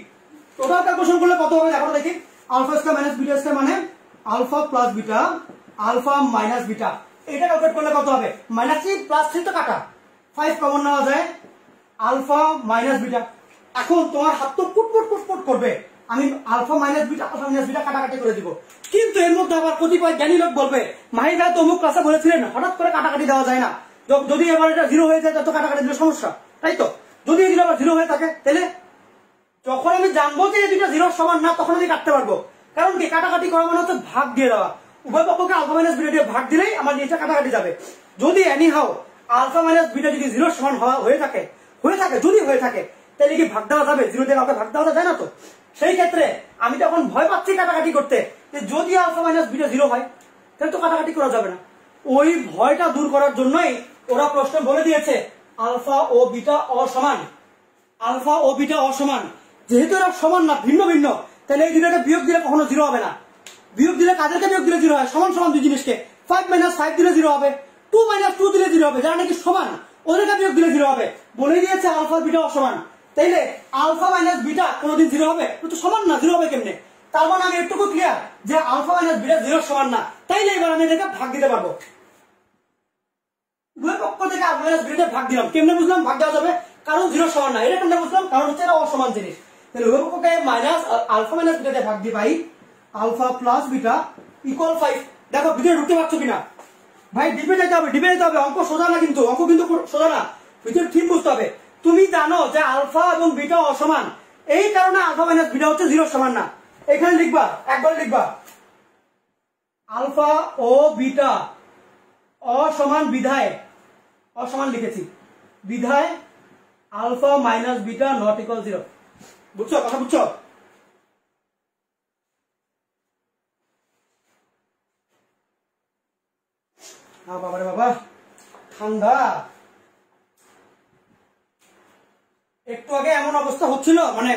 টোটাল ক্যালকুলেশন করলে কত হবে দেখো দেখি। Alpha square minus beta square মানে alpha plus beta, alpha minus beta, এটা ক্যালকুলেট করলে কত হবে? মাইনাস 3 প্লাস 3 তো কাটা, 5 কমন নেওয়া যায়, আলফা মাইনাস বিটা। এখন তোমার হাত তো পুট করবে, আমি alpha minus beta, alpha minus beta কাটাকাটি করে দিব। কিন্তু এর মধ্যে আবার কতিপয় জ্ঞানী লোক বলবে, মাহির ভাই তো অমুক ক্লাসে বলেছিলেন হঠাৎ করে কাটাকাটি দেওয়া যায় না, যদি এবার এটা 0 হয়ে যায় তো কাটাকাটি দিলে সমস্যা, তাই তো? যদি এই আবার 0 হয়ে থাকে, তাহলে যখন আমি জানবো যে এই দুটো 0 সমান না, তখন আমি কাটতে পারবো। কারণ কি? কাটাকাটি করা মানে হচ্ছে ভাগ দিয়ে দেওয়া, উভয় পক্ষকে আলফা মাইনাস বিটা দিয়ে ভাগ দিলেই আমার নিচে কাটাকাটি যাবে। যদি এনিহাও আলফা মাইনাস বিটা যদি 0 সমান হয়ে থাকে, যদি হয়ে থাকে, তাহলে কি ভাগ দেওয়া যাবে? 0 দিয়ে কাউকে ভাগ দেওয়া যায় না তো। সেই ক্ষেত্রে আমি তখন ভয় পাচ্ছি কাটাকাটি করতে, যে যদি আলফা মাইনাস বিটা 0 হয় তাহলে তো কাটাকাটি করা যাবে না। ওই ভয়টা দূর করার জন্যই ওরা প্রশ্ন বলে দিয়েছে আলফা ও বিটা অসমান। আলফা ও বিটা অসমান, যেহেতু এরা সমান না, ভিন্ন ভিন্ন, তাহলে এই দুটাকে বিয়োগ দিলে কখনো 0 হবে না। বিয়োগ দিলে কাদেরকে বিয়োগ দিলে 0 হয়? সমান সমান দুই জিনিসকে। 5 মাইনাস 5 দিলে 0 হবে, 2 মাইনাস 2 দিলে 0 হবে, যারা নাকি সমান ওদেরকে বিয়োগ দিলে 0 হবে। বলে দিয়েছে আলফা বিটা অসমান, তাইলে আলফা মাইনাস বিটা কোনোদিন 0 হবে? তো সমান না, 0 হবে কেমনে? তার মানে আমি একটুকু ক্লিয়ার যে আলফা মাইনাস বিটা 0 সমান না, তাইলে এবার আমি এটাকে ভাগ দিতে পারবো। উভয় পক্ষ থেকে আলফা মাইনাস বিটা ভাগ দিলাম, কেমনে বুঝলাম ভাগ দেওয়া যাবে? কারণ 0 সমান না, এটা কেমনে বুঝলাম? কারণ হচ্ছে এটা অসমান জিনিস। তাহলে উভয় পক্ষকে মাইনাস আলফা মাইনাস বিটা দিয়ে ভাগ দিয়ে পাই আলফা প্লাস বিটা ইকুয়াল 5। দেখো ভিতরে ঢুকতে পারছো কিনা ভাই? ডিপে যেতে হবে, অঙ্ক সোজা না, কিন্তু অঙ্ক কিন্তু সোজা না, ভিতরে ঠিক বুঝতে হবে। তুমি জানো যে আলফা এবং বিটা অসমান, এই কারণে আলফা মাইনাস বিটা হচ্ছে 0 সমান না। এখানে লিখবা, একবার লিখবা আলফা ও বিটা অসমান বিধায়, অসমান লিখেছি বিধায় alpha minus beta not equal 0। বুঝছো কথা? বুঝছো? বাবারে বাবা ঠান্ডা। একটু আগে এমন অবস্থা হচ্ছিল, মানে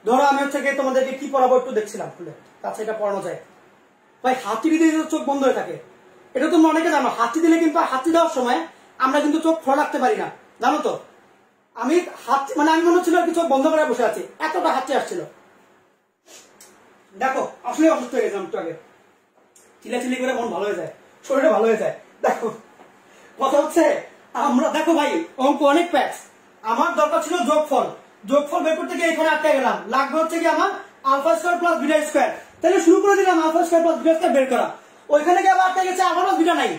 ধরো আমি হচ্ছে তোমাদেরকে কি পড়াবো একটু দেখছিলাম, খুলে কাছে এটা পড়ানো যায় ভাই, হাতি দিলে চোখ বন্ধ হয়ে থাকে। এটা তোমরা অনেকে জানো, হাতি দিলে কিন্তু, হাতি দেওয়ার সময় আমরা কিন্তু চোখ খোলা রাখতে পারি না, জানো তো? আমি হাতি মানে আমি মনে হচ্ছিল আর কি চোখ বন্ধ করে বসে আছি, এতটা হাতি আসছিল। দেখো আসলে অসুস্থ হয়ে গেছিলাম একটু আগে, চিলাচিলি করে মন ভালো হয়ে যায়, শরীরটা ভালো হয়ে যায়। দেখো কথা হচ্ছে, আমরা দেখো ভাই অঙ্ক অনেক প্যাচ, আমার দরকার ছিল যোগফল বের করতে গিয়ে এখানে আটকে গেলাম, লাগবে হচ্ছে কি আমার alpha square plus beta square. তাহলে শুরু করে দিলাম alpha square plus beta square বের করা, ওইখানে গিয়ে আবার আটকে গেছে আলফা প্লাস বিটা নাই,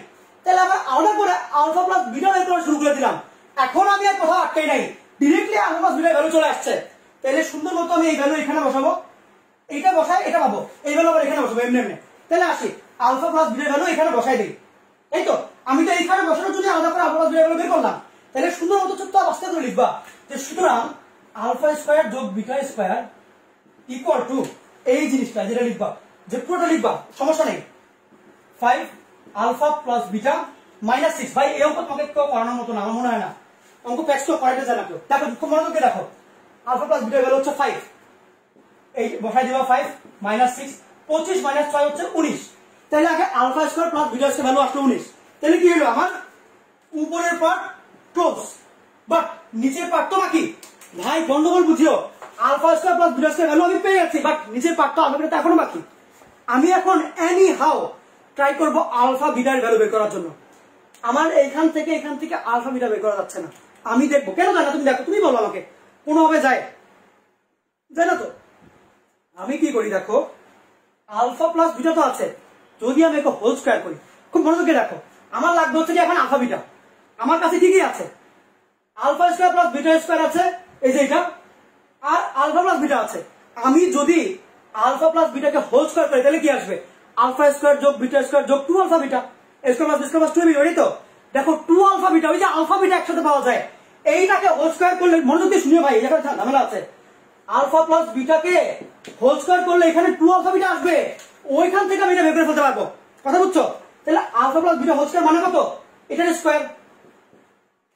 তাহলে আবার আলাদা করে আলফা প্লাস বিটা বের করা শুরু করে দিলাম। এখন আমি আর কোথাও আটকাই নাই, directly alpha plus beta value চলে আসছে। তাহলে সুন্দর মতো আমি এই ভ্যালু এখানে বসাবো, এইটা বসাই এটা পাবো, এই ভ্যালু আবার এখানে বসাবো এমনি এমনি। তাহলে আসি আলফা প্লাস বিটা ভ্যালু এখানে বসাই দিই, এই তো আমি তো এইখানে বসানোর জন্য আলাদা করে আলফা প্লাস বিটা ভ্যালু বের করলাম। তাহলে সুন্দর মতো ছোট্ট আস্তে করে লিখবা যে সুতরাং আলফা স্কয়ার যোগ বিটা স্কয়ার ইকুয়াল টু এই জিনিসটা, যেটা লিখবা যে পুরোটা লিখবা, সমস্যা নেই, 5 আলফা প্লাস বিটা মাইনাস 6। ভাই এই অঙ্ক তোমাকে কেউ করানোর মতো না, আমার মনে হয় না, অঙ্ক প্যাচ তো করাইতে জানা কেউ। দেখো খুব মনোযোগ দিয়ে দেখো, আলফা প্লাস বিটা ভ্যালু হচ্ছে 5, এই বসাই দিবা 5 মাইনাস 6, 25 মাইনাস 6 হচ্ছে 19। তাহলে আগে alpha square plus beta square value আসলো 19, তাহলে কি হলো, আমার উপরের পার্ট ক্লোজ, বাট নিচের পার্ট তো বাকি। ভাই গন্ডগোল বুঝিও, alpha square plus beta square value আমি পেয়ে যাচ্ছি, বাট নিচের পার্ট তো আলফা বিটা এখনো বাকি। আমি এখন এনি হাউ ট্রাই করবো আলফা বিটার ভ্যালু বের করার জন্য। আমার এখান থেকে আলফা বিটা বের করা যাচ্ছে না। আমি দেখবো, কেন যায় না তুমি দেখো, তুমি বলো আমাকে, কোনোভাবে যায় না তো। আমি কি করি দেখো, আলফা প্লাস বিটা তো আছে, যদি আমি একটা হোল স্কয়ার করি, খুব মনোযোগে দেখো, আমার লাগবে হচ্ছে কি এখন আলফা বিটা। আমার কাছে কি কি আছে, alpha square plus beta square আছে, এই যে এটা, আর আলফা প্লাস বিটা আছে। আমি যদি আলফা প্লাস বিটাকে হোল স্কয়ার করি তাহলে কি আসবে, আলফা স্কয়ার যোগ বিটা স্কয়ার যোগ 2 alpha beta square plus square plus 2 beta, তো দেখো 2 আলফা বিটা, ওই যে আলফা বিটা একসাথে পাওয়া যায়, এইটাকে হোল স্কয়ার করলে, মনোযোগ দিয়ে শুনিও ভাই, এখানে ঝামেলা আছে, আলফা প্লাস বিটাকে হোল স্কয়ার করলে এখানে 2 আলফা বিটা আসবে, ওইখান থেকে আমি এটা বের করে ফেলতে পারবো, কথা বুঝছো? তাহলে alpha plus beta whole square মানে কত, এটার স্কয়ার।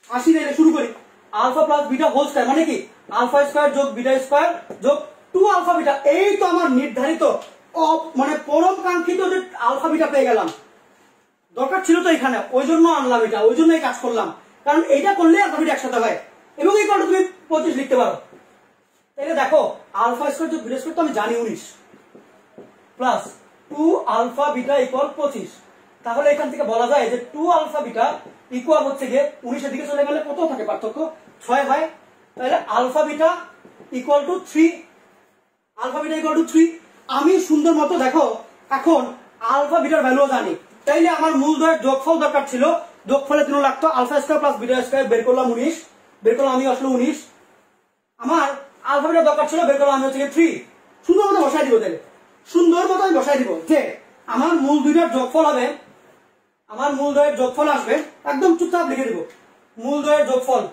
আসি তাহলে শুরু করি, alpha plus beta whole square মানে কি, আলফা স্কয়ার যোগ বিটা স্কয়ার যোগ 2 আলফা বিটা। এই তো আমার নির্ধারিত মানে পরম কাঙ্ক্ষিত যে আলফা বিটা পেয়ে গেলাম। দরকার ছিল তো এখানে, ওই জন্য আনলাম এটা, ওই জন্যই কাজ করলাম, কারণ এইটা করলে আলফা বিটা একসাথে হয়, এবং এই কারণে তুমি 25 লিখতে পারো। তাহলে দেখো আলফা স্কয়ার যোগ বিটা স্কয়ার তো আমি জানি 19 প্লাস 2 আলফা বিটা ইকুয়াল 25। তাহলে এখান থেকে বলা যায় যে 2 আলফা বিটা ইকুয়াল হচ্ছে গিয়ে 19 এর দিকে চলে গেলে কত থাকে পার্থক্য, 6 হয়। তাহলে alpha beta equal to 3, alpha beta equal to 3। আমি সুন্দর মতো দেখো এখন আলফা বিটার ভ্যালু জানি, তাইলে আমার মূলদ্বয়ের যোগফল দরকার ছিল, যোগফলের জন্য লাগতো alpha square plus beta square, বের করলাম 19, বের করলাম আমি আসলে 19। আমার আলফা বিটা দরকার ছিল, বের করলাম আমি হচ্ছে 3। সুন্দর মতো বসাই দিব, তাহলে সুন্দর মতো আমি বসাই দিব যে আমার মূল দুইটার যোগফল হবে, আমার মূলদ্বয়ের যোগফল আসবে, একদম চুপচাপ লিখে দিব, মূলদ্বয়ের যোগফল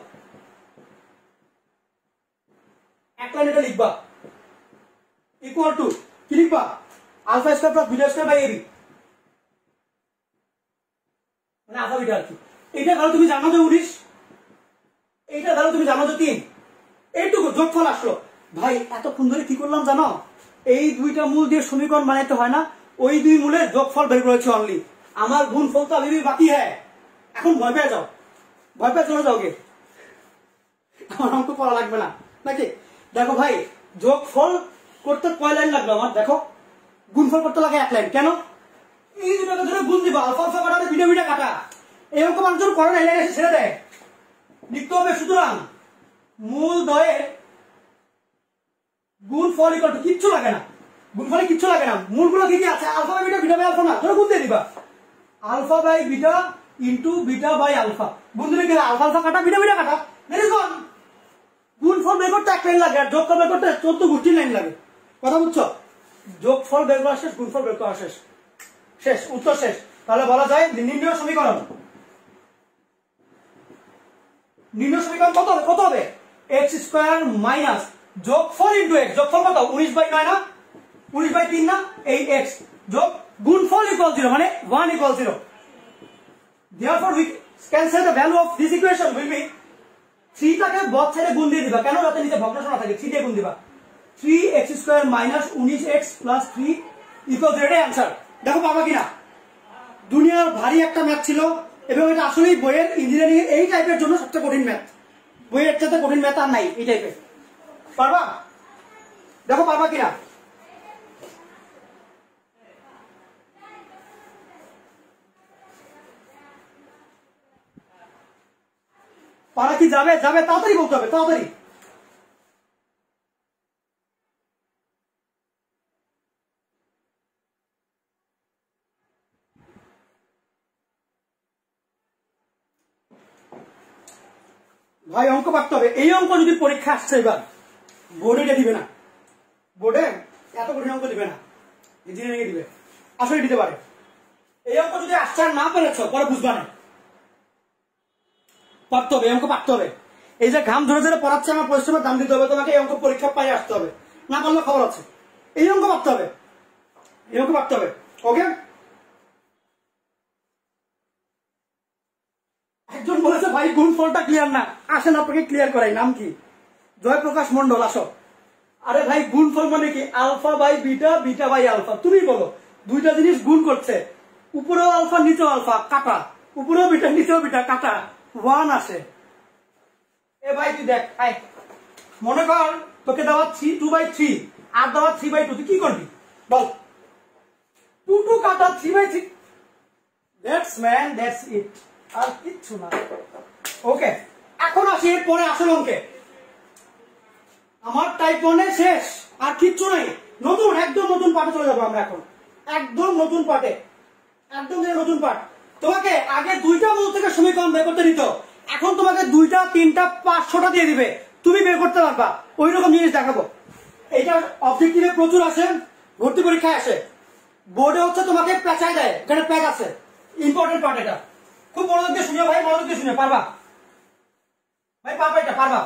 এক লাইন এটা লিখবা, ইকুয়াল টু কি লিখবা, alpha square plus beta square by a b, মানে আলফা বিটা আর কি। এইটা ধরো তুমি জানো যে 19, এইটা ধরো তুমি জানো যে 3, এইটুকু যোগফল আসলো। ভাই এতক্ষণ ধরে কি করলাম জানো, এই দুইটা মূল দিয়ে সমীকরণ বানাইতে হয় না, ওই দুই মূলের যোগফল বের করেছি অনলি, আমার গুণফল তো अभी भी বাকি হ্যাঁ। এখন ভয় পেয়ে যাও, ভয় পেয়ে চলে যাওগে, আমার অঙ্ক পড়া লাগবে না নাকি। দেখো ভাই যোগফল করতে কয় লাইন লাগলো আমার, দেখো গুণফল করতে লাগে 1 লাইন, কেন, এই দুটাকে ধরে গুণ দিবা, আলফা আলফা কাটাতে বিটা বিটা কাটা, এই অঙ্ক মানুষজন করে না, এলাকা ছেড়ে দেয়, লিখতে হবে। সুতরাং মূলদ্বয়ের গুণফল ইকুয়াল টু, কিচ্ছু লাগে না, গুণফলে কিচ্ছু লাগে না, মূলগুলো কি কি আছে, alpha by beta, beta by alpha না, ধরে গুণ দিয়ে দিবা, alpha by beta into beta by alpha, গুণ দিলে কি আলফা আলফা কাটা বিটা বিটা কাটা, দেখুন গুণফল বের করতে 1 লাইন লাগে, আর যোগফল বের করতে 14 গোষ্ঠীর লাইন লাগে, কথা বুঝছো? যোগফল বের করা শেষ, গুণফল বের করা শেষ, শেষ, উত্তর শেষ। তাহলে বলা যায় নির্ণয় সমীকরণ, নির্ণয় সমীকরণ কত হবে, কত হবে, এক্স স্কয়ার মাইনাস যোগফল ইন্টু এক্স, যোগফল কত 19 বাই 9 না, 19 বাই 3 না, এই এক্স যোগ গুণফল ইকুয়াল 0, মানে 1 equal 0। Therefore we can say the value of this equation will be 3 টাকে বদ ছেড়ে গুণ দিয়ে দিবা, কেন, যাতে নিচে ভগ্নাংশ না থাকে, 3 দিয়ে গুণ দিবা, 3x square minus 19x plus 3 equal 0, এটাই आंसर। দেখো পাবা কিনা, দুনিয়ার ভারী একটা ম্যাথ ছিল, এবং এটা আসলেই বইয়ের ইঞ্জিনিয়ারিং এই টাইপের জন্য সবচেয়ে কঠিন ম্যাথ, বইয়ের চাইতে কঠিন ম্যাথ আর নাই এই টাইপের, পারবা, দেখো পারবা কিনা। পারা কি যাবে, যাবে, তাড়াতাড়ি বলতে হবে, তাড়াতাড়ি। ভাই অঙ্ক পারতে হবে, এই অঙ্ক যদি পরীক্ষা আসছে এবার বোর্ডে এটা দিবে না, বোর্ডে এত কঠিন অঙ্ক দিবে না, ইঞ্জিনিয়ারিং দিবে, আসলে দিতে পারে। এই অঙ্ক যদি আসছে আর না পেরেছ পরে বুঝবা না, পারতে হবে, এই অঙ্ক পারতে হবে। এই যে ঘাম ধরে ধরে পড়াচ্ছে, আমার পরিশ্রমের দাম দিতে হবে তোমাকে, এই অঙ্ক পরীক্ষা পাই আসতে হবে, না পারলে খবর আছে, এই অঙ্ক পারতে হবে, এই অঙ্ক পারতে হবে, ওকে। একজন বলেছে ভাই গুণফলটা ক্লিয়ার না, আসেন আপনাকে ক্লিয়ার করাই, নাম কি, জয়প্রকাশ মন্ডল, আসো। আরে ভাই গুণফল মানে কি, alpha by beta, beta by alpha, তুমি বলো, দুইটা জিনিস গুণ করছে, উপরেও আলফা নিচেও আলফা, কাটা, উপরেও বিটা নিচেও বিটা কাটা 1 আসে। এ ভাই তুই দেখ, মনে কর তোকে দেওয়া 2/3 আর দেওয়া 3/2, তুই কি করবি বল? 2 কাটা 3/3, দ্যাটস ম্যান, দ্যাটস ইট, আর কিচ্ছু না। ওকে, এখন আসি এরপরে আসল অঙ্কে। আমার টাইপ 1 এ শেষ, আর কিচ্ছু নাই, নতুন একদম নতুন পাঠে চলে যাবো আমরা এখন, একদম নতুন পাঠে, একদম নতুন পাঠ। তোমাকে আগে 2টা মূল থেকে সমীকরণ বের করতে দিত, এখন তোমাকে 2টা 3টা 500টা দিয়ে দিবে, তুমি বের করতে পারবা। ওই রকম জিনিস দেখাবো। এটা অবজেক্টিভে প্রচুর আসে, ভর্তি পরীক্ষায় আসে, বোর্ডে হচ্ছে তোমাকে পেঁচাই দেয়, এখানে প্যাচ আছে, ইম্পর্টেন্ট পার্ট। এটা খুব মনোযোগ দিয়ে শুনে ভাই, মনোযোগ দিয়ে শুনে, পারবা ভাই, পারবা, এটা পারবা,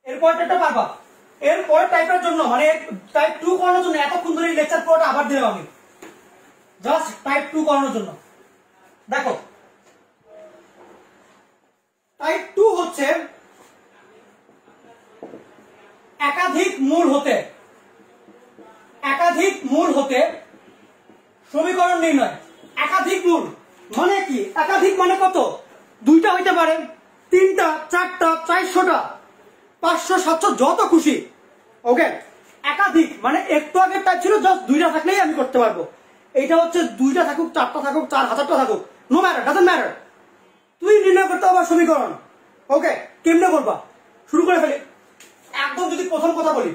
এরপরটা পারবা। এরপর টাইপের জন্য মানে টাইপ 2 করানোর জন্য এতক্ষণ ধরে লেকচার পুরোটা আবার দিলাম আমি, জাস্ট টাইপ 2 করানোর জন্য। দেখো টাইপ 2 হচ্ছে একাধিক মূল হতে সমীকরণ নির্ণয়। একাধিক মূল মানে কি? একাধিক মানে কত? 2টা হইতে পারে, 3টা, 4টা, 400টা, 500, 700, যত খুশি। ওকে, একাধিক মানে একটু আগের টাইপ ছিল জাস্ট 2টা থাকলেই আমি করতে পারবো। এইটা হচ্ছে 2টা থাকুক, 4টা থাকুক, 4000টা থাকুক, নো ম্যাটার, ডাজন্ট ম্যাটার, তুই নির্ণয় করতে হবে সমীকরণ। ওকে, কেমনে করবা? শুরু করে ফেলি। একদম যদি প্রথম কথা বলি,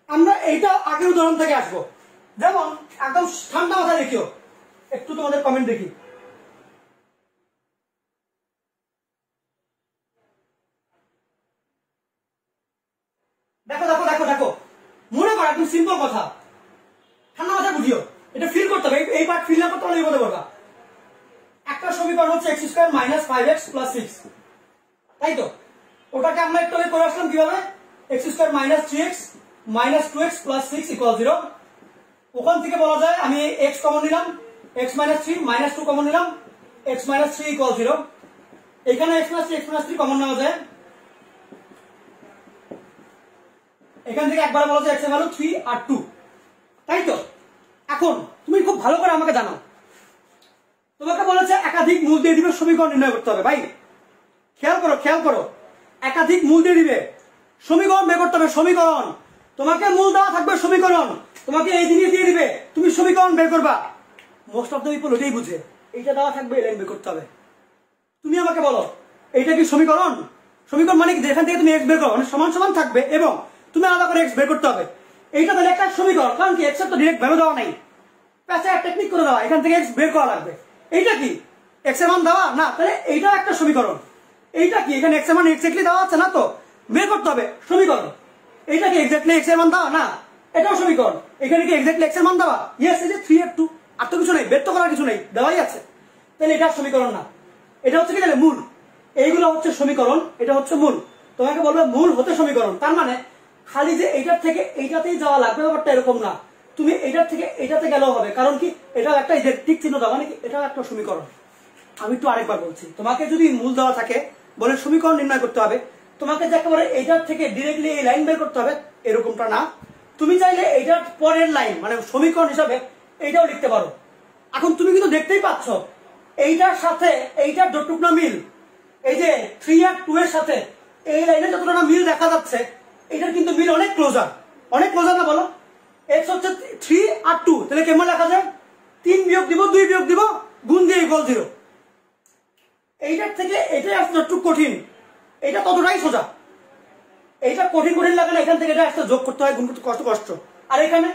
আমরা এইটা আগের উদাহরণ থেকে আসবো। যেমন একদম ঠান্ডা মাথায় দেখিও, একটু তোমাদের কমেন্ট দেখি। দেখো দেখো দেখো দেখো, মনে করো একদম সিম্পল কথা, ঠান্ডা মাথায় বুঝিও, এটা ফিল করতে হবে। এই পার্ট ফিল না করতে হলে বলতে পারবা। একটা সমীকরণ হচ্ছে x² - 5x + 6, তাই তো? ওটাকে আমরা একটু আগে করে আসলাম কিভাবে? x² - 3x - 2x + 6 = 0। ওখান থেকে বলা যায় আমি x কমন নিলাম, x - 3 - 2 কমন নিলাম, x - 3 = 0। এখানে x - 3 x - 3 কমন নেওয়া যায়, এখান থেকে একবার বলা যায় x এর ভ্যালু 3 আর 2, তাই তো? এখন তুমি খুব ভালো করে আমাকে জানো, তোমাকে বলেছে একাধিক মূল দিয়ে দিবে, সমীকরণ নির্ণয় করতে হবে। ভাই খেয়াল করো, একাধিক মূল দিয়ে দিবে, সমীকরণ বের করতে হবে। সমীকরণ তোমাকে মূল দেওয়া থাকবে, সমীকরণ তোমাকে এই জিনিস দিয়ে দিবে, তুমি সমীকরণ বের করবা। মোস্ট অফ দ্য পিপল ওটাই বুঝে, এইটা দেওয়া থাকবে, এই লাইন বের করতে হবে। তুমি আমাকে বলো এইটা কি সমীকরণ? সমীকরণ মানে কি? যেখান থেকে তুমি x বের করো, মানে সমান সমান থাকবে এবং তুমি আলাদা করে x বের করতে হবে। এইটা তাহলে একটা সমীকরণ, কারণ কি x এর তো ডাইরেক্ট ভ্যালু দেওয়া নাই, প্যাঁচা টেকনিক করে দেওয়া, এখান থেকে x বের করা লাগবে। এইটা কি x এর মান দেওয়া না? তাহলে এইটা একটা সমীকরণ। এইটা কি? এখানে x এর মান এক্স্যাক্টলি দেওয়া আছে না, তো বের করতে হবে সমীকরণ। এইটা কি এক্স্যাক্টলি x এর মান দেওয়া না? এটাও সমীকরণ। এখানে কি এক্স্যাক্টলি x এর মান দেওয়া? ইয়েস, এই যে 3 আর 2, আর তো কিছু নেই, বের তো করার কিছু নেই, দেওয়াই আছে। তাহলে এটা সমীকরণ না, এটা হচ্ছে কি তাহলে মূল। এইগুলো হচ্ছে সমীকরণ, এটা হচ্ছে মূল। তোমাকে বলবে মূল হতে সমীকরণ, তার মানে খালি যে এইটার থেকে এইটাতেই যাওয়া লাগবে ব্যাপারটা এরকম না, তুমি এইটার থেকে এইটাতে গেলেও হবে। কারণ কি? এটাও একটা টিক চিহ্ন দেওয়া, মানে কি এটাও একটা সমীকরণ। আমি একটু আরেকবার বলছি, তোমাকে যদি মূল দেওয়া থাকে বলে সমীকরণ নির্ণয় করতে হবে, তোমাকে যে একেবারে এইটার থেকে ডিরেক্টলি এই লাইন বের করতে হবে এরকমটা না, তুমি চাইলে এইটার পরের লাইন মানে সমীকরণ হিসাবে এইটাও লিখতে পারো। এখন তুমি কিন্তু দেখতেই পাচ্ছ এইটার সাথে এইটার যতটুক না মিল, এই যে 3 আর 2 এর সাথে এই লাইনে যতটা না মিল দেখা যাচ্ছে, এটার কিন্তু মিল অনেক ক্লোজার, অনেক ক্লোজার না বলো? x হচ্ছে 3 আর 2, তাহলে কেমন লেখা যায়? 3 বিয়োগ দিব, 2 বিয়োগ দিব, গুণ দিয়ে = 0। এইটার থেকে এটাই আসলে যতটুকু কঠিন, এটা ততটাই সোজা। এইটা কঠিন লাগে না, এখান থেকে এটা আসতে যোগ করতে হয়, গুণ করতে কষ্ট। আর এখানে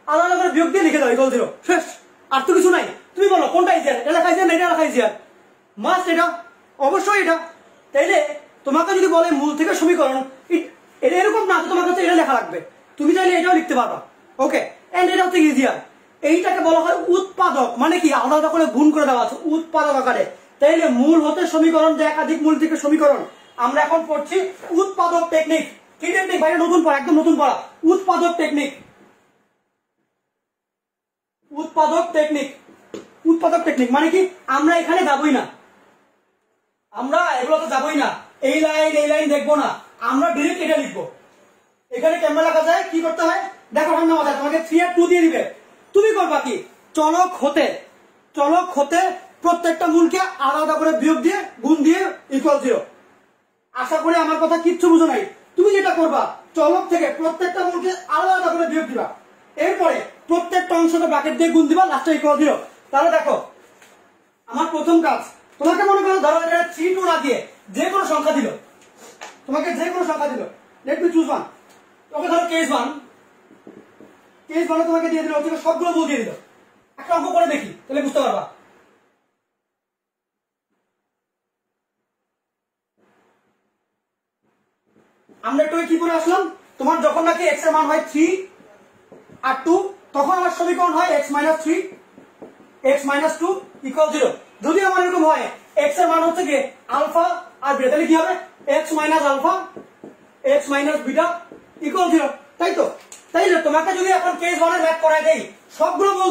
আলাদা করে বিয়োগ দিয়ে লিখে দাও = 0, শেষ। আর তো কিছু নাই। তুমি বলো কোনটা ইজিয়ার? এটা লেখা ইজিয়ার না এটা লেখা ইজিয়ার? মাস্ট এটা, অবশ্যই এটা। তাইলে তোমাকে যদি বলে মূল থেকে সমীকরণ, এটা এরকম না তোমার কাছে এটা লেখা লাগবে, তুমি চাইলে এটাও লিখতে পারবা। ওকে, এন্ড এটা হচ্ছে ইজিয়ার। এইটাকে বলা হয় উৎপাদক, মানে কি আলাদা আলাদা করে গুণ করে দেওয়া আছে উৎপাদক আকারে। তাইলে মূল হতে সমীকরণ যে একাধিক মূল থেকে সমীকরণ, আমরা এখন পড়ছি উৎপাদক টেকনিক। কি টেকনিক ভাই? নতুন পড়া, একদম নতুন পড়া, উৎপাদক টেকনিক। উৎপাদক টেকনিক, উৎপাদক টেকনিক মানে কি? আমরা এখানে যাবই না, আমরা এগুলোতে যাবই না, এই লাইন দেখবো না, আমরা ডিরেক্ট এটা লিখবো। এখানে কেমন লেখা যায়, কি করতে হয় দেখো। ঠান্ডা মাথায় তোমাকে 3 আর 2 দিয়ে দিবে, তুমি করবা কি? চলক হতে চলক হতে প্রত্যেকটা মূলকে আলাদা করে বিয়োগ দিয়ে গুণ দিয়ে ইকুয়াল 0। আশা করি আমার কথা কিচ্ছু বুঝো নাই। তুমি যেটা করবা, চলক থেকে প্রত্যেকটা মূলকে আলাদা করে বিয়োগ দিবা, এরপরে প্রত্যেকটা অংশকে ব্র্যাকেট দিয়ে গুণ দিবা, লাস্টে ইকুয়াল 0। তাহলে দেখো আমার প্রথম কাজ, তোমাকে মনে করো ধরো এটা 3 2 না দিয়ে যে কোনো সংখ্যা দিল, তোমাকে যে কোনো সংখ্যা দিল, লেট মি চুজ 1, ওকে ধরো কেস 1 তোমাকে দিয়ে দিল, হচ্ছে সবগুলো মূল দিয়ে দিল। একটা অঙ্ক করে দেখি, তাহলে বুঝতে পারবা। আমরা একটু কি করে আসলাম, তোমার যখন নাকি x এর মান হয় 3 আর 2, তখন আমার সমীকরণ হয় x - 3 x - 2 = 0। যদি আমার এরকম হয় x এর মান হচ্ছে কি আলফা আর বিটা, তাহলে কি হবে x - আলফা x - বিটা = 0, তাই তো? তাইলে তোমাকে যদি এখন কেস 1 এর ম্যাথ করাই দেই, সবগুলো মূল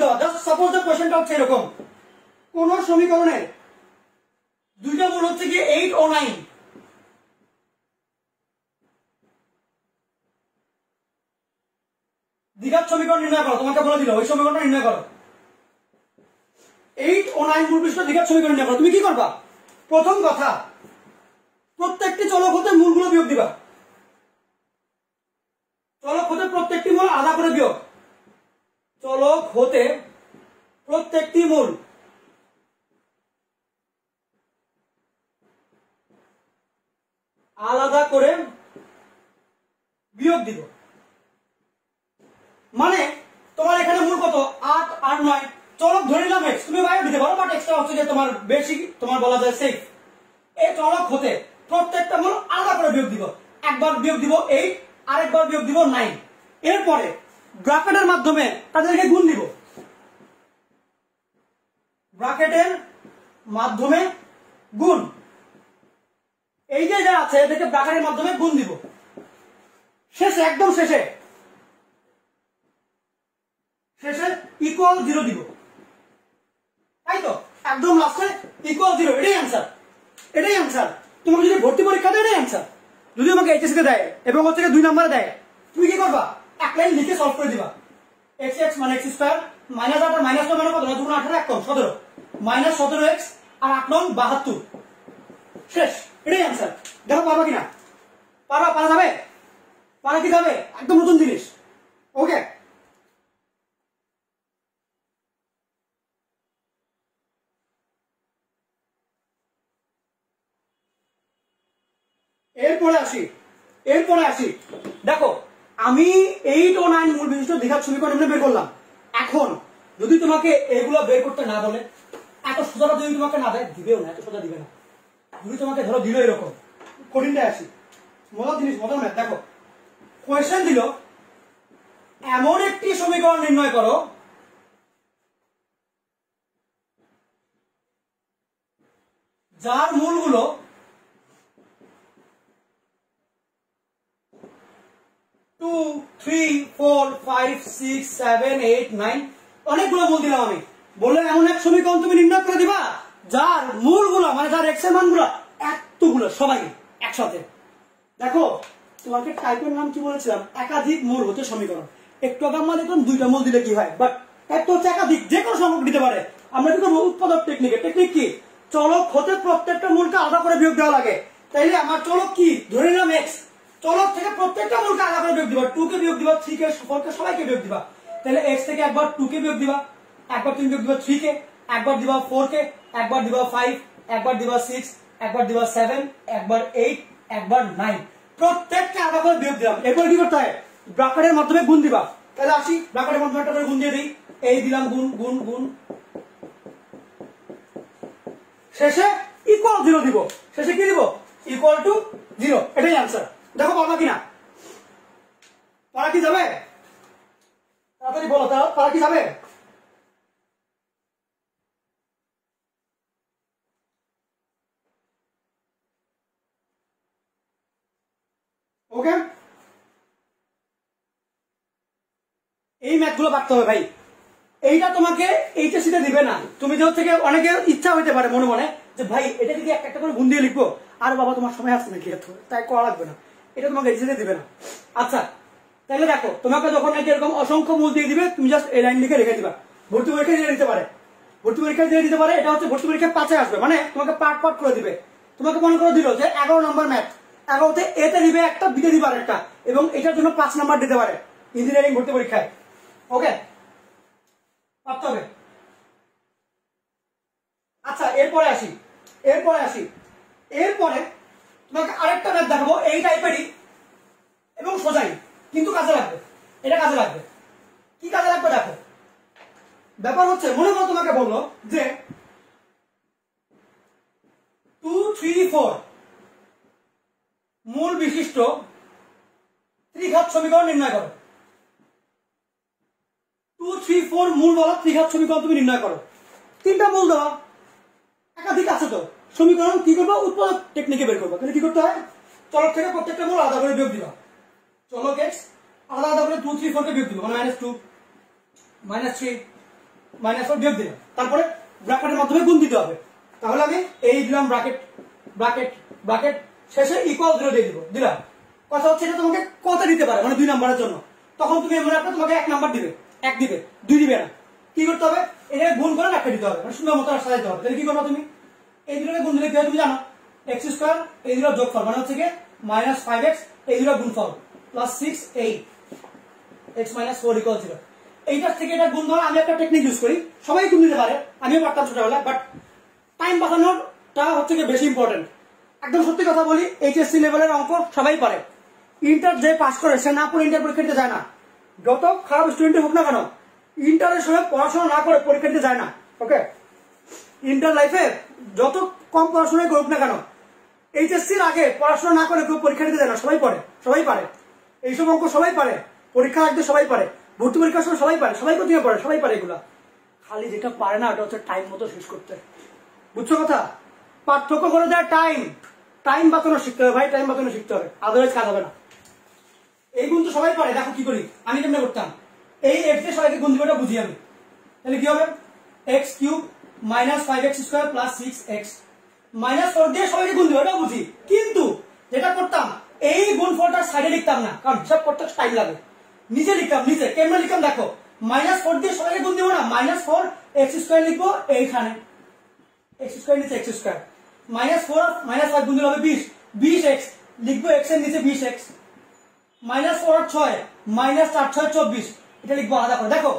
দেওয়া, জাস্ট সাপোজ দ্য কোশ্চেনটা হচ্ছে এরকম, কোন সমীকরণের দুইটা মূল হচ্ছে কি 8 ও 9, দ্বিঘাত সমীকরণ নির্ণয় করো। তোমাকে বলে দিল ওই সমীকরণটা নির্ণয় করো, 8 ও 9 মূল বিশিষ্ট দ্বিঘাত সমীকরণ নির্ণয় করো। তুমি কি করবা? প্রথম কথা, প্রত্যেকটি চলক হতে মূলগুলো বিয়োগ দিবা, চলক হতে প্রত্যেকটি মূল আলাদা করে বিয়োগ, চলক হতে প্রত্যেকটি মূল আলাদা করে বিয়োগ দিব। মানে তোমার এখানে মূল কত 8 আর 9, চলক ধরে নিলাম x, তুমি বাইরে দিতে পারো, বাট এক্সট্রা হচ্ছে যে তোমার বেশি, তোমার বলা যায় সেফ। এই চলক হতে প্রত্যেকটা মূল আলাদা করে বিয়োগ দিব, একবার বিয়োগ দিব 8, আরেকবার বিয়োগ দিব 9, এরপরে ব্র্যাকেটের মাধ্যমে তাদেরকে গুণ দিব, ব্র্যাকেটের মাধ্যমে গুণ, এই যে যা আছে এদেরকে ব্র্যাকেটের মাধ্যমে গুণ দিব, শেষে একদম শেষে ইকুয়াল 0 দিব, তাই তো? একদম লাস্টে ইকুয়াল 0, এটাই অ্যান্সার। তোমাকে যদি ভর্তি পরীক্ষা দেয় এটাই অ্যান্সার। যদি আমাকে এইচএসসি তে দেয় এবং হচ্ছে 2 নম্বরে দেয়, তুমি কি করবা? এক লাইন লিখে সলভ করে দিবা, x মানে x স্কয়ার মাইনাস 8 আর মাইনাস 9 মানে কত? 2 গুণ 18 1 কম 17 মাইনাস 17x আর 8 9 72, শেষ। এটাই অ্যান্সার। দেখো পারবা কিনা, পারা যাবে? পারা কি যাবে? একদম নতুন জিনিস। ওকে, এরপরে আসি। দেখো আমি 8 ও 9 মূল বিশিষ্ট দ্বিঘাত সমীকরণ বের করলাম। এখন যদি তোমাকে এগুলো বের করতে না বলে, এত সোজা যদি তোমাকে না দেয়, দিবেও না, এত সোজা দিবে না। যদি তোমাকে ধরো দিল এরকম, কঠিনটাই আসি, মজার জিনিস, মজার ম্যাথ। দেখো কোয়েশ্চেন দিল এমন একটি সমীকরণ নির্ণয় করো যার মূলগুলো 2 3 4 5 6 7 8 9, অনেকগুলো মূল দিলাম আমি। বললে এমন এক সমীকরণ তুমি নির্ণয় করে দিবা যার মূলগুলো, মানে যার এক্স এর মানগুলো এতগুলো সবাই একসাথে। দেখো তোমাকে টাইপের নাম কি বলেছিলাম? একাধিক মূল হতে সমীকরণ। একটু আগে আমরা দেখলাম দুইটা মূল দিলে কি হয়, বাট একটা হচ্ছে একাধিক, যে কোনো সংখ্যক দিতে পারে। আমরা কিন্তু উৎপাদক টেকনিক কি, চলক হতে প্রত্যেকটা মূলকে আলাদা করে বিয়োগ দেওয়া লাগে। তাইলে আমার চলক কি ধরে নিলাম এক্স, চলক থেকে প্রত্যেকটা মূলকে আলাদা করে বিয়োগ দিবা, 2 কে বিয়োগ দিবা, 3 কে, 4 কে, সবাইকে বিয়োগ দিবা। তাহলে x থেকে একবার 2 কে বিয়োগ দিবা, একবার তুমি বিয়োগ দিবা 3 কে, একবার দিবা 4 কে, একবার দিবা 5, একবার দিবা 6, একবার দিবা 7, একবার 8, একবার 9, প্রত্যেককে আলাদা করে বিয়োগ দিলাম। এরপর কি করতে হয়? ব্র্যাকেটের মাধ্যমে গুণ দিবা। তাহলে আসি ব্র্যাকেটের মাধ্যমে একটা করে গুণ দিয়ে দিই, এই দিলাম গুণ গুণ গুণ, শেষে ইকুয়াল 0 দিব। শেষে কি দিব? ইকুয়াল টু 0, এটাই আনসার। দেখো পারবা কিনা, পারা কি যাবে? তাড়াতাড়ি বলো, পারা কি যাবে? ওকে, এই ম্যাথগুলো পারতে হবে ভাই। এইটা তোমাকে এইচএসসি তে দিবে না। তুমি যে থেকে অনেকে ইচ্ছা হইতে পারে মনে মনে যে ভাই এটা যদি একটা করে গুণ দিয়ে লিখবো, আর বাবা তোমার সময় আসছে নাকি, এত তাই করা লাগবে না, এটা তোমাকে এইচএসসি তে দিবে না। আচ্ছা তাহলে দেখো তোমাকে যখন নাকি এরকম অসংখ্য মূল দিয়ে দিবে, তুমি জাস্ট এই লাইন লিখে রেখে দিবা, ভর্তি পরীক্ষা দিয়ে দিতে পারে, ভর্তি পরীক্ষা দিয়ে দিতে পারে। এটা হচ্ছে ভর্তি পরীক্ষা 5-এ আসবে, মানে তোমাকে পার্ট পার্ট করে দিবে। তোমাকে মনে করে দিল যে 11 নম্বর ম্যাথ, 11তে এতে দিবে একটা, বিতে দিবে আরেকটা, এবং এটার জন্য 5 নাম্বার দিতে পারে ইঞ্জিনিয়ারিং ভর্তি পরীক্ষায়। ওকে, ভাবতে হবে। আচ্ছা, এরপরে আসি, এরপরে তোমাকে আরেকটা ম্যাথ দেখাবো এই টাইপেরই এবং সোজাই, কিন্তু কাজে লাগবে। এটা কাজে লাগবে। কি কাজে লাগবে দেখো, ব্যাপার হচ্ছে মনে করো তোমাকে বললো যে 2, 3, 4 মূল বিশিষ্ট ত্রিঘাত সমীকরণ নির্ণয় করো। 2, 3, 4 মূল বলা ত্রিঘাত সমীকরণ তুমি নির্ণয় করো। 3টা মূল দেওয়া, একাধিক আছে তো, সমীকরণ কি করবো, উৎপাদক টেকনিকে বের করবো। তাহলে কি করতে হয়, চলক থেকে প্রত্যেকটা মূল আলাদা করে বিয়োগ দিবা। চলক x আলাদা আলাদা করে 2, 3, 4 কে বিয়োগ দিবা, মানে -2, -3, -4 বিয়োগ দিলাম। তারপরে ব্র্যাকেটের মাধ্যমে গুণ দিতে হবে। তাহলে আমি এই দিলাম ব্র্যাকেট ব্র্যাকেট ব্র্যাকেট, শেষে ইকুয়াল 0 দিয়ে দিলাম। কথা হচ্ছে এটা তোমাকে কত দিতে পারে, মানে 2 নম্বরের জন্য। তখন তুমি মনে রাখবে তোমাকে 1 নাম্বার দিবে, 1 দিবে, 2 দিবে না। কি করতে হবে, এটা গুণ করে রাখতে দিতে হবে, মানে সুন্দর মতো সাজাইতে হবে। তাহলে কি করবে তুমি, এই দুটোকে গুণ দিলে কি হয় তুমি জানো, x² এই দুটো যোগফল মানে হচ্ছে কি -5x, এই দুটো গুণফল +6, 8, x - 4 = 0। এইটার থেকে এটা গুণ ধরা আমি একটা টেকনিক ইউজ করি, সবাই গুণ দিতে পারে, আমিও পারতাম ছোটবেলায়, বাট টাইম বাঁচানোরটা হচ্ছে কি বেশি ইম্পর্টেন্ট। একদম সত্যি কথা বলি, এইচএসসি লেভেলের অঙ্ক সবাই পারে। ইন্টার যে পাস করে সে না পড়ে ইন্টার পরীক্ষা দিতে যায় না। যত খারাপ স্টুডেন্ট হোক না কেন, ইন্টারের সময় পড়াশোনা না করে পরীক্ষা দিতে যায় না। ওকে, ইন্টার লাইফে যত কম পড়াশোনায় করুক না কেন, এইচএসসির আগে পড়াশোনা না করে কেউ পরীক্ষা দিতে যায় না। সবাই পড়ে, সবাই পারে, এইসব অঙ্ক সবাই পারে, পরীক্ষা রাখতে সবাই পারে, ভর্তি পরীক্ষার সময় সবাই পারে, সবাই কোচিংয়ে পড়ে, সবাই পারে এগুলা। খালি যেটা পারে না ওটা হচ্ছে টাইম মতো শেষ করতে। বুঝছো কথা, পার্থক্য করে দেয় টাইম। টাইম বাঁচানো শিখতে হবে ভাই, টাইম বাঁচানো শিখতে হবে, আদারওয়াইজ কাজ হবে না। এই গুণ তো সবাই পারে, দেখো কি করি আমি, কেমনে করতাম, এই x দিয়ে সবাইকে গুণ দিবটা বুঝি আমি। তাহলে কি হবে, x³ -5x² + 6x, -4 দিয়ে সবাইকে গুণ দিব, এটাও বুঝি। কিন্তু যেটা করতাম, এই গুণফলটা সাইডে লিখতাম না, কারণ হিসাব করতে টাইম লাগে। নিচে লিখতাম, নিচে কেমনে লিখতাম দেখো, -4 দিয়ে সবাইকে গুণ দিব না, -4x² লিখবো এইখানে, x² নিচে x², -4 -5 গুণ দিলে হবে 20, 20x লিখবো, x এর নিচে 20x, -4 আর 6 -4 6 24, এটা লিখবো আলাদা করে। দেখো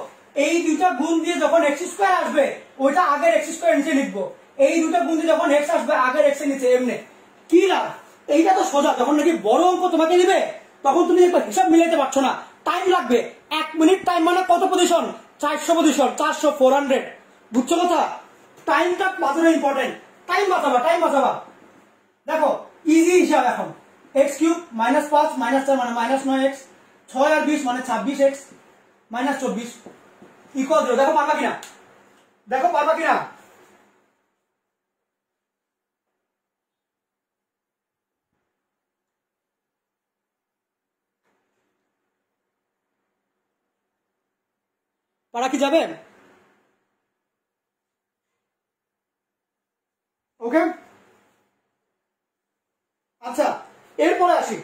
এই দুইটা গুণ দিয়ে যখন x² আসবে ওইটা আগের x² নিচে লিখবো, এই দুটো গুণ দিয়ে যখন x আসবে আগের x এর নিচে। এমনি কি লাভ, এইটা তো সোজা। যখন নাকি বড় অঙ্ক তোমাকে দিবে তখন তুমি হিসাব মিলাইতে পারছো না, টাইম লাগবে। 1 মিনিট টাইম মানে কত পজিশন, 400 পজিশন, 400 400। বুঝছো কথা, টাইমটা বাঁচানো ইম্পর্টেন্ট। টাইম বাঁচাবা, টাইম বাঁচাবা। দেখো ইজি হিসাব এখন, x³ -5 -4 মানে -9x, 6 আর 20 মানে 26x, -24 = 0। দেখো পারবা কিনা, দেখো পারবা কিনা। পারা কি যাবে? ওকে, আচ্ছা এরপরে আসি,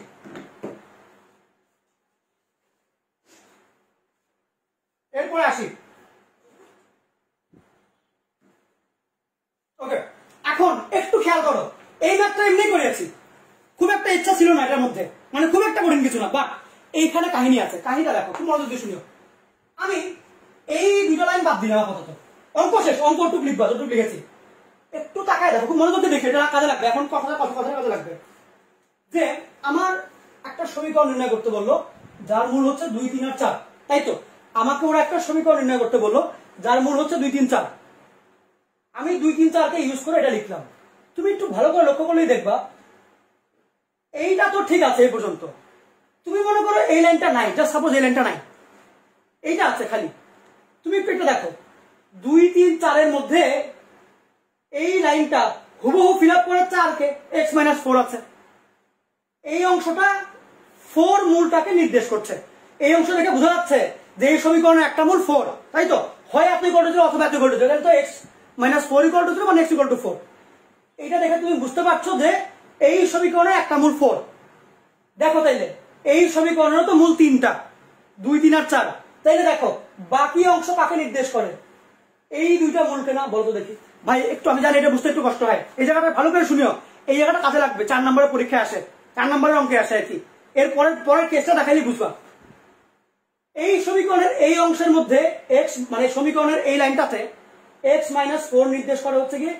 ওকে। এখন একটু খেয়াল করো, এই ম্যাথটা এমনি করেছি, খুব একটা ইচ্ছা ছিল না এটার মধ্যে, মানে খুব একটা কঠিন কিছু না, বাট এইখানে কাহিনী আছে। কাহিনীটা দেখো, খুব মনোযোগ দিয়ে শুনিও। আমি এই দুটো লাইন বাদ দিলাম আপাতত, অঙ্ক শেষ, অঙ্কটুকু লিখবা যতটুকু লিখেছি। একটু তাকায় দেখো, খুব মনোযোগ দিয়ে দেখে, এটা কাজে লাগবে। এখন কথা কাজে লাগবে যে আমার একটা সমীকরণ নির্ণয় করতে বললো যার মূল হচ্ছে 2, 3 আর 4, তাই তো? আমাকে ওরা একটা সমীকরণ নির্ণয় করতে বললো যার মূল হচ্ছে 2, 3, 4। আমি 2, 3, 4 কে ইউজ করে এটা লিখলাম। তুমি একটু ভালো করে লক্ষ্য করলেই দেখবা এইটা তো ঠিক আছে এই পর্যন্ত। তুমি মনে করো এই লাইনটা নাই, জাস্ট সাপোজ এই লাইনটা নাই, এইটা আছে খালি। তুমি একটু এটা দেখো, 2, 3, 4 এর মধ্যে এই লাইনটা হুবহু ফিল আপ করে 4 কে, x - 4 আছে। এই অংশটা 4 মূলটাকে নির্দেশ করছে। এই অংশ থেকে বোঝা যাচ্ছে যে এই সমীকরণের একটা মূল 4, তাই তো? হয় আপনি = 0 অথবা আপনি = 0, তাহলে তো x - 4 = 0 মানে x = 4। এইটা দেখে তুমি বুঝতে পারছো যে এই সমীকরণের একটা মূল 4। দেখো তাইলে এই সমীকরণের তো মূল 3টা, 2, 3 আর 4। তাইলে দেখো বাকি অংশ কাকে নির্দেশ করে, এই দুইটা মূলকে না বলতো দেখি ভাই, একটু আমি জানি এটা বুঝতে একটু কষ্ট হয়, এই জায়গাটা ভালো করে শুনিও, এই জায়গাটা কাজে লাগবে, 4 নম্বরের পরীক্ষায় আসে, 4 নম্বরের অঙ্কে আসে আর কি। এর পরের কেসটা দেখাইলে বুঝবা। এই সমীকরণের এই অংশের মধ্যে এক্স মানে সমীকরণের এই লাইনটাতে এক্স মাইনাস 4 নির্দেশ করে হচ্ছে কি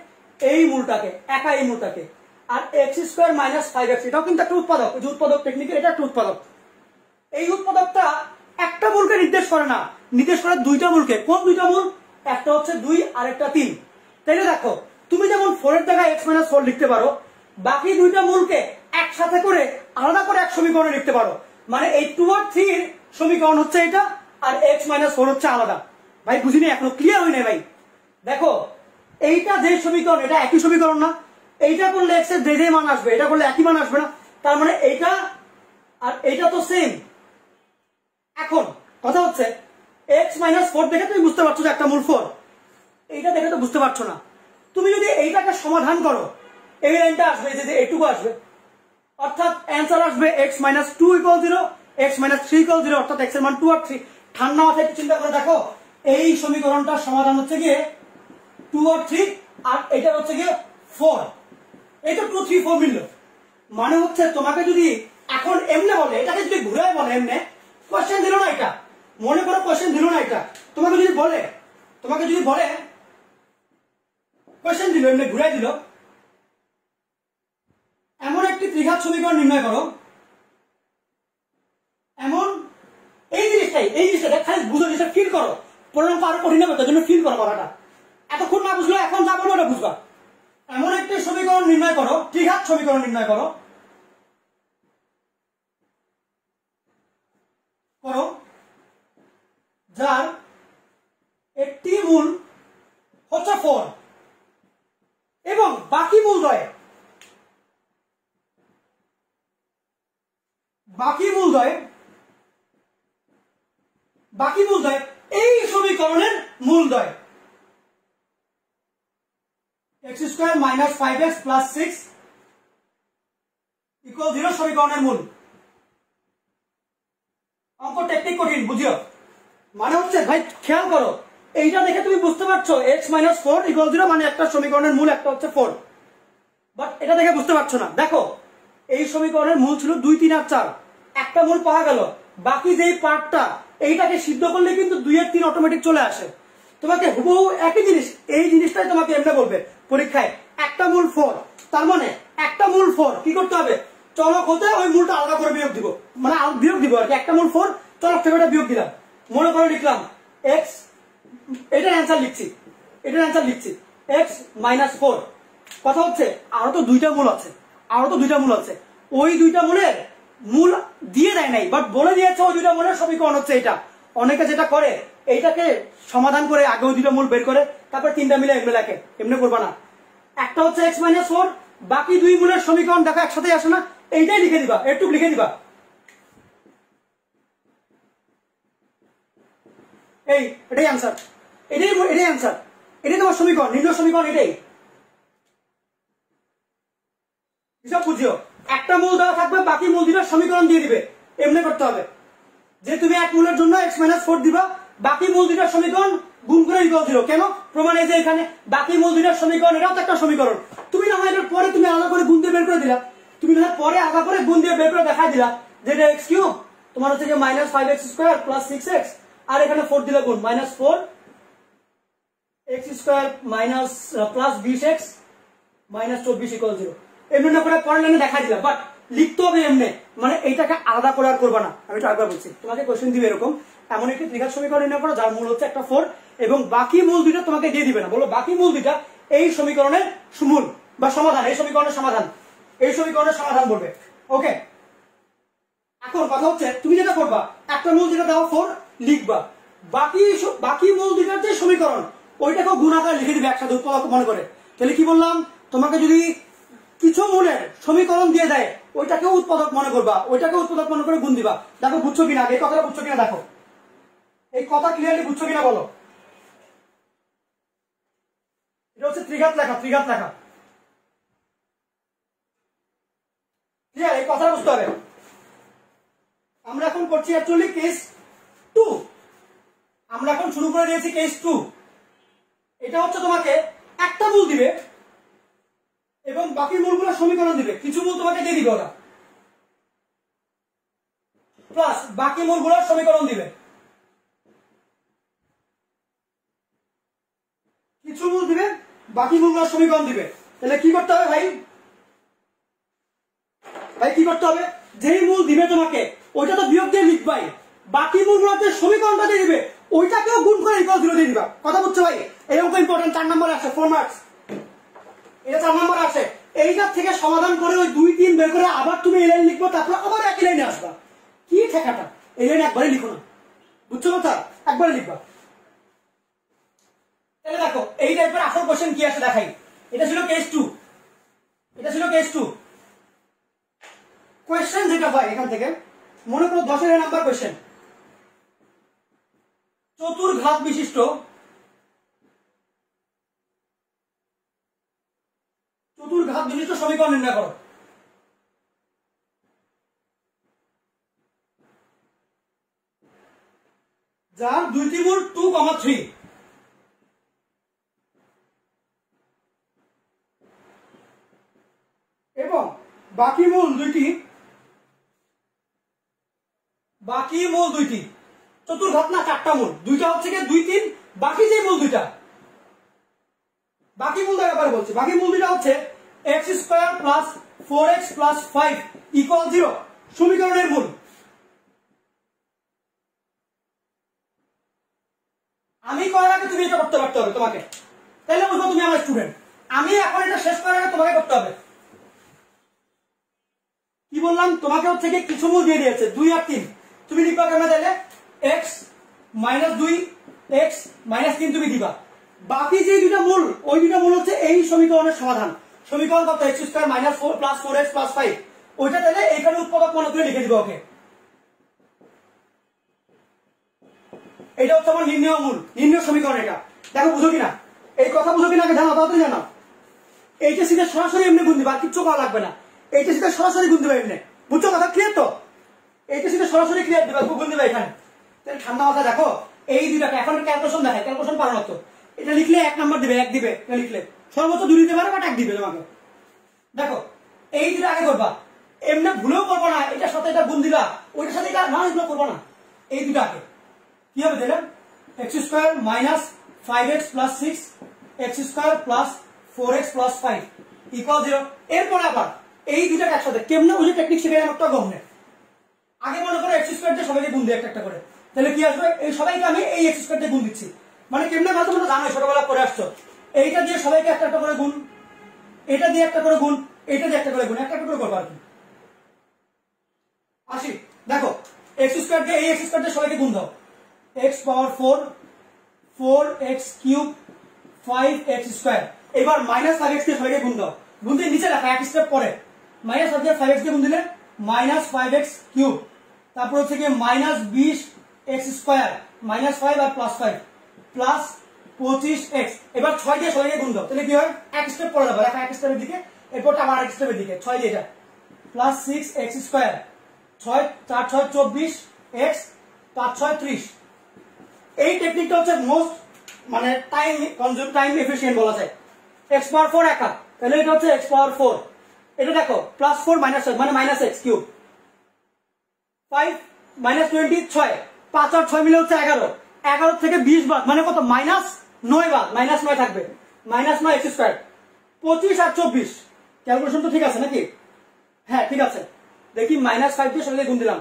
এই মূলটাকে, একা এই মূলটাকে, আর এক্স স্কোয়ার মাইনাস 5x এটাও কিন্তু একটা উৎপাদক, যে উৎপাদক টেকনিকের এটা একটা উৎপাদক। এই উৎপাদকটা একটা মূলকে নির্দেশ করে না, নির্দেশ করে দুইটা মূলকে। কোন দুইটা মূল? একটা হচ্ছে 2 আর একটা 3। তাইলে দেখো তুমি যেমন 4 এর জায়গায় x মাইনাস 4 লিখতে পারো, বাকি দুইটা মূলকে একসাথে করে আলাদা করে এক সমীকরণে লিখতে পারো। মানে এই 2 আর 3 এর সমীকরণ হচ্ছে এটা, আর x মাইনাস 4 হচ্ছে আলাদা। ভাই বুঝিনি, এখনো ক্লিয়ার হয়নি ভাই। দেখো এইটা যে সমীকরণ, এটা একই সমীকরণ না? এইটা করলে x এর যে মান আসবে, এটা করলে একই মান আসবে না? তার মানে এইটা আর এইটা তো সেম। এখন কথা হচ্ছে x মাইনাস 4 দেখে তুমি বুঝতে পারছো যে একটা মূল 4, এইটা দেখে তো বুঝতে পারছো না। তুমি যদি এইটাকে সমাধান করো, এই লাইনটা আসবে, যে এইটুকু আসবে, অর্থাৎ অ্যান্সার আসবে x minus 2 equal 0, x minus 3 equal 0, অর্থাৎ x এর মান 2 আর 3। ঠান্ডা মাথায় একটু চিন্তা করে দেখো, এই সমীকরণটার সমাধান হচ্ছে গিয়ে 2 আর 3, আর এটা হচ্ছে গিয়ে 4। এই তো 2 3 4 মিলল। মানে হচ্ছে তোমাকে যদি এখন এমনে বলে, এটাকে যদি ঘুরায় বলে, এমনে কোশ্চেন দিল না এটা, মনে করো কোশ্চেন দিল না এটা, তোমাকে যদি বলে কোশ্চেন দিল, এমনি ঘুরাই দিল, এমন একটি ত্রিঘাত সমীকরণ নির্ণয় করো, এমন এই জিনিসটা খালি বুঝো, জিনিসটা ফিল করো। পড়ানো আরো কঠিন হবে, তার জন্য ফিল করো কথাটা। এতক্ষণ না বুঝলে এখন যা বলবো ওটা বুঝবা। এমন একটি সমীকরণ নির্ণয় করো, ত্রিঘাত সমীকরণ নির্ণয় করো যার একটি মূল হচ্ছে 4 এবং বাকি মূলদ্বয় এই সমীকরণের মূলদ্বয় x square minus 5x plus 6 equal 0 সমীকরণের মূল। অঙ্ক টেকনিক কঠিন, বুঝিও। মানে হচ্ছে ভাই খেয়াল করো, এইটা দেখে তুমি বুঝতে পারছো x মাইনাস 4 ইকুয়াল 0, মানে একটা সমীকরণের মূল একটা হচ্ছে 4, বাট এটা দেখে বুঝতে পারছো না। দেখো এই সমীকরণের মূল ছিল 2 3 আর 4, একটা মূল পাওয়া গেল, বাকি যেই পার্টটা এইটাকে সিদ্ধ করলে কিন্তু 2 এর 3 অটোমেটিক চলে আসে। তোমাকে হুবহু একই জিনিস, এই জিনিসটাই তোমাকে এমনি বলবে পরীক্ষায়, একটা মূল 4, তার মানে একটা মূল 4 কি করতে হবে, চলক হতে ওই মূলটা আলাদা করে বিয়োগ দিব, মানে বিয়োগ দিব আর কি। একটা মূল 4, চলক থেকে ওটা বিয়োগ দিলাম, মনে করে লিখলাম x, এটার অ্যান্সার লিখছি x মাইনাস 4। কথা হচ্ছে আরো তো দুইটা মূল আছে, ওই দুইটা মূলের মূল দিয়ে দেয় নাই, বাট বলে দিয়েছে ওই দুইটা মূলের সমীকরণ হচ্ছে এটা। অনেকে যেটা করে, এইটাকে সমাধান করে আগে ওই দুইটা মূল বের করে তারপর তিনটা মিলে এমনি লেখে, এমনি করবা না। একটা হচ্ছে x মাইনাস 4, বাকি দুই মূলের সমীকরণ দেখো একসাথে আসে না, এইটাই লিখে দিবা, একটু লিখে দিবা, এটাই আনসার, এটাই তোমার সমীকরণ, নির্ণয় সমীকরণ এটাই। হিসাব বুঝিও, একটা মূল দেওয়া থাকবে, বাকি মূল দুটার সমীকরণ দিয়ে দিবে, এমনি করতে হবে যে তুমি এক মূলের জন্য x মাইনাস 4 দিবা, বাকি মূল দুটার সমীকরণ গুণ করে ইকুয়াল 0। কেন? প্রমাণ এই যে এখানে বাকি মূল দুটার সমীকরণ, এটাও তো একটা সমীকরণ। তুমি না হয় এটার পরে তুমি আলাদা করে গুণ দিয়ে বের করে দিলা, তুমি না পরে আলাদা করে গুণ দিয়ে বের করে দেখাই দিলা যে এটা x কিউব, তোমার হচ্ছে যে minus 5x square plus 6x, আর এখানে 4 দিলে গুণ, minus 4 x square minus plus 20x minus 24 equal 0। এমনি না করে পরের লাইনে দেখাই দিলাম, বাট লিখতে হবে এমনি, মানে এইটাকে আলাদা করে আর করবা না। আমি তো একবার বলছি, তোমাকে কোশ্চেন দিবে এরকম, এমন একটি ত্রিঘাত সমীকরণ নির্ণয় করো যার মূল হচ্ছে একটা 4 এবং বাকি মূল দুইটা তোমাকে দিয়ে দিবে না, বলো বাকি মূল দুইটা এই সমীকরণের মূল বা সমাধান, এই সমীকরণের সমাধান বলবে। ওকে, এখন কথা হচ্ছে তুমি যেটা করবা, একটা মূল যেটা দাও 4 লিখবা, বাকি মূল দুইটার যে সমীকরণ ওইটাকেও গুণ আকারে লিখে দিবে একসাথে উৎপাদক মনে করে। তাহলে কি বললাম, তোমাকে যদি কিছু মূলের সমীকরণ দিয়ে দেয়, ওইটাকেও উৎপাদক মনে করবা, ওইটাকে উৎপাদক মনে করে গুণ দিবা। দেখো বুঝছো কিনা, এই কথাটা বুঝছো কিনা, দেখো এই কথা ক্লিয়ারলি বুঝছো কিনা বলো। এটা হচ্ছে ত্রিঘাত লেখা, ক্লিয়ার? এই কথাটা বুঝতে হবে। আমরা এখন করছি অ্যাকচুয়ালি কেস 2, আমরা এখন শুরু করে দিয়েছি কেস 2। এটা হচ্ছে তোমাকে একটা মূল দিবে এবং বাকি মূলগুলো সমীকরণ দিবে, কিছু মূল তোমাকে দিয়ে দিবে ওরা, প্লাস বাকি মূলগুলো সমীকরণ দিবে, কিছু মূল দিবে বাকি মূলগুলো সমীকরণ দিবে। তাহলে কি করতে হবে ভাই? ভাই কি করতে হবে? যেই মূল দিবে তোমাকে ওইটা তো বিয়োগ দিয়ে লিখবাই, বাকি মূলগুলোতে সমীকরণটা দিয়ে দিবে, ওইটাকেও গুণ করে ইকুয়াল 0 দিয়ে দিবা। কথা বুঝছো ভাই? এরকম তো ইম্পর্টেন্ট 4 নম্বরে আসে 4 মার্কস, এটা 4 নম্বরে আসে। এইটার থেকে সমাধান করে ওই 2 3 বের করে আবার তুমি এই লাইন লিখবো, তারপর আবার একই লাইনে আসবা। কি ঠেকাটা? এই লাইন একবারে লিখো না, বুঝছো কথা? একবারে লিখবা। তাহলে দেখো এই টাইপের আসল কোশ্চেন কি আসে দেখাই। এটা ছিল কেস 2, এটা ছিল কেস 2। কোশ্চেন যেটা হয় এখান থেকে মনে করো 10 এর নাম্বার কোশ্চেন, চতুর্ঘাত বিশিষ্ট সমীকরণ নির্ণয় করো। যার দুইটি মূল 2,3 এবং বাকি মূল দুইটি, চতুর্ঘাত না 4টা মূল, দুইটা হচ্ছে কি 2 3, বাকি যে মূল দুইটা, বাকি মূল ব্যাপারে বলছি, বাকি মূল দুইটা হচ্ছে x² + 4x + 5 = 0 সমীকরণের মূল। আমি করার আগে তুমি এটা করতে পারতে হবে তোমাকে, তাহলে বুঝবো তুমি আমার স্টুডেন্ট। আমি এখন এটা শেষ করার আগে তোমাকে করতে হবে। কি বললাম? তোমাকে হচ্ছে কি কিছু মূল দিয়ে দিয়েছে 2 আর 3, তুমি লিখবা কেমন? তাহলে x - 2 x - 3 তুমি দিবা। বাকি যে দুটো মূল, ওই দুটো মূল হচ্ছে এই সমীকরণের সমাধান। সমীকরণ কত? x² - 4 + 4x + 5, ওইটা তাহলে এখানে উৎপাদক মান তুলে লিখে দিবা। ওকে, এটা হচ্ছে আমার নির্ণয় মূল, নির্ণয় সমীকরণ। এটা দেখো বুঝো কিনা, এই কথা বুঝো কিনা আগে জানো, তাড়াতাড়ি জানো। এইটা সিধা সরাসরি এমনি গুণ দিবা, আর কিচ্ছু করা লাগবে না। এইটা সিধা সরাসরি গুণ দিবা এমনি, বুঝছো কথা? ক্লিয়ার তো? এইটা সিধা সরাসরি ক্লিয়ার দিবা, গুণ দিবা এখানে। তাহলে ঠান্ডা মাথায় দেখো এই দুটাকে এখন ক্যালকুলেশন দেখায়, ক্যালকুলেশন পারো না তো। এটা লিখলে 1 নাম্বার দিবে, 1 দিবে। এটা লিখলে সর্বোচ্চ 2 দিতে পারে, বাট 1 দিবে তোমাকে। দেখো এই দুটো আগে করবা, এমনি ভুলেও করবো না। এটার সাথে এটা গুণ দিবা, ওইটার সাথে এটা না, এগুলো করবো না। এই দুটো আগে কি হবে? তাহলে x² - 5x + 6 x² + 4x + 5 = 0। এরপর আবার এই দুটাকে একসাথে কেমনে ওই টেকনিক শিখে একটা গহনে। আগে মনে করো x² দিয়ে সবাইকে গুণ দিই একটা করে, তাহলে কি আসবে? এই সবাইকে আমি এই x² দিয়ে গুণ দিচ্ছি। মানে কেমনে ভালো তোমরা জানো, ছোটবেলা করে আসছো। এইটা দিয়ে সবাইকে একটা একটা করে গুণ, এটা দিয়ে একটা করে গুণ, এটা দিয়ে একটা করে গুণ, একটা করে করবো আর কি। আসি দেখো x² দিয়ে এই x² দিয়ে সবাইকে গুণ দাও। x পাওয়ার 4 4x³ 5x²। এবার -5x দিয়ে সবাইকে গুণ দাও, গুণ দিয়ে নিচে রাখা, এক স্টেপ পরে -5 দিয়ে 5x দিয়ে গুণ দিলে -5x³, তারপর হচ্ছে কি -20x² -5 আর +5 +25x। এবার 6 দিয়ে সবাইকে গুণ দাও, তাহলে কি হয়? এক স্টেপ পরে যাবে, রাখা এক স্টেপের দিকে, এরপর আবার এক স্টেপের দিকে, 6 দিয়ে এটা +6x², 6 4 6 24 x 5 6 30। এই টেকনিকটা হচ্ছে মোস্ট মানে টাইম কনজিউম, টাইম এফিশিয়েন্ট বলা যায়। x পাওয়ার 4 একা, তাহলে এটা হচ্ছে x পাওয়ার 4। এটা দেখো +4 - 6 মানে -x³ 5 -20 6, 5 আর 6 মিলে হচ্ছে 11, 11 থেকে 20 বাদ মানে কত? -9 বাদ, -9 থাকবে, -9x²। 25 আর 24, ক্যালকুলেশন তো ঠিক আছে নাকি? হ্যাঁ ঠিক আছে। দেখি -5 দিয়ে সবাইকে গুণ দিলাম।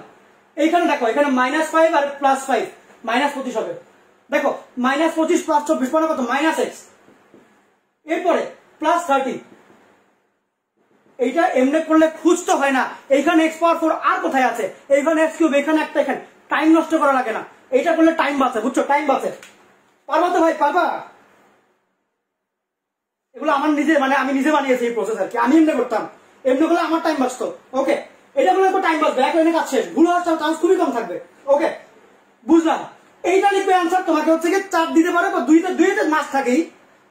এইখানে দেখো এখানে -5 আর +5 -25 হবে। দেখো -25 + 24 মানে কত? -x। এরপরে +30, এইটা এমনি করলে খুঁজতে হয় না। এইখানে x পাওয়ার 4 আর কোথায় আছে? এইখানে x³, এখানে একটা, এখানে টাইম নষ্ট করা লাগে না। এইটা করলে টাইম বাঁচে, বুঝছো? টাইম বাঁচে। পারবা তো ভাই? পারবা? এগুলো আমার নিজে মানে আমি নিজে বানিয়েছি এই প্রসেস আর কি। আমি এমনি করতাম, এমনি করলে আমার টাইম বাঁচতো। ওকে, এটা করলে টাইম বাঁচবে, এক লাইনে কাজ শেষ, ভুল হওয়ার চান্স খুবই কম থাকবে। ওকে বুঝলাম। এইটা লিখবে আনসার, তোমাকে হচ্ছে কি 4 দিতে পারে, বা দুইতে মাস থাকেই,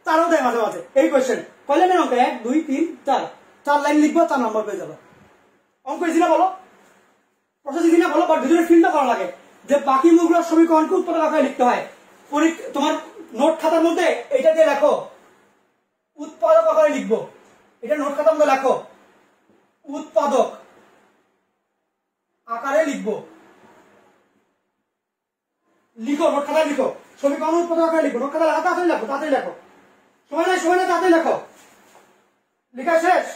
4ও দেয় মাঝে মাঝে। এই কোয়েশ্চেন কয় লাইনের অঙ্ক? 1 2 3 4, 4 লাইন লিখবো, 4 নম্বর পেয়ে যাবে। অঙ্ক ইজি না বলো? প্রসেস ইজি না বলো? বাট ভিতরে ফিলটা করা লাগে যে বাকি মূলগুলোর সমীকরণকে উৎপাদক আকারে লিখতে হয়। তোমার নোট খাতার মধ্যে এটা দিয়ে লেখো, উৎপাদক আকারে লিখবো, এটা নোট খাতার মধ্যে লেখো, উৎপাদক আকারে লিখবো, লিখো নোট খাতায় লিখো, সমীকরণ উৎপাদক আকারে লিখো, নোট খাতা লেখো, তাড়াতাড়ি লেখো, তাড়াতাড়ি লেখো, সময় নাই তাড়াতাড়ি লেখো, লেখা শেষ?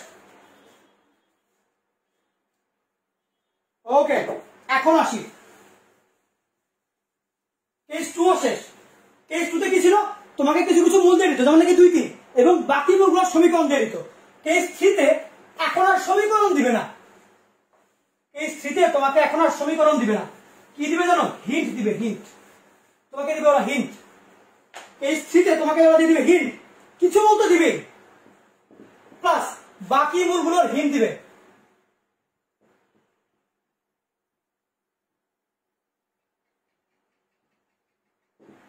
ওকে, এখন আসি কেস 2 ও শেষ। কেস 2 তে কি ছিল? তোমাকে কিছু কিছু মূল দিয়ে দিত, যেমন নাকি 2 3, এবং বাকি মূলগুলোর সমীকরণ দিয়ে দিত। কেস 3 তে এখন আর সমীকরণ দিবে না, কেস 3 তে তোমাকে এখন আর সমীকরণ দিবে না, কি দিবে জানো? হিন্ট দিবে, হিন্ট তোমাকে দিবে ওরা, হিন্ট। কেস 3 তে তোমাকে ওরা দিয়ে দিবে হিন্ট, কিছু মূল তো দিবে, প্লাস বাকি মূলগুলোর হিন্ট দিবে।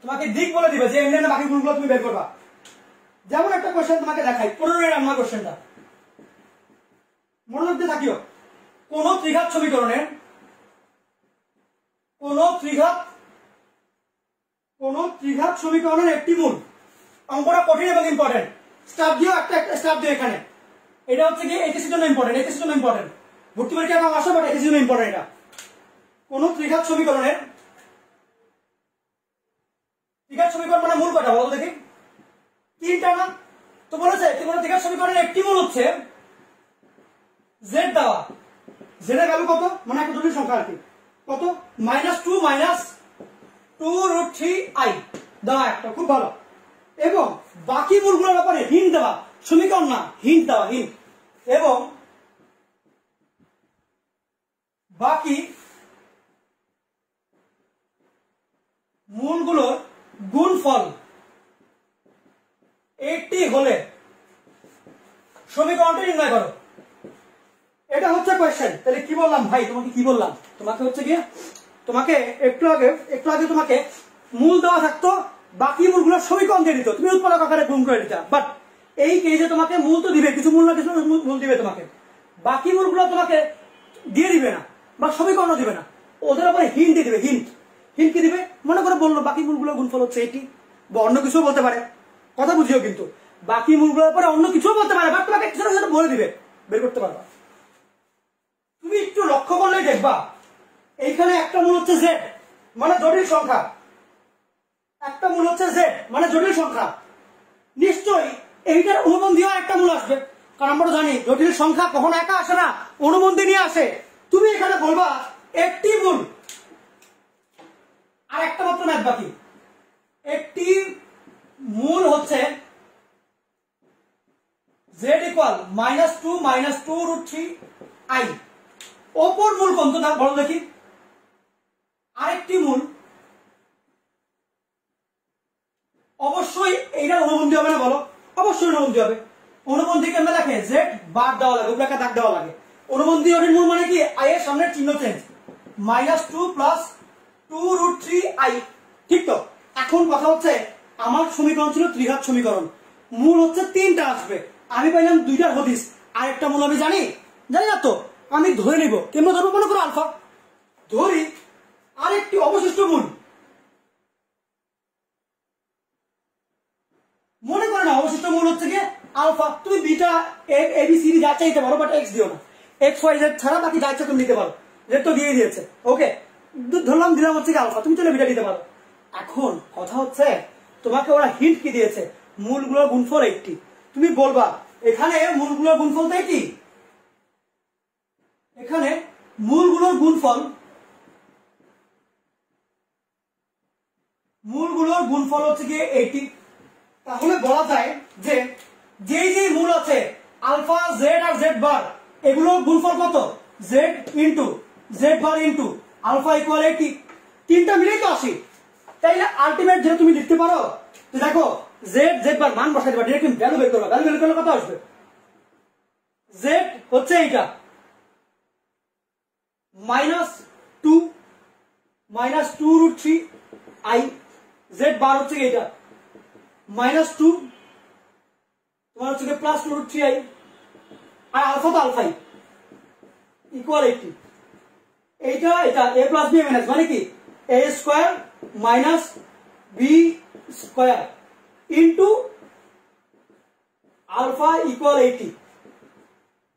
তোমাকে দিক বলে দিবে যে এমনি বাকি মূলগুলো তুমি বের করবা। যেমন একটা কোশ্চেন তোমাকে দেখাই, 15 নাম্বার কোশ্চেনটা মনে রাখতে থাকিও। কোন ত্রিঘাত সমীকরণের একটি মূল, অঙ্কটা কঠিন এবং ইম্পর্টেন্ট, স্টাফ দিও, একটা স্টাফ দিও এখানে। এটা হচ্ছে কি এইচএসসির জন্য ইম্পর্টেন্ট, এইচএসসির জন্য ইম্পর্টেন্ট, ভর্তি পরীক্ষা এবং আসে, বাট এইচএসসির জন্য ইম্পর্টেন্ট। এটা কোন ত্রিঘাত সমীকরণের, ত্রিঘাত সমীকরণ মানে মূল কয়টা বলো দেখি? 3টা না? তো বলেছে কি বলে ত্রিঘাত সমীকরণের একটি মূল হচ্ছে z দেওয়া, z এর ভ্যালু কত, মানে একটা জটিল সংখ্যা আর কি, কত? -2 √3i দেওয়া একটা, খুব ভালো। এবং বাকি মূলগুলোর ব্যাপারে হিন্ট দেওয়া, সমীকরণ না, হিন্ট দেওয়া, হিন্ট। এবং বাকি মূলগুলোর গুণফল 80 হলে সমীকরণটা নির্ণয় করো। এটা হচ্ছে কোশ্চেন। তাহলে কি বললাম ভাই, তোমাকে কি বললাম? তোমাকে হচ্ছে কি, তোমাকে একটু আগে তোমাকে মূল দেওয়া থাকতো, বাকি মূলগুলোর সমীকরণ দিয়ে দিত, তুমি উৎপাদক আকারে গুণ করে দিতা। বাট এই কেসে তোমাকে মূল তো দিবে, কিছু মূল না কিছু মূল দিবে তোমাকে, বাকি মূলগুলো তোমাকে দিয়ে দিবে না বা সমীকরণও দিবে না, ওদের উপরে হিন্ট দিয়ে দিবে। হিন্ট কি দিবে? মনে করে বললো বাকি মূলগুলোর গুণফল হচ্ছে 80, বা অন্য কিছু বলতে পারে, কথা বুঝিও, কিন্তু বাকি মূলগুলোর পরে অন্য কিছু বলতে পারে, বাট তোমাকে কিছু না কিছু বলে দিবে, বের করতে পারবা। তুমি একটু লক্ষ্য করলেই দেখবা এইখানে একটা মূল হচ্ছে z মানে জটিল সংখ্যা, একটা মূল হচ্ছে z মানে জটিল সংখ্যা, নিশ্চয়ই এইটার অনুবন্ধীয় একটা মূল আসবে, কারণ আমরা জানি জটিল সংখ্যা কখনো একা আসে না, অনুবন্ধী নিয়ে আসে। তুমি এখানে বলবা একটি মূল, আর একটা মাত্র ম্যাথ বাকি, একটি মূল হচ্ছে z ইকুয়াল -2 √3i। অপর মূল কোনটা বলো দেখি? আরেকটি মূল, অবশ্যই এইটা অনুবন্ধী হবে না বলো? অবশ্যই অনুবন্ধী হবে। অনুবন্ধী কেমন লেখে? z বার দেওয়া লাগে, উপরে দাগ দেওয়া লাগে। অনুবন্ধী জটিল মূল মানে কি? i এর সামনে চিহ্ন চেঞ্জ, -2 + 2 √3i, ঠিক তো? এখন কথা হচ্ছে আমার সমীকরণ ছিল ত্রিঘাত সমীকরণ, মূল হচ্ছে 3টা আসবে, আমি পাইলাম 2টার হদিস, আর একটা মূল আমি জানি না তো, আমি ধরে নিব, কেমন ধরবো? মনে করো আলফা ধরি, আরেকটি অবশিষ্ট মূল, মনে করে না অবশিষ্ট মূল হচ্ছে কি আলফা। তুমি বিটা এবিসিডি যা চাইতে পারো, বাট এক্স দিও না, এক্স ওয়াই জেড ছাড়া বাকি যা ইচ্ছা তুমি দিতে পারো, জেড তো দিয়ে দিয়েছে, ওকে ধরলাম, দিলাম হচ্ছে কি আলফা, তুমি চলে বিটা দিতে পারো। এখন কথা হচ্ছে তোমাকে ওরা হিন্ট কি দিয়েছে? মূলগুলোর গুণফল 80, তুমি বলবা এখানে মূলগুলোর গুণফল তো 80, এখানে মূলগুলোর গুণফল হচ্ছে কি 80। তাহলে বলা যায় যে যেই মূল আছে আলফা, জেড আর জেড বার, এগুলোর গুণফল কত? Z into z bar into alpha equal 80, তিনটা মিলেই তো 80। তাইলে আলটিমেট যেটা তুমি লিখতে পারো, দেখো জেড বার মান বসাই দিবা, ডিরেক্ট ভ্যালু বের করবা, ভ্যালু বের করলে কত আসবে? জেড হচ্ছে এইটা -2 √3i, জেড বার হচ্ছে এইটা -2 তোমার হচ্ছে +2 √3i, আর আলফা তো আলফাই, ইকুয়াল 80। এইটা এটা a + b - মানে কি a² - b² into alpha equal 80।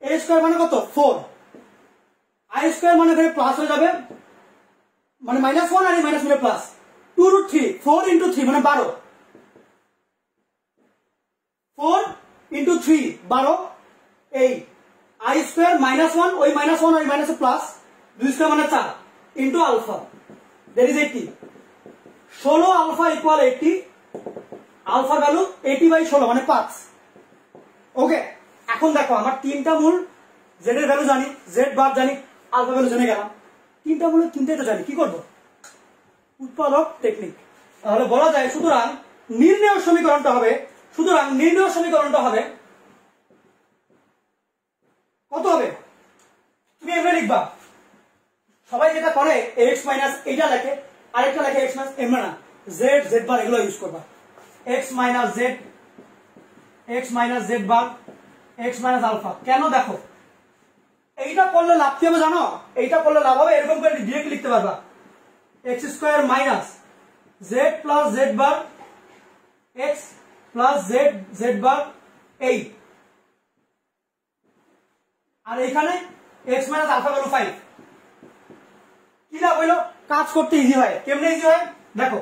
A square মানে কত 4, আই স্কোয়ার মানে এখানে প্লাস হয়ে যাবে, মানে -1 আর এই মাইনাস মিলে প্লাস 2√3, 4 ইন্টু 3 মানে 12, 4 ইন্টু 3 12, এই আই স্কোয়ার -1 ওই -1 আর মাইনাসে প্লাস 2 স্কোয়ার মানে 4 into alpha that is 80। 16 alpha equal 80, আলফার ভ্যালু 80/16 মানে 5। ওকে, এখন দেখো আমার তিনটা মূল, জেড এর ভ্যালু জানি, জেড বার জানি, আলফা ভ্যালু জেনে গেলাম, তিনটা মূল তিনটাই তো জানি, কি করব? উৎপাদক টেকনিক। তাহলে বলা যায় সুতরাং নির্ণয় সমীকরণটা হবে কত হবে? তুমি এভাবে লিখবা, সবাই যেটা করে x মাইনাস এইটা লেখে, আরেকটা লেখে x মাইনাস, এমন না, জেড জেড বার এগুলো ইউজ করবা, x minus Z bar, x minus alpha. কেন? দেখো এইটা করলে লাভ কি হবে জানো? এইটা করলে লাভ হবে এরকম করে ডিরেক্ট লিখতে পারবা, x square minus z plus z bar, x plus z bar 8, আর এখানে x মাইনাস আলফা ভ্যালু 5। কি লাভ হইলো? কাজ করতে ইজি হয়। কেমনে ইজি হয় দেখো,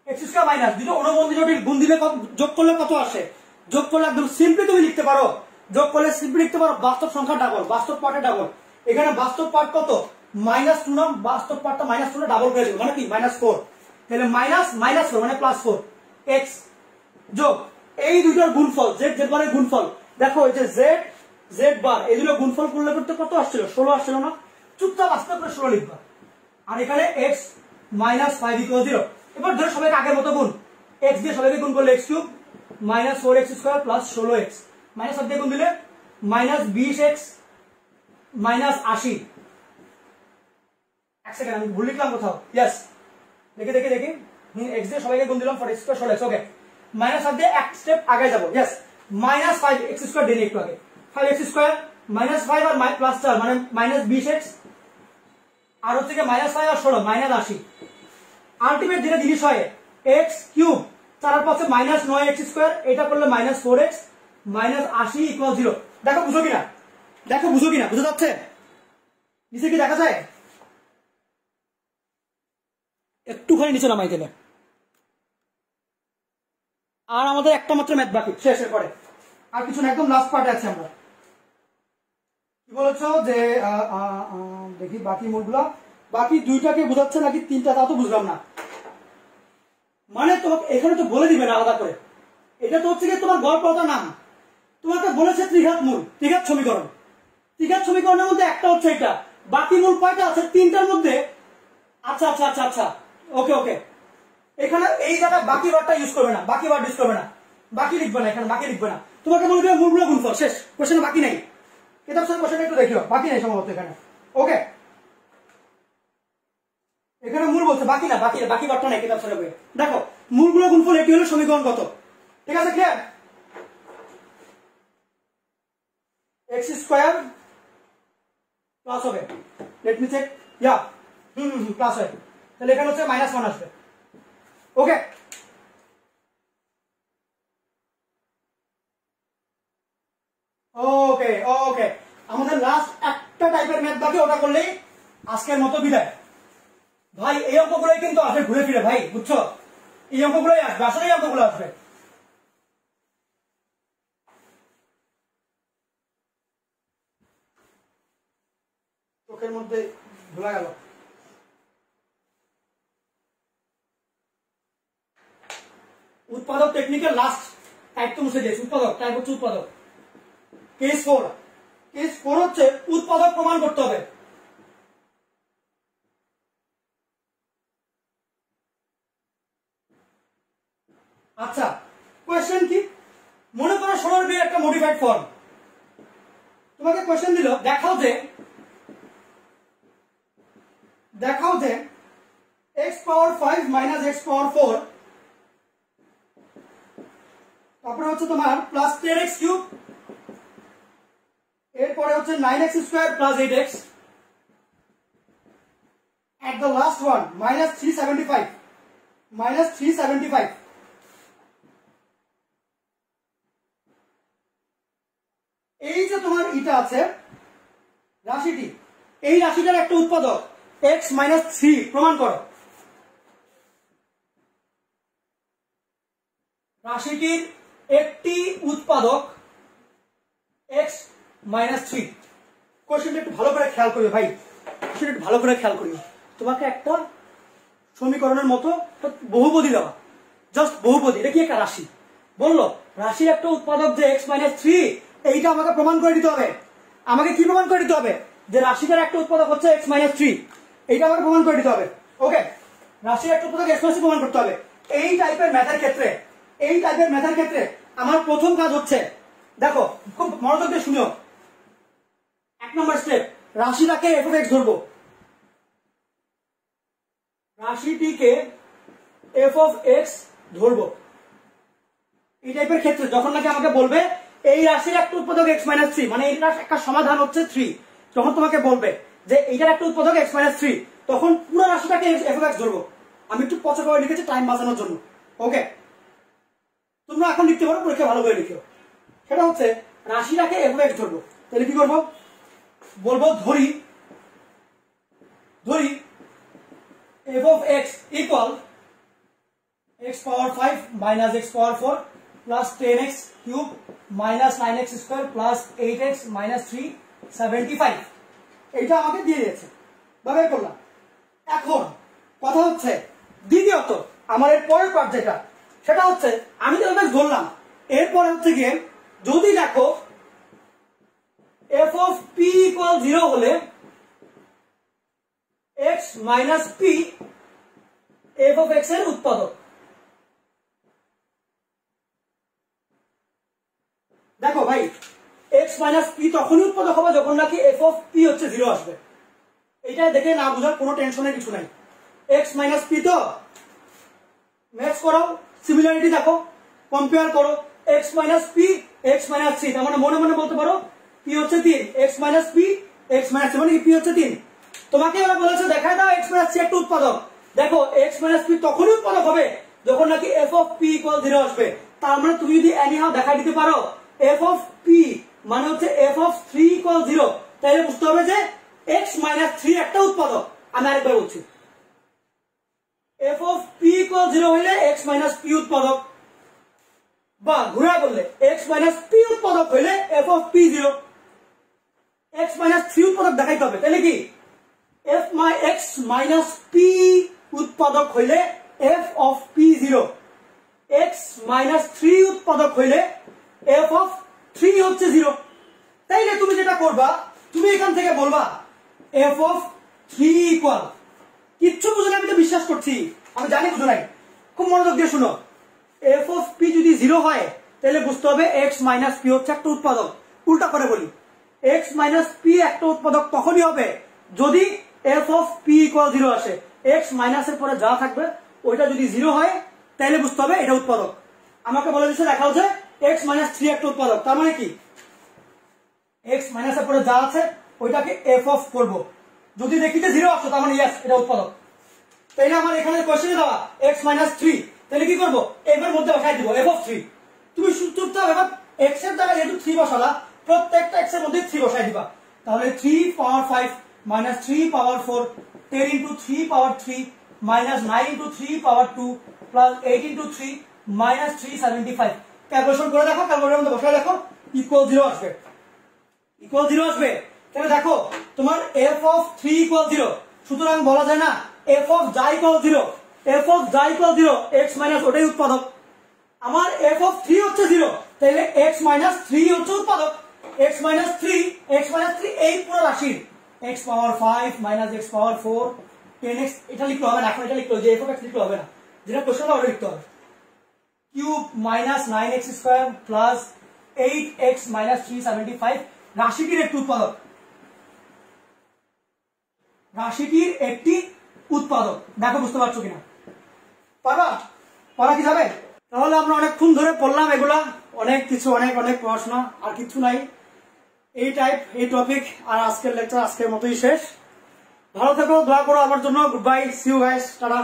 x স্কয়ার মাইনাস দুটো অনুবন্ধী জটিল গুণ দিলে যোগ করলে কত আসে? যোগ করলে একদম সিম্পলি তুমি লিখতে পারো, যোগ করলে সিম্পলি লিখতে পারো বাস্তব সংখ্যা ডাবল, বাস্তব পার্টে ডাবল। এখানে বাস্তব পার্ট কত? -2 না, বাস্তব পার্টটা -2 না ডাবল করে দেব, মানে কি -4, তাহলে -4 মানে +4, x যোগ এই দুইটার গুণফল, জেড বারের গুণফল। দেখো এই যে জেড বার এই দুটো গুণফল করলে করতে কত আসছিল? 16 আসছিল না? চুপচাপ আস্তে করে 16 লিখবা, আর এখানে x -5 = 0। এবার ধরো সবাইকে আগের মতো গুণ, x দিয়ে সবাইকে গুণ করলে x³ -4x² + 16x, মাইনাস দিয়ে গুণ দিলে -20x -80। এক সেকেন্ড, আমি ভুল লিখলাম কোথাও, ইয়েস, দেখি x দিয়ে সবাইকে গুণ দিলাম 4x² 16x। ওকে, মাইনাস দিয়ে এক স্টেপ আগে যাব, ইয়েস, -5x² দিন একটু আগে, 5x² -5 আর +4 মানে -20x, আর হচ্ছে কি -5 আর 16 -80। আলটিমেট যেটা জিনিস হয় x³ 4 আর 5 -9x², এটা করলে -4x -80 = 0। দেখো বুঝো কিনা, বুঝা যাচ্ছে? নিচে কি দেখা যায়? একটুখানি নিচে নামাই দিলে, আর আমাদের একটা মাত্র ম্যাথ বাকি, শেষের পরে আর কিছু না, একদম লাস্ট পার্টে আছে আমরা। কি বলেছো যে দেখি বাকি মোডগুলো, বাকি দুইটাকে বোঝাচ্ছে নাকি তিনটা তা তো বুঝলাম না। মানে তোমাকে এখানে তো বলে দিবে না আলাদা করে, এটা তো হচ্ছে কি তোমার গল্পটা নাম, তোমাকে বলেছে ত্রিঘাত মূল, ত্রিঘাত সমীকরণ। ত্রিঘাত সমীকরণের মধ্যে একটা হচ্ছে এটা, বাকি মূল কয়টা আছে? তিনটার মধ্যে। আচ্ছা, ওকে, এখানে এই জায়গায় বাকি ওয়ার্ডটা ইউজ করবে না, বাকি ওয়ার্ড ইউজ করবে না, বাকি লিখবে না, এখানে বাকি লিখবে না, তোমাকে বলবে মূলগুলো গুণফল, শেষ, কোশ্চেনে বাকি নেই। কিতাব স্যার কোশ্চেনটা একটু দেখিও, বাকি নেই সম্ভবত এখানে। ওকে, এখানে মূল বলছে, বাকি না, বাকি ওয়ার্ডটা নেই কিতাব স্যারের বইয়ে। দেখো মূলগুলো গুণফল, এটি হলো সমীকরণ কত, ঠিক আছে? ক্লিয়ার? x² প্লাস হবে, লেট মি চেক, ইয়া প্লাস হয়, তাহলে এখানে হচ্ছে -1 আসবে। ওকে, আমাদের লাস্ট একটা টাইপের ম্যাথ বাকি, ওটা করলেই আজকের মতো বিদায়। ভাই এই অঙ্কগুলোই কিন্তু আসে ঘুরে ফিরে, ভাই বুঝছো? এই অঙ্কগুলোই আসবে, আসলে এই অঙ্কগুলো আসবে। চোখের মধ্যে ভোলা গেল। উৎপাদক টেকনিকের লাস্ট টাইপ তো মুছে দিয়েছি, উৎপাদক টাইপ হচ্ছে উৎপাদক। কেস 4 হচ্ছে উৎপাদক প্রমাণ করতে হবে। আচ্ছা, কোয়েশ্চেন কি? মনে করো 16 এর একটা মডিফাইড ফর্ম, তোমাকে কোয়েশ্চেন দিল, দেখাও যে x⁵ মাইনাস x⁴, তারপরে হচ্ছে তোমার প্লাস 10x³ এরপরে হচ্ছে 9x² plus 8x, at the last one -375 এই যে তোমার ইটা আছে রাশিটি, এই রাশিটার একটা উৎপাদক x মাইনাস 3 প্রমাণ করো। রাশিটির একটি উৎপাদক x মাইনাস 3। কোশ্চেনটা একটু ভালো করে খেয়াল করিও ভাই, কোশ্চেনটা একটু ভালো করে খেয়াল করিও। তোমাকে একটা সমীকরণের মতো বহুপদী দেওয়া, জাস্ট বহুপদী, এটা কি একটা রাশি বললো, রাশির একটা উৎপাদক যে x মাইনাস 3, এইটা আমাকে প্রমাণ করে দিতে হবে। আমাকে কি প্রমাণ করে দিতে হবে? যে রাশিটার একটা উৎপাদক হচ্ছে x মাইনাস 3, এইটা আমাকে প্রমাণ করে দিতে হবে। ওকে, রাশির একটা উৎপাদক x মাইনাস 3 প্রমাণ করতে হবে। এই টাইপের ম্যাথের ক্ষেত্রে, এই টাইপের ম্যাথের ক্ষেত্রে আমার প্রথম কাজ হচ্ছে, দেখো খুব মনোযোগ দিয়ে শুনিও, 1 নম্বর স্টেপ, রাশিটাকে f অফ x ধরবো, রাশিটিকে f অফ x ধরবো। এই টাইপের ক্ষেত্রে যখন নাকি আমাকে বলবে এই রাশির একটা উৎপাদক x মাইনাস 3, মানে এইটার একটা সমাধান হচ্ছে 3, যখন তোমাকে বলবে যে এইটার একটা উৎপাদক x মাইনাস 3, তখন পুরো রাশিটাকে f অফ x ধরবো। আমি একটু পচা করে লিখেছি টাইম বাঁচানোর জন্য। ওকে, তোমরা এখন লিখতে পারো, পরীক্ষা ভালো করে লিখো। সেটা হচ্ছে রাশিটাকে f অফ x ধরবো, তাহলে কি করবো? বলবো ধরি f of x equal x power 5 minus x power 4 plus 10x cube minus 9x square plus 8x minus 375। এইটা আমাকে দিয়ে দিয়েছে, ভাবে করলাম। এখন কথা হচ্ছে দ্বিতীয়ত আমার এর পরের পার্ট যেটা, সেটা হচ্ছে আমি তো ধরলাম, এরপরে হচ্ছে গিয়ে যদি দেখো f অফ p ইকুয়াল 0 হলে x minus p f of x এর উৎপাদক। দেখো ভাই, x মাইনাস p তখনই উৎপাদক হবে যখন নাকি f অফ p হচ্ছে 0 আসবে। এটা দেখে না বুঝার কোনো টেনশনের কিছু নাই। x মাইনাস p তো ম্যাচ করাও, সিমিলারিটি দেখো, কম্পেয়ার করো, x minus p x minus 3, তার মানে মনে মনে বলতে পারো p হচ্ছে 3, x minus p x minus 3 মানে কি p হচ্ছে 3। তোমাকে ওরা বলেছে দেখায় দাও x মাইনাস 3 একটা উৎপাদক। দেখো x মাইনাস p তখনই উৎপাদক হবে যখন নাকি f অফ p ইকুয়াল 0 আসবে। তার মানে তুমি যদি এনিহাউ দেখাই দিতে পারো f অফ p মানে হচ্ছে f অফ 3 ইকুয়াল 0, তাহলে বুঝতে হবে যে x মাইনাস 3 একটা উৎপাদক। আমি আরেকবার বলছি, f অফ p ইকুয়াল 0 হইলে x মাইনাস p উৎপাদক, বা ঘুরা বললে x মাইনাস p উৎপাদক হইলে f of p 0। x minus 3 উৎপাদক দেখাইতে হবে, তাহলে কি x মাইনাস p উৎপাদক হইলে f of p 0, x minus 3 উৎপাদক হইলে f অফ 3 হচ্ছে 0। তাইলে তুমি যেটা করবা, তুমি এখান থেকে বলবা f অফ 3 ইকুয়াল, কিচ্ছু বুঝো না, আমি তো বিশ্বাস করছি, আমি জানি বুঝো নাই, খুব মনোযোগ দিয়ে শুনো। f অফ p যদি 0 হয় তাহলে বুঝতে হবে x মাইনাস p হচ্ছে একটা উৎপাদক। উল্টা করে বলি, x মাইনাস p একটা উৎপাদক তখনই হবে যদি f অফ p ইকুয়াল 0 আসে। x মাইনাসের পরে যা থাকবে ওইটা যদি 0 হয় তাহলে বুঝতে হবে এটা উৎপাদক। আমাকে বলে দিচ্ছে দেখা হচ্ছে x মাইনাস 3 একটা উৎপাদক, তার মানে কি x মাইনাসের পরে যা আছে ওইটাকে f অফ করব, যদি দেখি যে 0 আসছে তার মানে ইয়েস এটা উৎপাদক। তাইলে আমার এখানে কোশ্চেনে দেওয়া x মাইনাস 3, তাহলে কি করবো f এর মধ্যে বসাই দিব f অফ 3। তুমি চুপচাপ এবার x এর জায়গায় যেহেতু 3 বসালা, প্রত্যেকটা x এর মধ্যে 3 বসাই দিবা, তাহলে 3 পাওয়ার 5 মাইনাস 3 পাওয়ার 4 10 ইন্টু 3 পাওয়ার 3 মাইনাস 9 ইন্টু 3 পাওয়ার 2 প্লাস 8 ইন্টু 3 মাইনাস 375। ক্যালকুলেশন করে দেখো, ক্যালকুলেটরের মধ্যে বসাই দেখো, ইকুয়াল 0 আসবে, ইকুয়াল 0 আসবে। তাহলে দেখো তোমার f অফ 3 ইকুয়াল 0, সুতরাং বলা যায় না f অফ যা ইকুয়াল 0, f অফ যা ইকুয়াল 0 x মাইনাস ওটাই উৎপাদক। আমার f অফ 3 হচ্ছে 0, তাহলে x মাইনাস 3 হচ্ছে উৎপাদক। x মাইনাস 3 এই পুরো রাশির x পাওয়ার 5 মাইনাস x পাওয়ার 4 10x, এটা লিখতে হবে না, এখন এটা লিখতে হবে যে f অফ x লিখতে হবে না, যেটা কোশ্চেন ওটা লিখতে হবে, cube minus 9x square plus 8x minus 375। রাশিটির একটি উৎপাদক, রাশিটির একটি উৎপাদক। দেখো বুঝতে পারছো কিনা, পারা কি যাবে? তাহলে আমরা অনেকক্ষণ ধরে পড়লাম এগুলা, অনেক কিছু, অনেক পড়াশোনা, আর কিছু নাই, এই টাইপ এই টপিক। আর আজকের লেকচার আজকের মতোই শেষ। ভালো থেকো, দোয়া করো আমার জন্য। Good bye, see you guys, tata.